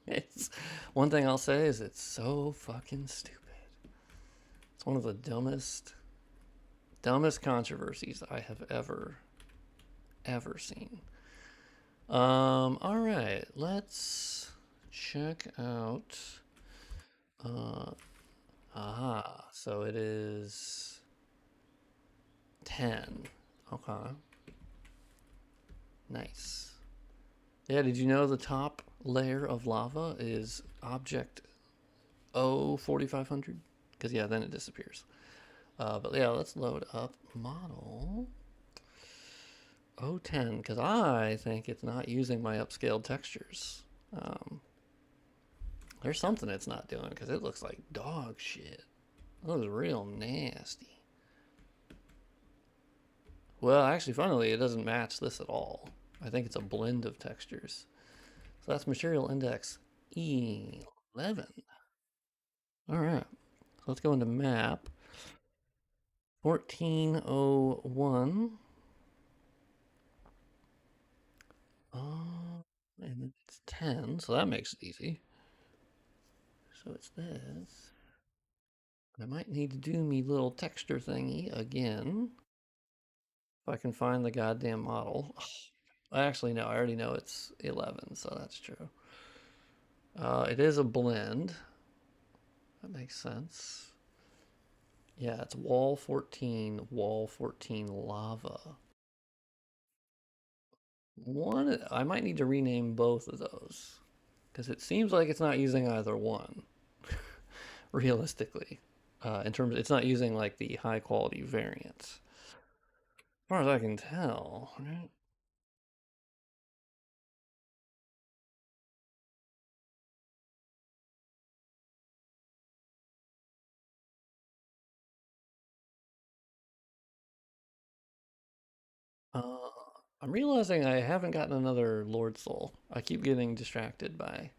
[SPEAKER 1] It's one thing I'll say is it's so fucking stupid. It's one of the dumbest controversies I have ever seen. All right, let's check out. Uh, so it is 10. Okay, nice. Yeah, did you know the top layer of lava is object O4500? Because, yeah, then it disappears. But yeah, let's load up model O10 because I think it's not using my upscaled textures. Um, there's something it's not doing because it looks like dog shit. That was real nasty. Well, actually, funnily, it doesn't match this at all. I think it's a blend of textures. So that's material index 11. All right. So let's go into map. 1401. And then it's 10, so that makes it easy. So it's this. I might need to do me little texture thingy again. If I can find the goddamn model. Actually, no, I already know it's 11, so that's true. It is a blend. That makes sense. Yeah, it's wall 14, wall 14 lava. One, I might need to rename both of those because it seems like it's not using either one, realistically. In terms, it's not using like the high quality variants, as far as I can tell. Right? Uh, I'm realizing I haven't gotten another Lord Soul. I keep getting distracted by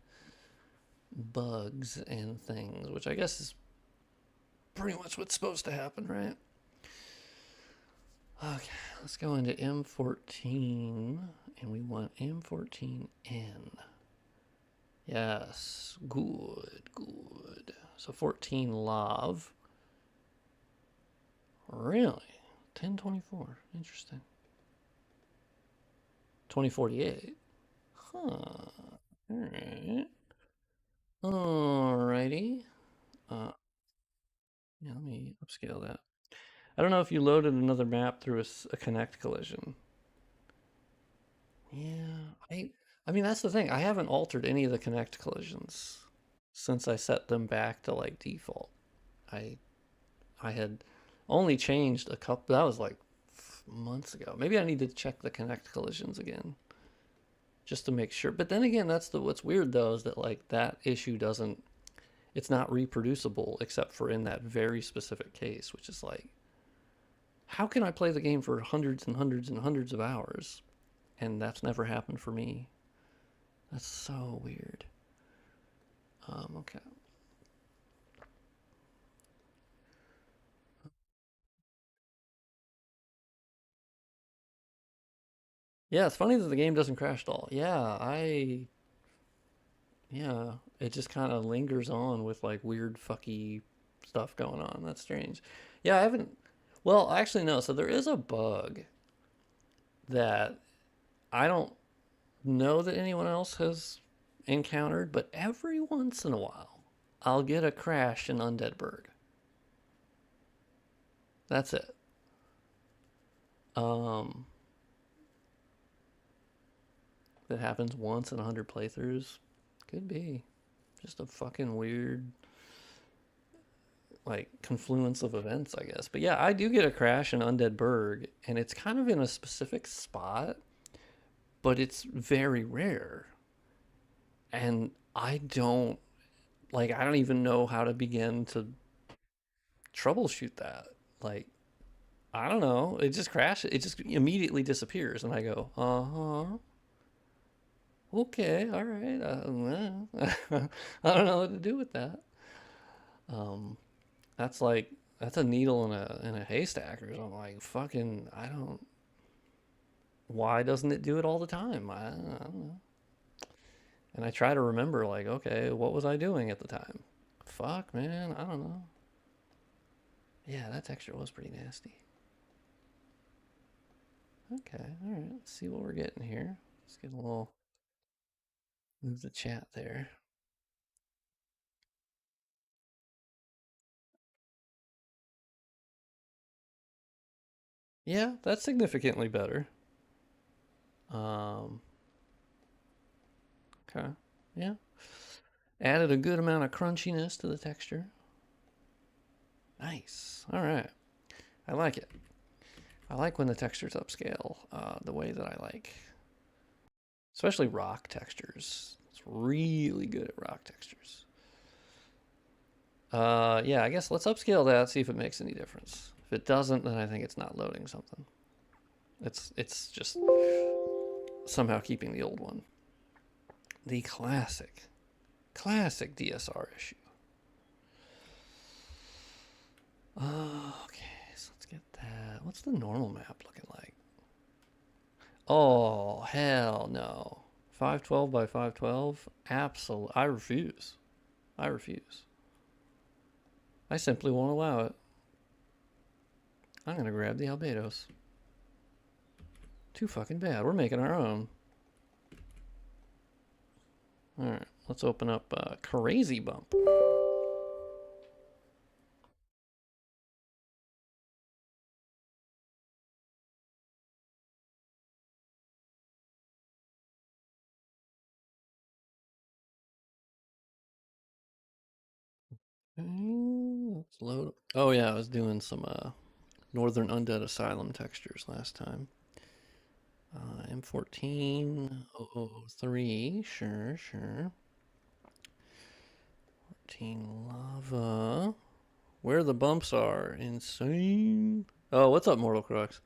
[SPEAKER 1] bugs and things, which I guess is pretty much what's supposed to happen, right? Okay, let's go into M14, and we want M14N. Yes, good, good. So 14 Lav. Really? 1024. Interesting. 2048. Huh. Alright. Alrighty. Uh, yeah, let me upscale that. I don't know if you loaded another map through a connect collision. Yeah, I mean that's the thing. I haven't altered any of the connect collisions since I set them back to like default. I I had only changed a couple. That was like months ago. Maybe I need to check the connect collisions again just to make sure. But then again, that's what's weird though is that like that issue doesn't. It's not reproducible except for in that very specific case, which is like, how can I play the game for hundreds and hundreds and hundreds of hours, and that's never happened for me? That's so weird. Okay. Yeah, it's funny that the game doesn't crash at all. Yeah, it just kind of lingers on with like weird fucky stuff going on. That's strange. Yeah, I haven't. Well, actually, no. So there is a bug that I don't know that anyone else has encountered, but every once in a while, I'll get a crash in Undead Burg. That's it. Um, that happens once in 100 playthroughs. Could be just a fucking weird like confluence of events, I guess. But yeah, I do get a crash in Undead Burg, and it's kind of in a specific spot, but it's very rare. And I don't even know how to begin to troubleshoot that. Like, I don't know. It just crashes. It just immediately disappears, and I go, uh huh. Okay, all right. I don't know what to do with that. Um, that's like that's a needle in a haystack or something. Like fucking, I don't. Why doesn't it do it all the time? I don't know. And I try to remember, like, okay, what was I doing at the time? Fuck, man, I don't know. Yeah, that texture was pretty nasty. Okay, all right. Let's see what we're getting here. Let's get a little move the chat there. Yeah, that's significantly better. Um, okay, yeah. Added a good amount of crunchiness to the texture. Nice. All right, I like it. I like when the textures upscale the way that I like, especially rock textures. It's really good at rock textures. Yeah, I guess let's upscale that, see if it makes any difference. If it doesn't, then I think it's not loading something. It's just somehow keeping the old one. The classic DSR issue. Okay, so let's get that. What's the normal map looking like? Oh, hell no. 512 by 512? Absolutely. I refuse. I refuse. I simply won't allow it. I'm going to grab the Albedos. Too fucking bad. We're making our own. Alright, let's open up Crazy Bump. Let's load. Oh, yeah, I was doing some Northern Undead Asylum textures last time. M14 sure, sure. 14 lava. Where the bumps are. Insane. Oh, what's up, Mortal Crux?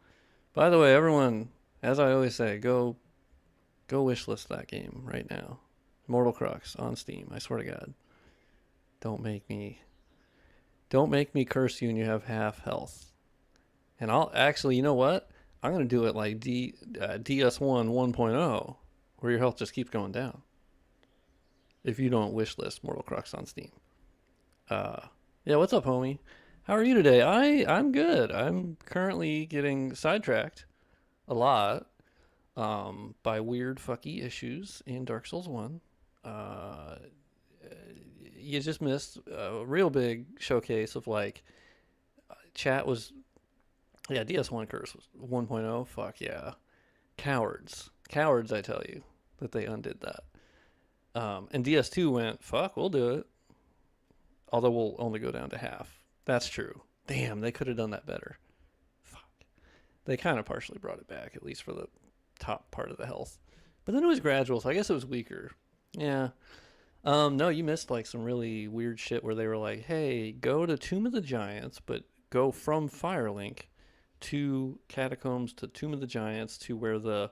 [SPEAKER 1] By the way, everyone, as I always say, go wishlist that game right now. Mortal Crux on Steam. I swear to God. Don't make me don't make me curse you and you have half health. And I'll actually, you know what? I'm gonna do it like DS1 1.0, where your health just keeps going down if you don't wishlist Mortal Crux on Steam. Uh, yeah, what's up, homie? How are you today? I'm good. I'm currently getting sidetracked a lot by weird fucky issues in Dark Souls One. Uh, you just missed a real big showcase of like chat was yeah DS1 curse was 1.0. Fuck yeah, cowards! I tell you that they undid that. And DS2 went fuck, we'll do it. Although we'll only go down to half. That's true. Damn, they could have done that better. Fuck. They kind of partially brought it back, at least for the top part of the health. But then it was gradual, so I guess it was weaker. Yeah. No, you missed like some really weird shit where they were like, "Hey, go to Tomb of the Giants, but go from Firelink to Catacombs to Tomb of the Giants to where the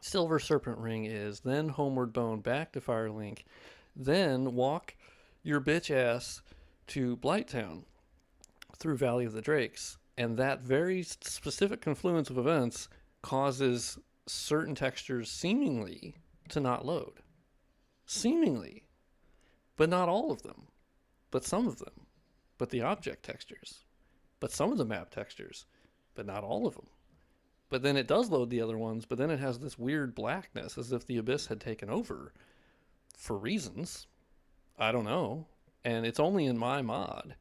[SPEAKER 1] Silver Serpent Ring is, then Homeward Bone back to Firelink, then walk your bitch ass to Blighttown through Valley of the Drakes." And that very specific confluence of events causes certain textures seemingly to not load. Seemingly. But not all of them. But some of them. But the object textures. But some of the map textures. But not all of them. But then it does load the other ones, but then it has this weird blackness as if the Abyss had taken over for reasons. I don't know. And it's only in my mod.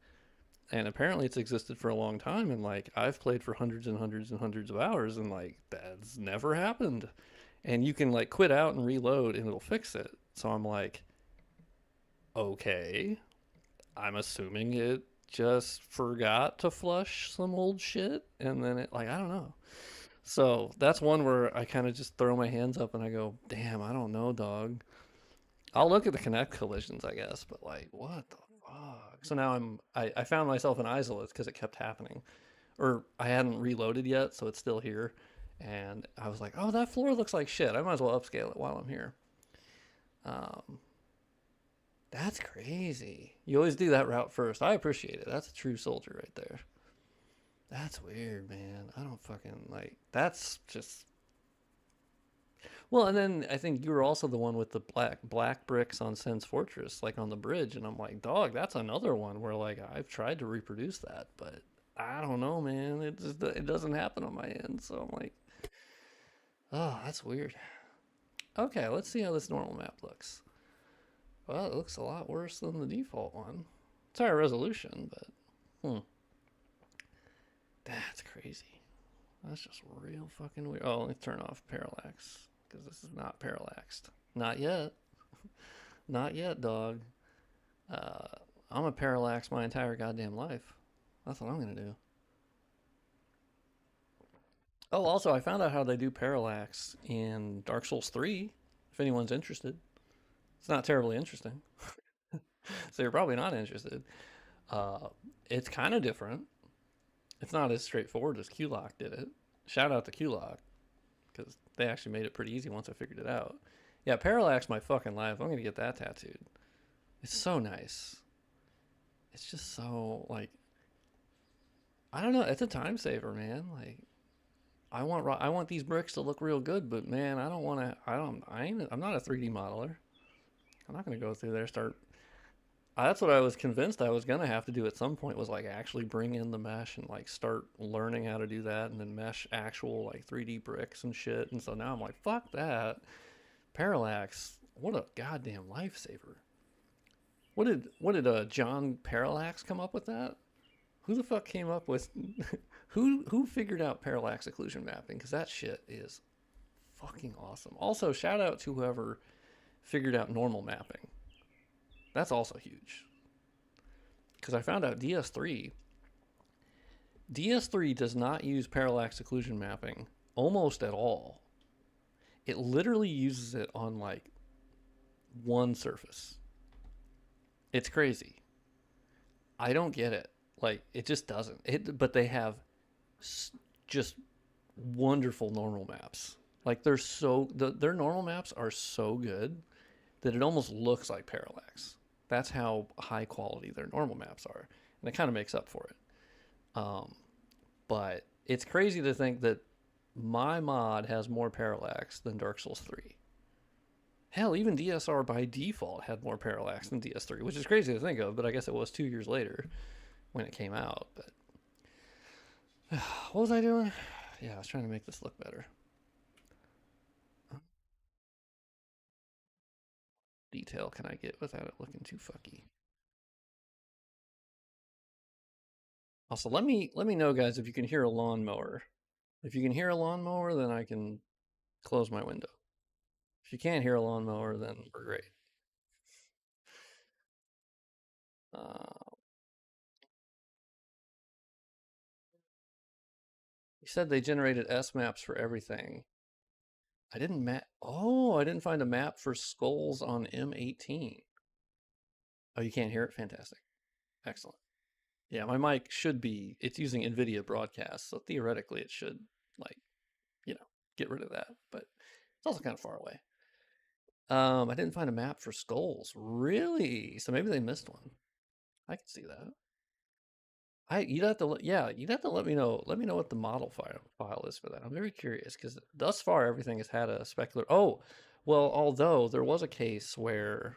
[SPEAKER 1] And apparently it's existed for a long time. And like, I've played for hundreds and hundreds and hundreds of hours, and like, that's never happened. And you can like quit out and reload and it'll fix it. So I'm like, okay, I'm assuming it just forgot to flush some old shit. And then it, like, I don't know. So that's one where I kind of just throw my hands up and I go, damn, I don't know, dog. I'll look at the connect collisions, I guess, but like, what the fuck? So now I found myself in isolates because it kept happening, or I hadn't reloaded yet, so it's still here, and I was like, oh, that floor looks like shit. I might as well upscale it while I'm here. Um, that's crazy. You always do that route first. I appreciate it. That's a true soldier right there. That's weird, man. I don't fucking like. That's just well, and then I think you were also the one with the black bricks on Sen's Fortress, like on the bridge, and I'm like, dog, that's another one where like I've tried to reproduce that, but I don't know, man. It doesn't happen on my end, so I'm like, oh, that's weird. Okay, let's see how this normal map looks. Well, it looks a lot worse than the default one. It's higher resolution, but that's crazy. That's just real fucking weird. Oh, let me turn off parallax because this is not parallaxed. Not yet. Not yet, dog. Uh, I'm gonna parallax my entire goddamn life. That's what I'm gonna do. Oh, also, I found out how they do parallax in Dark Souls 3. If anyone's interested, it's not terribly interesting. So you're probably not interested. Uh, it's kind of different. It's not as straightforward as QLock did it. Shout out to QLock because they actually made it pretty easy once I figured it out. Yeah, Parallax my fucking life. I'm gonna get that tattooed. It's so nice. It's just so like I don't know. It's a time saver, man. Like I want these bricks to look real good, but man, I don't want to. I'm not a 3D modeler. I'm not gonna go through there start. That's what I was convinced I was gonna have to do at some point was like actually bring in the mesh and like start learning how to do that and then mesh actual like 3D bricks and shit. And so now I'm like, fuck that. Parallax, what a goddamn lifesaver. What did John Parallax come up with that? Who the fuck came up with who figured out parallax occlusion mapping? Because that shit is fucking awesome. Also, shout out to whoever figured out normal mapping. That's also huge. Because I found out DS3 does not use parallax occlusion mapping almost at all. It literally uses it on like one surface. It's crazy. I don't get it. Like it just doesn't. But they have just wonderful normal maps. Like their normal maps are so good that it almost looks like parallax. That's how high quality their normal maps are, and it kind of makes up for it. Um, but it's crazy to think that my mod has more parallax than Dark Souls 3. Hell, even DSR by default had more parallax than DS3, which is crazy to think of, but I guess it was 2 years later when it came out. But what was I doing? Yeah, I was trying to make this look better. Detail can I get without it looking too fucky? Also, let me know, guys, if you can hear a lawnmower. If you can hear a lawnmower, then I can close my window. If you can't hear a lawnmower, then we're great. Uh, you said they generated S maps for everything. I didn't map. Oh, I didn't find a map for skulls on M18. Oh, you can't hear it? Fantastic. Excellent. Yeah, my mic should be, it's using NVIDIA broadcast, so theoretically it should, like, you know, get rid of that, but it's also kind of far away. I didn't find a map for skulls. Really? So maybe they missed one. I can see that. You'd have to yeah, you'd have to let me know. Let me know what the model file is for that. I'm very curious because thus far everything has had a specular. Oh, well, although there was a case where,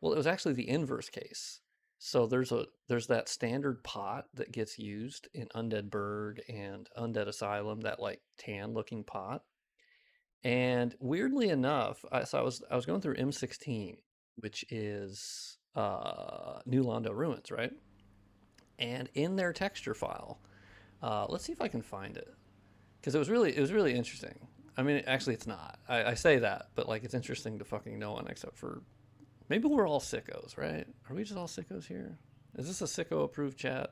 [SPEAKER 1] well, it was actually the inverse case. So there's that standard pot that gets used in Undead Burg and Undead Asylum, that like tan looking pot. And weirdly enough, I was going through M16, which is New Londo Ruins, right? And in their texture file, let's see if I can find it because it was really interesting. I mean, actually, it's not. I say that, but like, it's interesting to fucking no one except for maybe we're all sickos, right? Are we just all sickos here? Is this a sicko approved chat?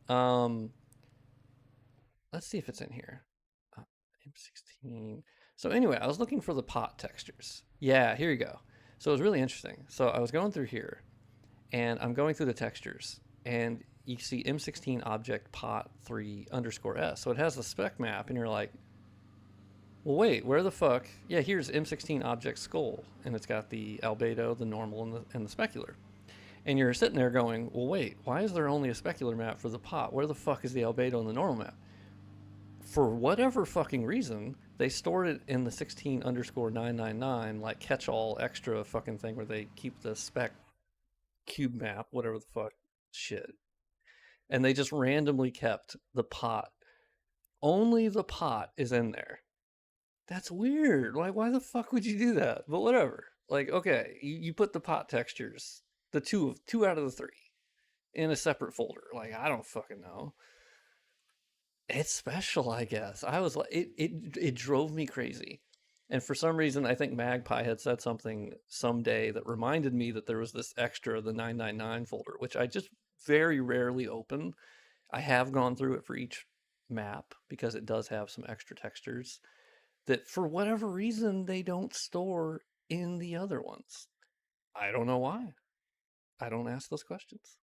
[SPEAKER 1] Um, let's see if it's in here. M16. So anyway, I was looking for the pot textures. Yeah, here you go. So it was really interesting. So I was going through here, and I'm going through the textures, and you see M16 object pot 3 underscore S. So it has the spec map, and you're like, well, wait, where the fuck? Yeah, here's M16 object skull, and it's got the albedo, the normal, and the specular. And you're sitting there going, well, wait, why is there only a specular map for the pot? Where the fuck is the albedo and the normal map? For whatever fucking reason, they stored it in the 16 underscore 999, like catch all extra fucking thing where they keep the spec cube map, whatever the fuck shit. And they just randomly kept the pot. Only the pot is in there. That's weird. Like, why the fuck would you do that? But whatever. Like, okay, you put the pot textures, the two out of the three, in a separate folder. Like, I don't fucking know. It's special, I guess. I was like, it drove me crazy. And for some reason, I think Magpie had said something someday that reminded me that there was this extra, the 999 folder, which I just very rarely open. I have gone through it for each map because it does have some extra textures that for whatever reason they don't store in the other ones. I don't know why. I don't ask those questions.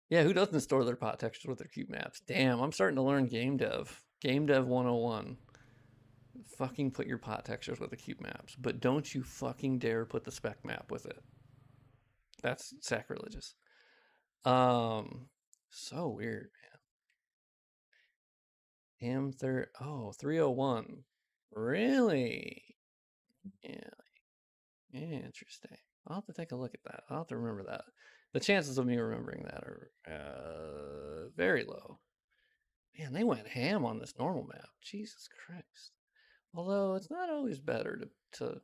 [SPEAKER 1] Yeah, who doesn't store their pot textures with their cube maps? Damn, I'm starting to learn game dev. Game dev 101. Fucking put your pot textures with the cube maps, but don't you fucking dare put the spec map with it. That's sacrilegious. So weird, man. Oh, 301. Really? Yeah, interesting. I'll have to take a look at that. I'll have to remember that. The chances of me remembering that are very low. Man, they went ham on this normal map. Jesus Christ. Although it's not always better to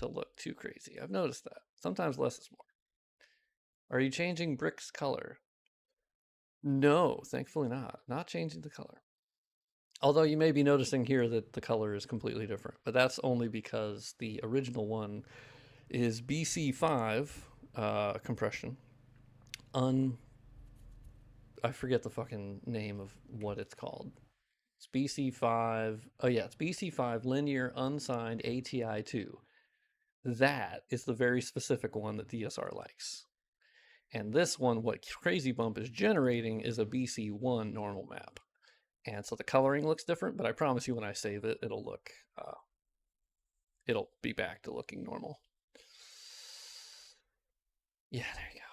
[SPEAKER 1] look too crazy. I've noticed that. Sometimes less is more. Are you changing brick's color? No, thankfully not. Not changing the color. Although you may be noticing here that the color is completely different, but that's only because the original one is BC5 compression. I forget the fucking name of what it's called. It's BC5. Oh yeah, it's BC5 linear unsigned ATI2. That is the very specific one that DSR likes. And this one, what Crazy Bump is generating is a BC1 normal map. And so the coloring looks different, but I promise you when I save it, it'll be back to looking normal. Yeah, there you go.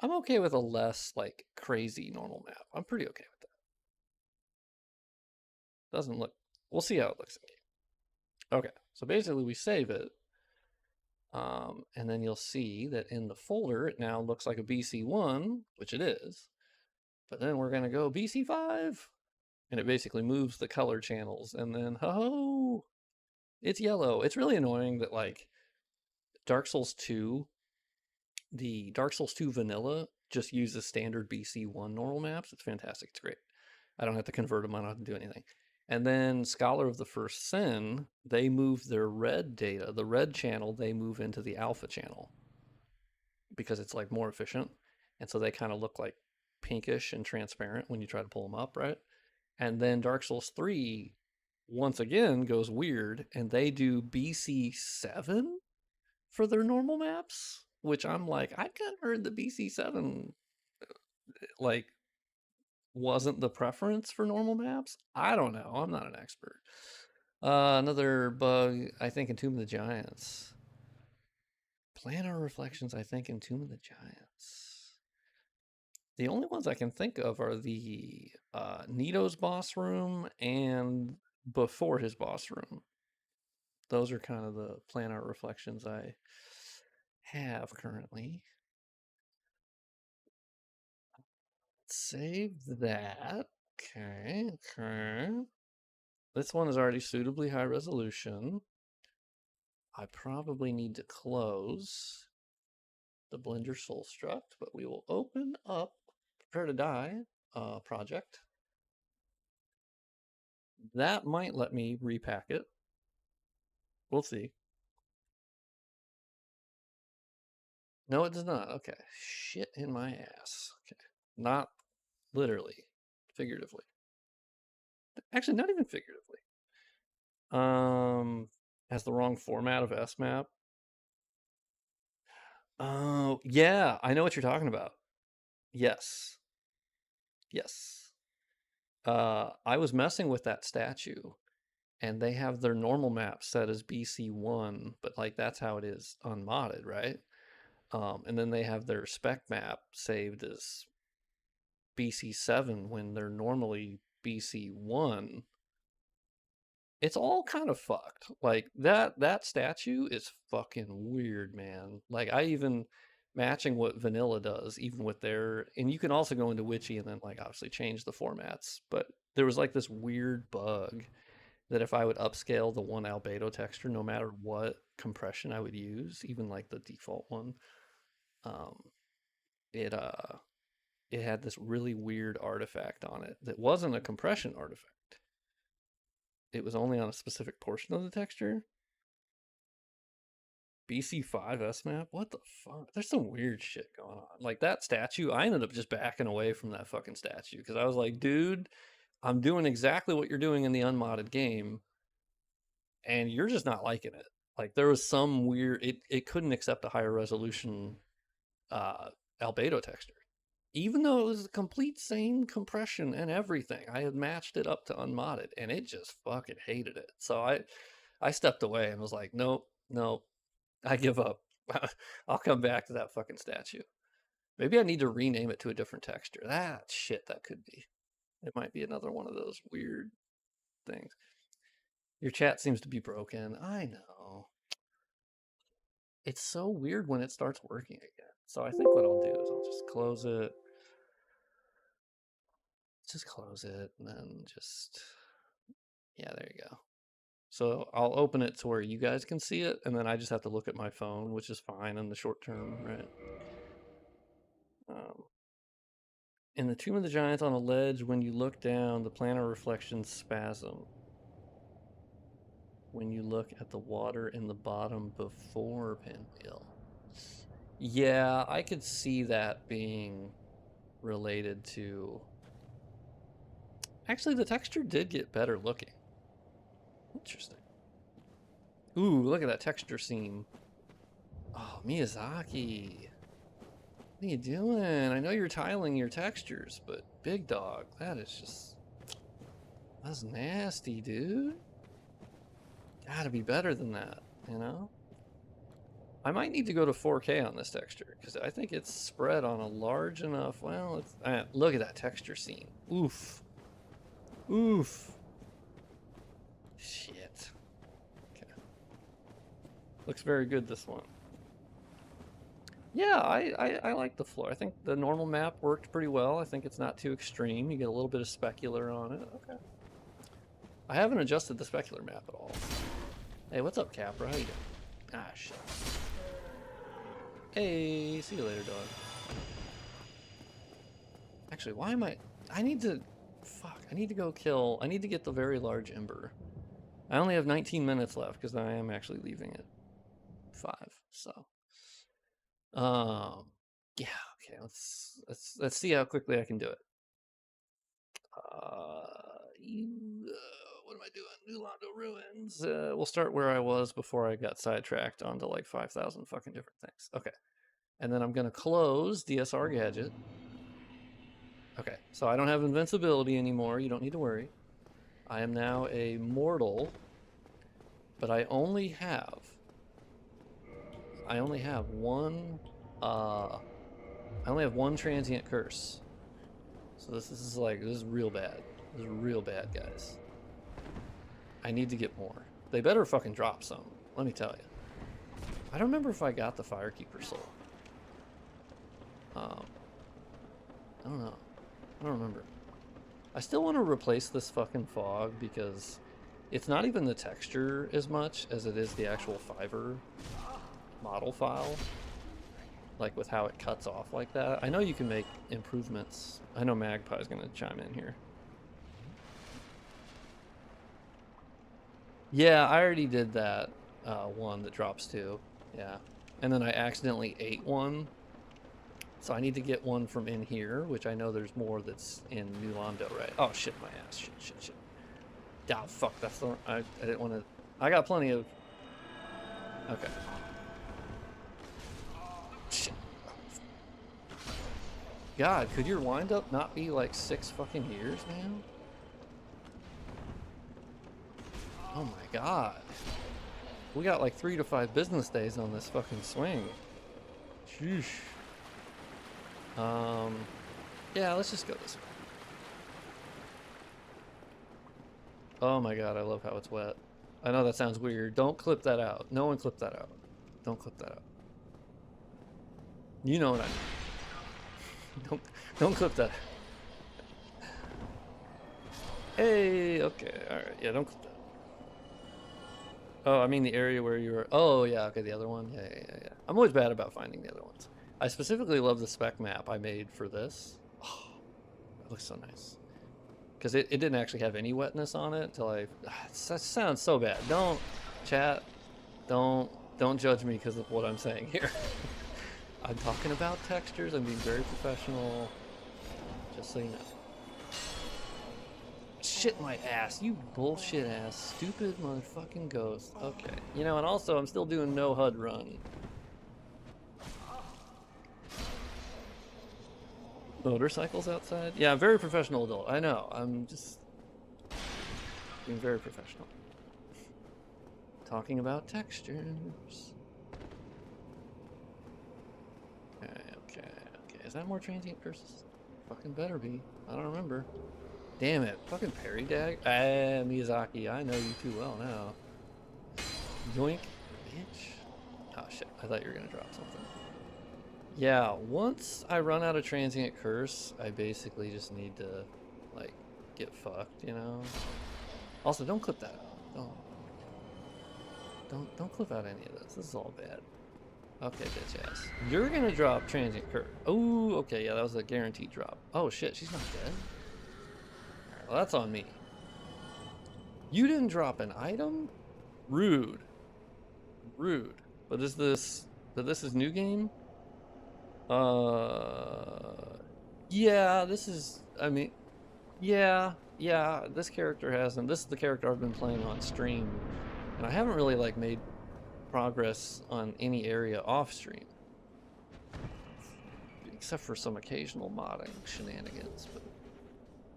[SPEAKER 1] I'm okay with a less like crazy normal map. I'm pretty okay with that. Doesn't look, we'll see how it looks in game. Okay, so basically we save it. And then you'll see that in the folder, it now looks like a BC1, which it is. But then we're going to go BC5. And it basically moves the color channels. And then, ho, it's yellow. It's really annoying that, like, Dark Souls 2, the Dark Souls 2 vanilla just uses standard BC1 normal maps. It's fantastic. It's great. I don't have to convert them. I don't have to do anything. And then Scholar of the First Sin, they move their red data, the red channel, they move into the alpha channel because it's like more efficient. And so they kind of look like pinkish and transparent when you try to pull them up, right? And then Dark Souls 3 once again goes weird and they do BC7 for their normal maps, which I'm like, I kind of heard the BC7 like wasn't the preference for normal maps. I don't know. I'm not an expert. Another bug, I think, in Tomb of the Giants. Planar reflections, I think, in Tomb of the Giants. The only ones I can think of are the Nito's boss room and before his boss room. Those are kind of the planar reflections I have currently. Save that. Okay, okay. This one is already suitably high resolution. I probably need to close the Blender Soul Struct, but we will open up Prepare to Die project. That might let me repack it. We'll see. No, it does not. Okay. Shit in my ass. Okay. Not literally, figuratively. Actually, not even figuratively. Has the wrong format of SMAP. Oh, yeah, I know what you're talking about. Yes. Yes. I was messing with that statue and they have their normal map set as BC1, but like that's how it is unmodded, right? And then they have their spec map saved as BC7 when they're normally BC1. It's all kind of fucked. Like that statue is fucking weird, man. Like I even matching what vanilla does, even with their, and you can also go into Witchy and then like obviously change the formats. But there was like this weird bug that if I would upscale the one albedo texture, no matter what compression I would use, even like the default one, um, it it had this really weird artifact on it that wasn't a compression artifact. It was only on a specific portion of the texture. BC5 S map? What the fuck? There's some weird shit going on. Like that statue, I ended up just backing away from that fucking statue because I was like, dude, I'm doing exactly what you're doing in the unmodded game, and you're just not liking it. Like there was some weird, it couldn't accept a higher resolution uh, albedo texture. Even though it was the complete same compression and everything, I had matched it up to unmodded, and it just fucking hated it. So I stepped away and was like, nope, nope, I give up. I'll come back to that fucking statue. Maybe I need to rename it to a different texture. That could be. It might be another one of those weird things. Your chat seems to be broken. I know. It's so weird when it starts working again. So I think what I'll do is I'll just close it. Just close it and then just, yeah, there you go. So I'll open it to where you guys can see it, and then I just have to look at my phone, which is fine in the short term, right? In the Tomb of the Giants on a ledge, when you look down, the planar reflections spasm. When you look at the water in the bottom before Pinwheel. Yeah, I could see that being related to... Actually, the texture did get better looking. Interesting. Ooh, look at that texture seam. Oh, Miyazaki. What are you doing? I know you're tiling your textures, but big dog, that is just... That's nasty, dude. Gotta be better than that, you know? I might need to go to 4K on this texture, because I think it's spread on a large enough... Well, it's... look at that texture seam. Oof. Oof. Shit. Okay. Looks very good, this one. Yeah, I like the floor. I think the normal map worked pretty well. I think it's not too extreme. You get a little bit of specular on it. Okay. I haven't adjusted the specular map at all. Hey, what's up, Capra? How you doing? Ah, shit. Hey, see you later, dog. Actually, why am I need to... Fuck, I need to go kill... I need to get the very large ember. I only have 19 minutes left, because I am actually leaving at 5, so... yeah, okay, let's see how quickly I can do it. What am I doing? New Londo Ruins. We'll start where I was before I got sidetracked onto like 5,000 fucking different things. Okay. And then I'm gonna close DSR Gadget. Okay, so I don't have invincibility anymore, you don't need to worry. I am now a mortal, but I only have one transient curse. So this is real bad. This is real bad, guys. I need to get more. They better fucking drop some, let me tell you. I don't remember if I got the Firekeeper soul. I don't know. I don't remember. I still want to replace this fucking fog because it's not even the texture as much as it is the actual Fiverr model file. Like with how it cuts off like that. I know you can make improvements. I know Magpie's gonna chime in here. Yeah, I already did that one that drops 2. Yeah. And then I accidentally ate one. So I need to get one from in here, which I know there's more that's in New Londo, right? Oh, shit, my ass. Shit. Ah, fuck, that's the... I didn't want to... I got plenty of... Okay. Shit. God, could your wind-up not be like 6 fucking years, man? Oh my god. We got like 3 to 5 business days on this fucking swing. Sheesh. Yeah, let's just go this way. Oh my god, I love how it's wet. I know that sounds weird. Don't clip that out. No one clip that out. Don't clip that out. You know what I mean. Don't clip that. Hey, okay, alright. Yeah, don't clip that. Oh, I mean the area where you were... Oh, yeah, okay, the other one. Yeah. I'm always bad about finding the other ones. I specifically love the spec map I made for this. Oh, it looks so nice. Because it didn't actually have any wetness on it until I... That sounds so bad. Don't, chat, don't judge me because of what I'm saying here. I'm talking about textures. I'm being very professional. Just so you know. Shit my ass, you bullshit ass, stupid motherfucking ghost. Okay. You know, and also I'm still doing no HUD run. Motorcycles outside? Yeah, I'm very professional adult. I know. I'm just being very professional. Talking about textures. Okay. Is that more transient curses? Fucking better be. I don't remember. Damn it. Fucking parry dag. Ah, Miyazaki, I know you too well now. Yoink, bitch. Oh shit, I thought you were gonna drop something. Yeah, once I run out of transient curse, I basically just need to, like, get fucked, you know? Also, don't clip that out. Don't clip out any of this. This is all bad. Okay, bitch ass. You're gonna drop transient curse. Oh, okay, yeah, that was a guaranteed drop. Oh shit, she's not dead? Alright, well, that's on me. You didn't drop an item? Rude. Rude. But is this new game? Yeah, this is, I mean, yeah, this character hasn't, this is the character I've been playing on stream, and I haven't really, like, made progress on any area off stream. Except for some occasional modding shenanigans, but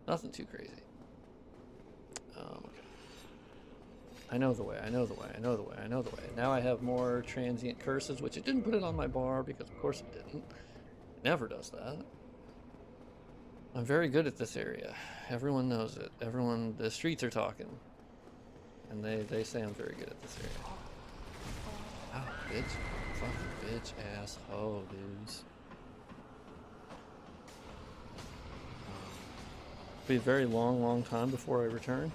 [SPEAKER 1] nothing too crazy. Okay. I know the way. Now I have more transient curses, which it didn't put it on my bar because of course it didn't. It never does that. I'm very good at this area. Everyone knows it. Everyone, the streets are talking. And they say I'm very good at this area. Oh, bitch. Fucking bitch ass hoe, dudes. Be a very long time before I return.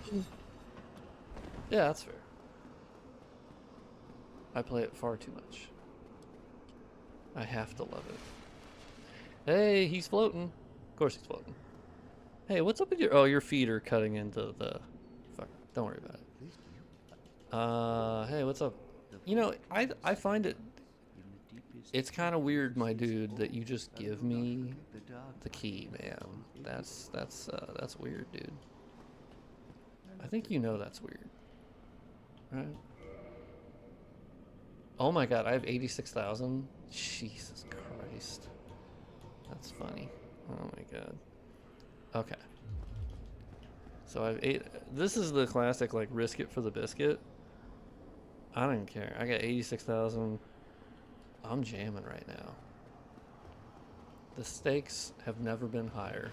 [SPEAKER 1] Yeah, that's fair. I play it far too much. I have to love it. Hey, he's floating. Of course he's floating. Hey, what's up with your... Oh, your feet are cutting into the... Fuck, don't worry about it. Hey, what's up? You know, I find it... It's kind of weird, my dude, that you just give me the key, man. That's weird, dude. I think you know that's weird. Right? Oh my god, I have 86,000? Jesus Christ. That's funny. Oh my god. Okay. So I've this is the classic, like, risk it for the biscuit. I don't care. I got 86,000. I'm jamming right now. The stakes have never been higher.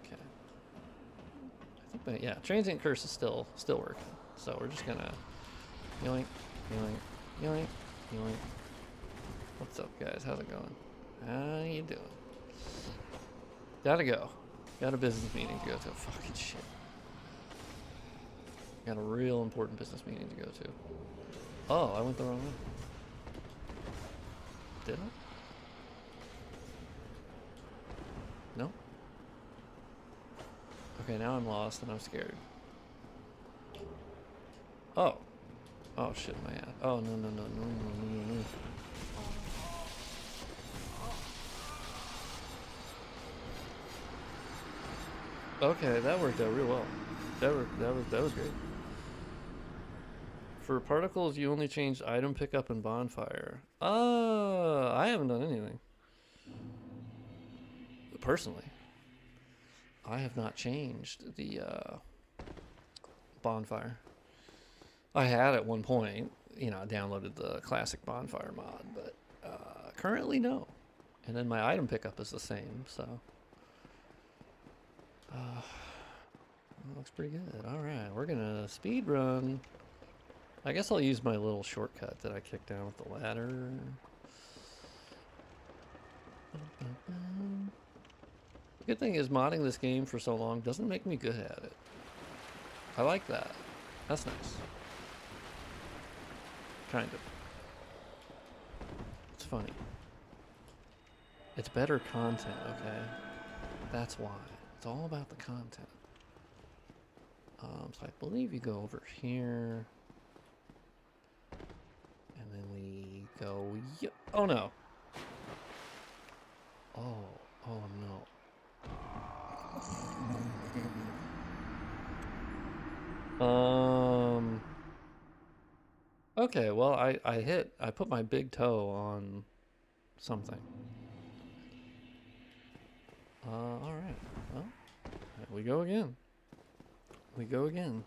[SPEAKER 1] Okay. I think that, yeah, transient curse is still working. So we're just gonna yoink, yoink, yoink, yoink. What's up, guys? How's it going? How you doing? Gotta go. Got a business meeting to go to. Fucking shit. Got a real important business meeting to go to. Oh, I went the wrong way. Did I? No? Okay, now I'm lost and I'm scared. Oh. Oh shit, my ass. Oh, no. Okay, that worked out real well. That was great. For particles, you only changed item pickup and bonfire. I haven't done anything. Personally, I have not changed the bonfire. I had at one point, you know, I downloaded the classic bonfire mod, but currently no. And then my item pickup is the same, so looks pretty good. All right, we're gonna speed run. I guess I'll use my little shortcut that I kicked down with the ladder. The good thing is modding this game for so long doesn't make me good at it. I like that. That's nice. Kind of. It's funny. It's better content, okay? That's why. It's all about the content. So I believe you go over here. And then we go... Oh, no. Oh no. Um. Okay. Well, I put my big toe on something. All right. Well, we go again. We go again.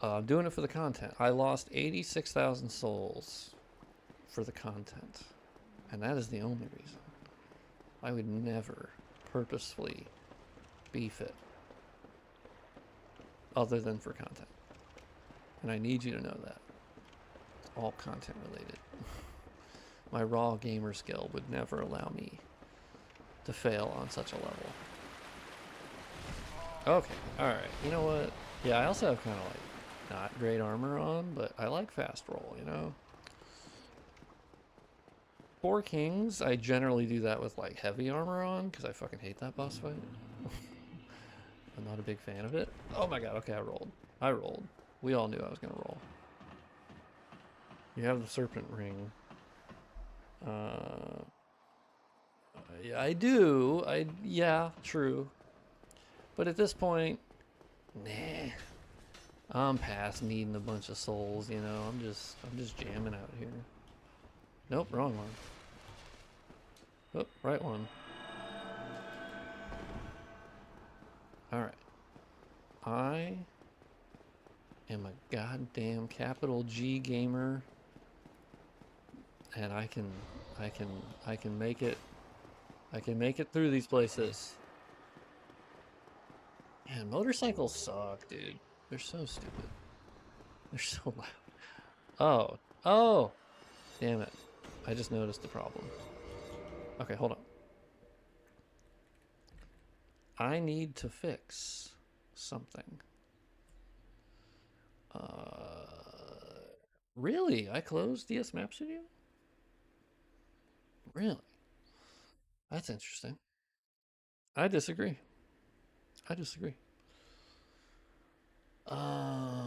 [SPEAKER 1] I'm doing it for the content. I lost 86,000 souls for the content, and that is the only reason. I would never purposefully beef it other than for content. And I need you to know that. It's all content related. My raw gamer skill would never allow me to fail on such a level. Okay, alright. You know what? Yeah, I also have kind of like not great armor on, but I like fast roll, you know? For kings, I generally do that with like heavy armor on because I fucking hate that boss fight. I'm not a big fan of it. Oh my god, okay, I rolled. I rolled. We all knew I was gonna roll. You have the serpent ring. Yeah, I do. Yeah, true. But at this point, nah. I'm past needing a bunch of souls, you know. I'm just jamming out here. Nope, wrong one. Oh, right one. Alright. I am a goddamn capital G gamer. And I can make it. I can make it through these places. Man, motorcycles suck, dude. They're so stupid. They're so loud. Oh. Oh! Damn it. I just noticed the problem. Okay, hold on. I need to fix something. Really? I closed DS Map Studio? Really? That's interesting. I disagree. I disagree.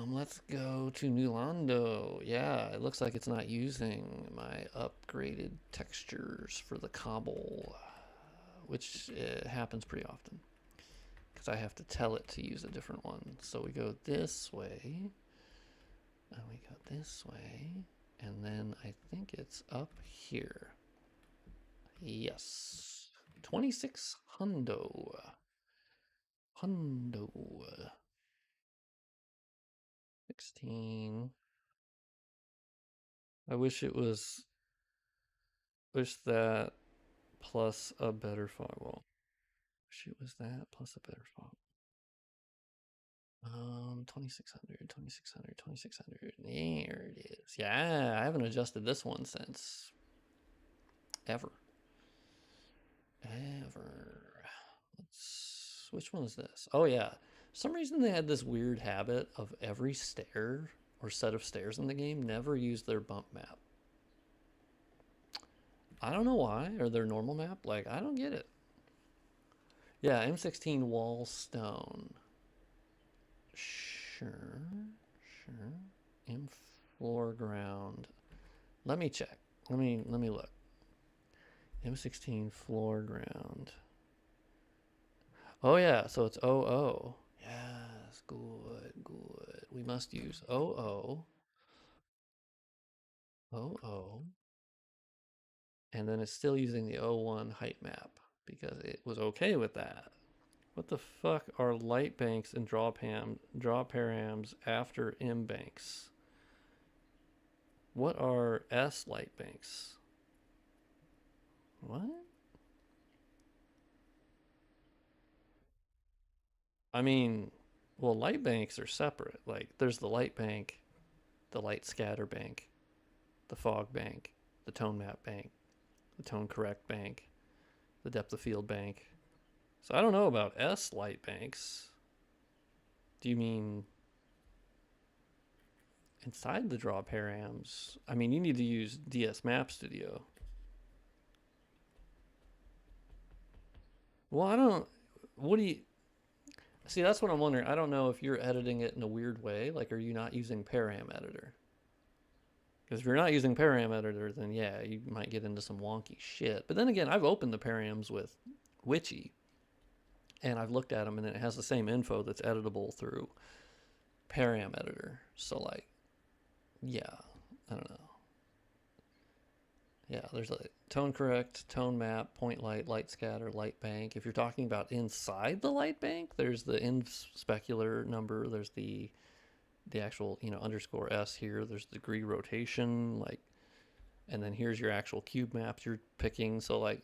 [SPEAKER 1] Let's go to Nulando. Yeah, it looks like it's not using my upgraded textures for the cobble, which happens pretty often because I have to tell it to use a different one. So we go this way, and we go this way, and then I think it's up here. Yes, 26 hundo. Hundo. 16. I wish it was. Wish that plus a better fog wall. Wish it was that plus a better fog. 2600, 2600, 2600. There it is. Yeah, I haven't adjusted this one since ever. Ever. Which one is this? Oh, yeah. For some reason they had this weird habit of every stair or set of stairs in the game never use their bump map. I don't know why, or their normal map. Like, I don't get it. Yeah, M16 wall stone. Sure, sure. M floor ground. Let me check. Let me look. M16 floor ground. Oh yeah, so it's OO. Yes, good, good. We must use OO. OO. And then it's still using the O1 height map because it was okay with that. What the fuck are light banks and draw params after M banks? What are S light banks? What? I mean, well, light banks are separate. Like, there's the light bank, the light scatter bank, the fog bank, the tone map bank, the tone correct bank, the depth of field bank. So I don't know about S light banks. Do you mean inside the draw params? I mean, you need to use DS Map Studio. Well, I don't. What do you. See, that's what I'm wondering. I don't know if you're editing it in a weird way. Like, are you not using param editor? Because if you're not using param editor, then yeah, you might get into some wonky shit. But then again, I've opened the params with Witchy, and I've looked at them, and it has the same info that's editable through param editor. So like, yeah, I don't know. Yeah, there's a tone correct, tone map, point light, light scatter, light bank. If you're talking about inside the light bank, there's the in specular number. There's the actual underscore s here. There's the degree rotation, like, and then here's your actual cube maps you're picking. So like,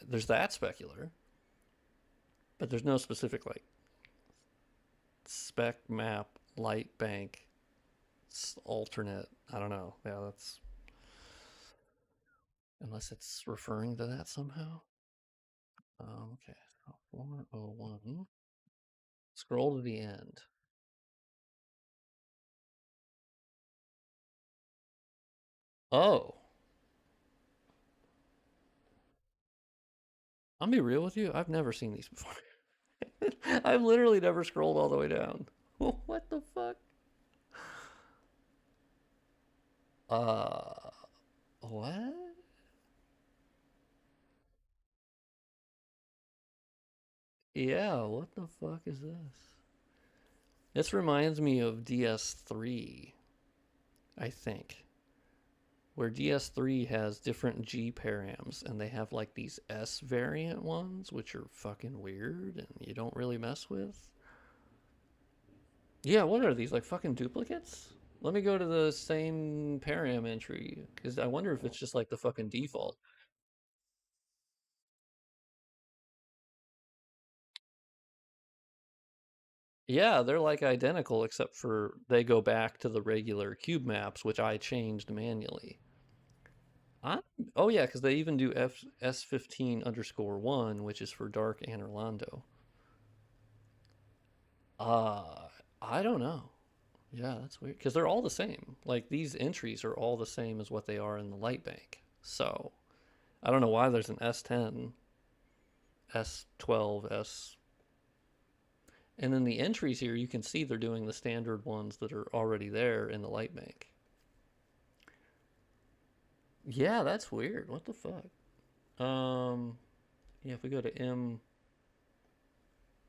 [SPEAKER 1] there's that specular, but there's no specific like spec map light bank alternate. I don't know. Yeah, that's unless it's referring to that somehow. Okay, so 401. Scroll to the end. Oh, I'll be real with you. I've never seen these before. I've literally never scrolled all the way down. What the fuck? Uh, what? Yeah, what the fuck is this? This reminds me of DS3, I think, where DS3 has different G params and they have like these S variant ones, which are fucking weird and you don't really mess with. Yeah, what are these? Like fucking duplicates? Let me go to the same param entry because I wonder if it's just like the fucking default. Yeah, they're like identical except for they go back to the regular cube maps, which I changed manually. I, oh yeah, because they even do S15 underscore 1, which is for Dark and Orlando. Uh, I don't know. Yeah, that's weird. Because they're all the same. Like these entries are all the same as what they are in the light bank. So I don't know why there's an S10, S12, S. And then the entries here, you can see they're doing the standard ones that are already there in the light bank. Yeah, that's weird. What the fuck? Yeah, if we go to M,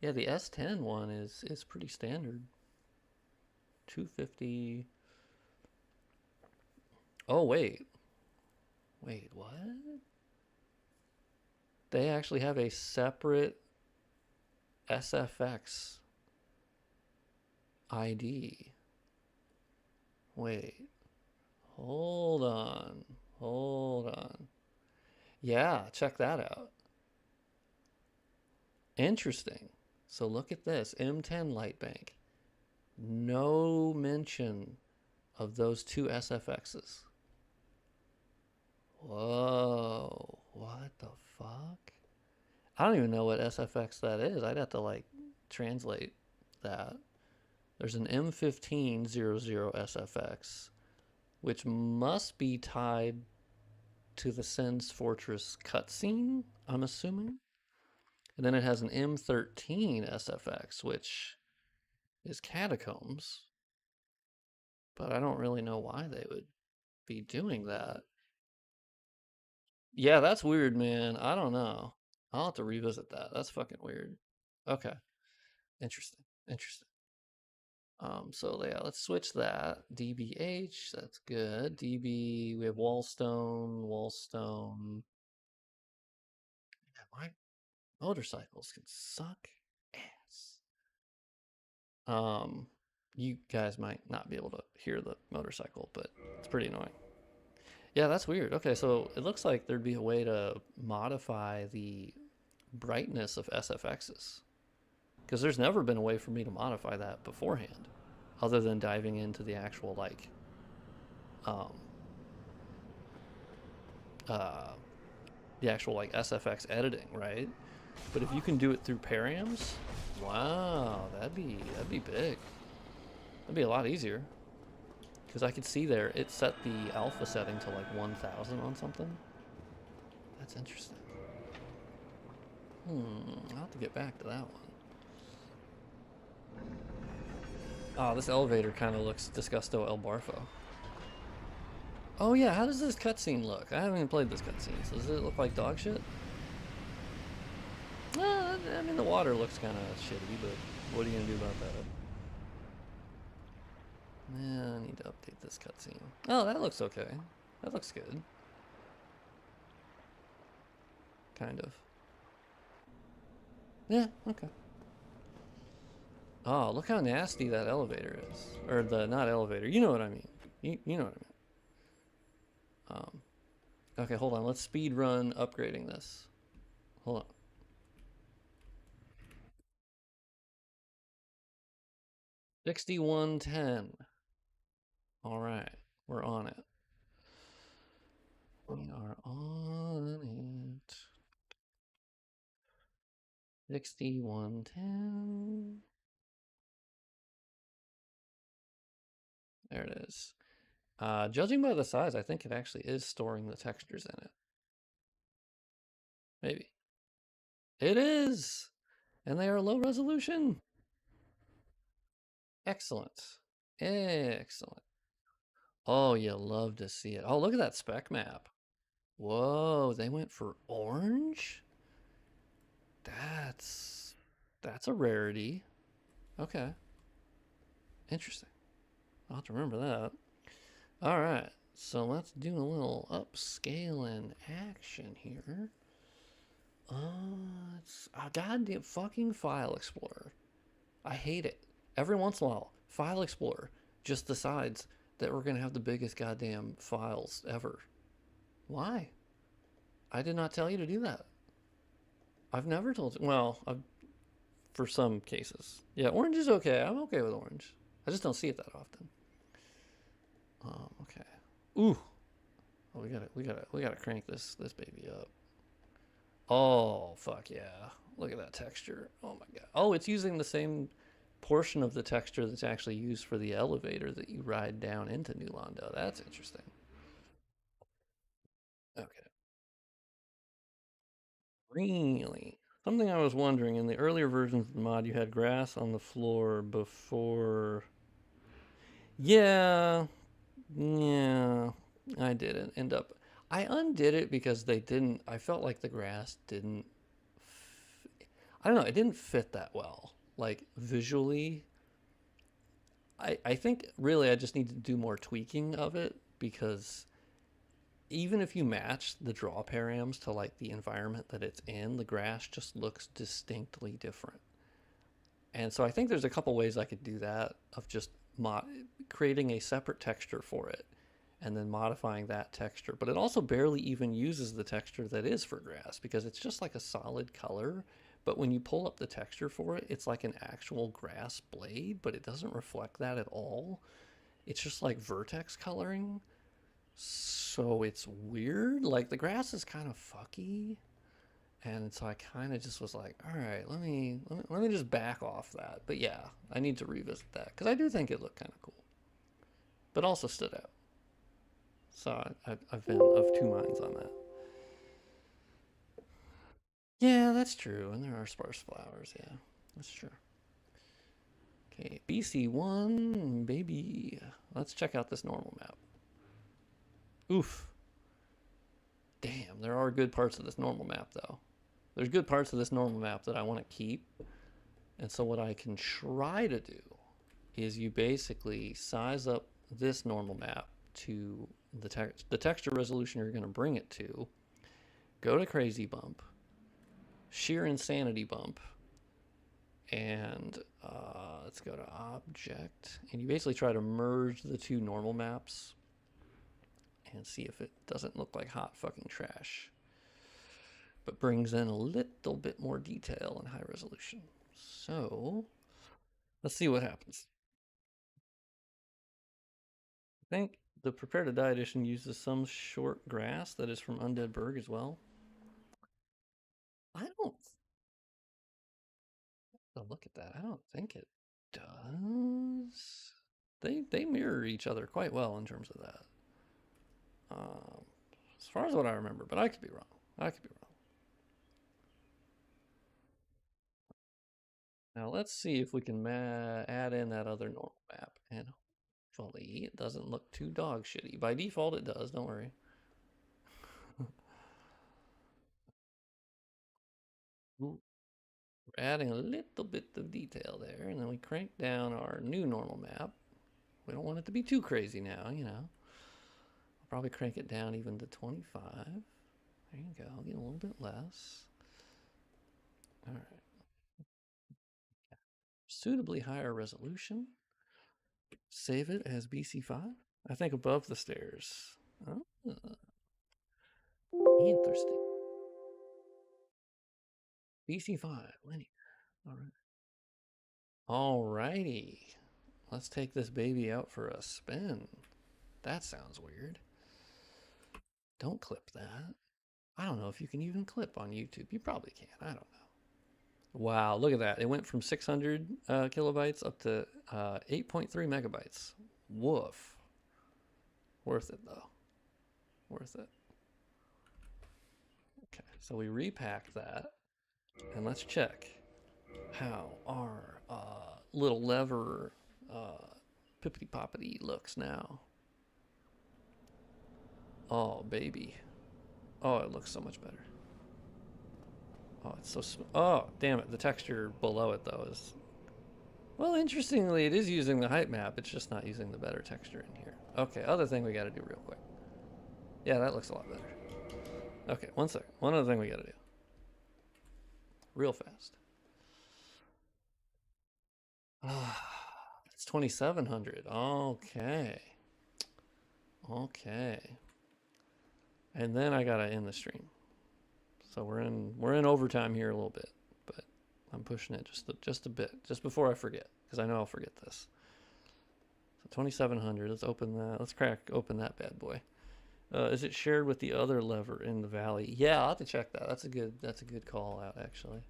[SPEAKER 1] yeah, the S10 one is pretty standard. 250. Oh wait, what? They actually have a separate SFX ID. Wait, hold on. Yeah, check that out. Interesting. So look at this M10 light bank. No mention of those two SFXs. Whoa, what the fuck? I don't even know what SFX that is. I'd have to like translate that. There's an M1500 SFX, which must be tied to the Sen's Fortress cutscene, I'm assuming. And then it has an M13 SFX, which is Catacombs, but I don't really know why they would be doing that. Yeah, that's weird, man. I don't know. I'll have to revisit that. That's fucking weird. Okay. Interesting. Interesting. So yeah, let's switch that. DBH, that's good. DB, we have Wallstone. Yeah, my motorcycles can suck ass. Um, you guys might not be able to hear the motorcycle, but it's pretty annoying. Yeah, that's weird. Okay, so it looks like there'd be a way to modify the brightness of SFXs. Because there's never been a way for me to modify that beforehand, other than diving into the actual like, um, uh, the actual like SFX editing, right? But if you can do it through params, wow, that'd be big. That'd be a lot easier. Because I could see there it set the alpha setting to like 1,000 on something. That's interesting. I'll have to get back to that one. Oh, this elevator kind of looks Disgusto El Barfo. Oh yeah, how does this cutscene look? I haven't even played this cutscene. So does it look like dog shit? I mean the water looks kind of shitty, but what are you gonna do about that? Yeah, I need to update this cutscene. Oh, that looks okay. That looks good. Kind of. Yeah, okay. Oh, look how nasty that elevator is. Or the, not elevator, you know what I mean. You know what I mean. Okay, hold on. Let's speed run upgrading this. Hold on. 6110. All right, we're on it. We are on it. 6110. There it is. Judging by the size, I think it actually is storing the textures in it. Maybe. It is! And they are low resolution. Excellent. Excellent. Oh, you love to see it. Oh, look at that spec map. Whoa, they went for orange? That's that's a rarity. Okay. Interesting. I'll have to remember that. All right. So let's do a little upscaling action here. It's a goddamn fucking File Explorer. I hate it. Every once in a while, File Explorer just decides that we're gonna have the biggest goddamn files ever. Why? I did not tell you to do that. I've never told you. Well, for some cases. Yeah, orange is okay. I'm okay with orange. I just don't see it that often. Okay. Ooh. Oh, we gotta crank this baby up. Oh, fuck yeah. Look at that texture. Oh my god. Oh, it's using the same portion of the texture that's actually used for the elevator that you ride down into New Londo. That's interesting. Okay. Really? Something I was wondering, in the earlier versions of the mod, you had grass on the floor before. Yeah, yeah, I didn't end up. I undid it because they didn't. I felt like the grass didn't. I don't know. It didn't fit that well. Like visually, I think really I just need to do more tweaking of it because even if you match the draw params to like the environment that it's in, the grass just looks distinctly different. And so I think there's a couple ways I could do that of just creating a separate texture for it and then modifying that texture. But it also barely even uses the texture that is for grass because it's just like a solid color. But when you pull up the texture for it, it's like an actual grass blade, but it doesn't reflect that at all. It's just like vertex coloring. So it's weird. Like the grass is kind of fucky. And so I kind of just was like, all right, let me just back off that. But yeah, I need to revisit that because I do think it looked kind of cool, but also stood out. So I've been of two minds on that. Yeah, that's true. And there are sparse flowers. Yeah, that's true. Okay, BC1, baby. Let's check out this normal map. Oof. Damn, there are good parts of this normal map, though. There's good parts of this normal map that I want to keep. And so what I can try to do is you basically size up this normal map to the texture resolution you're going to bring it to. Go to crazy bump, sheer insanity bump, and let's go to object. And you basically try to merge the two normal maps and see if it doesn't look like hot fucking trash, but brings in a little bit more detail and high resolution. So let's see what happens. I think the Prepare to Die edition uses some short grass that is from Undead Burg as well. I don't look at that. I don't think it does. They mirror each other quite well in terms of that. Um, as far as what I remember, but I could be wrong. I could be wrong. Now let's see if we can add in that other normal map, and hopefully it doesn't look too dog shitty. By default, it does. Don't worry. We're adding a little bit of detail there, and then we crank down our new normal map, We don't want it to be too crazy now, you know. I'll probably crank it down even to 25. There you go. Get a little bit less. All right. Suitably higher resolution. Save it as BC5. I think above the stairs. Oh, interesting. BC5, linear. All right. All righty. Let's take this baby out for a spin. That sounds weird. Don't clip that. I don't know if you can even clip on YouTube. You probably can. I don't know. Wow, look at that. It went from 600 kilobytes up to 8.3 megabytes. Woof. Worth it, though. Worth it. Okay, so we repacked that. And let's check how our little lever pippity poppity looks now. Oh, baby. Oh, it looks so much better. Oh, it's so oh, damn it. The texture below it, though, is... Well, interestingly, it is using the height map. It's just not using the better texture in here. Okay, other thing we got to do real quick. Yeah, that looks a lot better. Okay, one second. One other thing we got to do. Real fast. It's 2700. Okay. Okay. And then I got to end the stream. So we're in overtime here a little bit, but I'm pushing it just a bit, just before I forget, because I know I'll forget this. So 2700. Let's open that. Let's open that bad boy. Is it shared with the other lever in the valley? Yeah, I'll have to check that. That's a good call out, actually.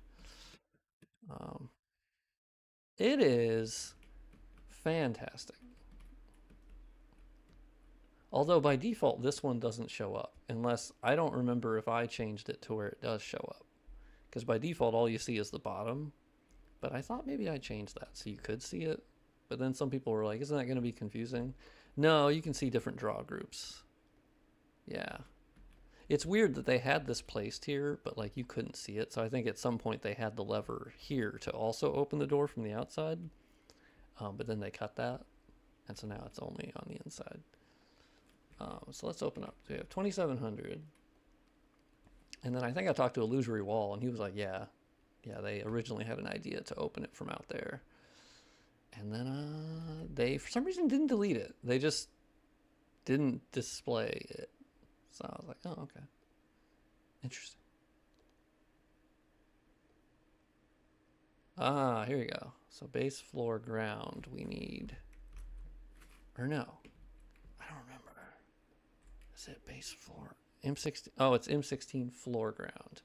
[SPEAKER 1] It is fantastic. Although by default, this one doesn't show up unless I don't remember if I changed it to where it does show up. Because by default, all you see is the bottom. But I thought maybe I changed that so you could see it. But then some people were like, isn't that going to be confusing? No, you can see different draw groups. Yeah. It's weird that they had this placed here, but like you couldn't see it. So I think at some point they had the lever here to also open the door from the outside. But then they cut that. And so now it's only on the inside. So let's open up. So we have 2700. And then I think I talked to Illusory Wall, and he was like, yeah, they originally had an idea to open it from out there. And then they, for some reason, didn't delete it. They just didn't display it. So I was like, oh, okay. Interesting. Here we go. So base, floor, ground, we need... Or no. I don't remember. Is it base, floor? M16. Oh, it's M16 floor, ground.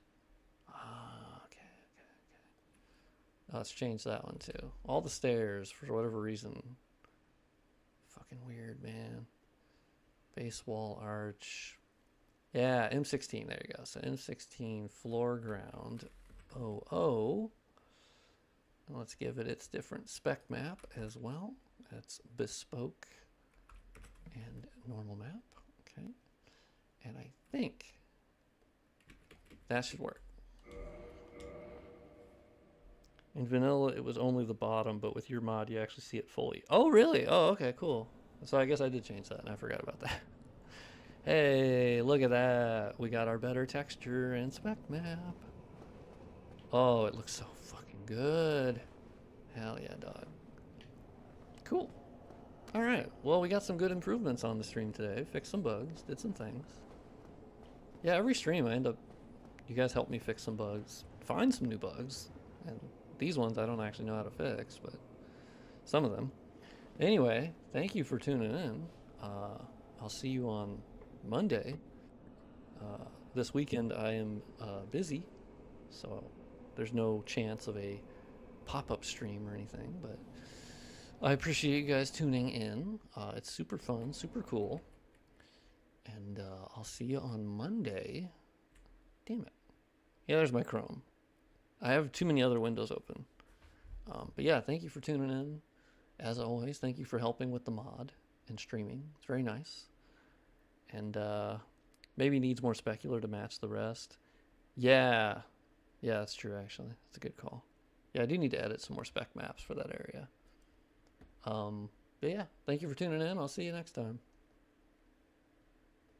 [SPEAKER 1] Okay. Let's change that one too. All the stairs, for whatever reason. Fucking weird, man. Base, wall, arch. Yeah, M16. There you go. So M16 floor, ground. Oh. Let's give it its different spec map as well. That's bespoke and normal map. Okay. And I think that should work. In vanilla, it was only the bottom, but with your mod, you actually see it fully. Oh, really? Oh, okay, cool. So I guess I did change that, and I forgot about that. Hey, look at that. We got our better texture and spec map. Oh, it looks so fucking good. Hell yeah, dog. Cool. All right. Well, we got some good improvements on the stream today. Fixed some bugs, did some things. Yeah, every stream I end up... You guys help me fix some bugs, find some new bugs, and these ones I don't actually know how to fix, but some of them. Anyway, thank you for tuning in. I'll see you on Monday. This weekend I am busy, so there's no chance of a pop-up stream or anything, but I appreciate you guys tuning in. It's super fun, super cool. And I'll see you on Monday. Damn it. Yeah, there's my Chrome. I have too many other windows open. But yeah, thank you for tuning in. As always, thank you for helping with the mod and streaming. It's very nice. And maybe needs more specular to match the rest. Yeah, that's true, actually. That's a good call. Yeah, I do need to edit some more spec maps for that area. But But yeah, thank you for tuning in. I'll see you next time.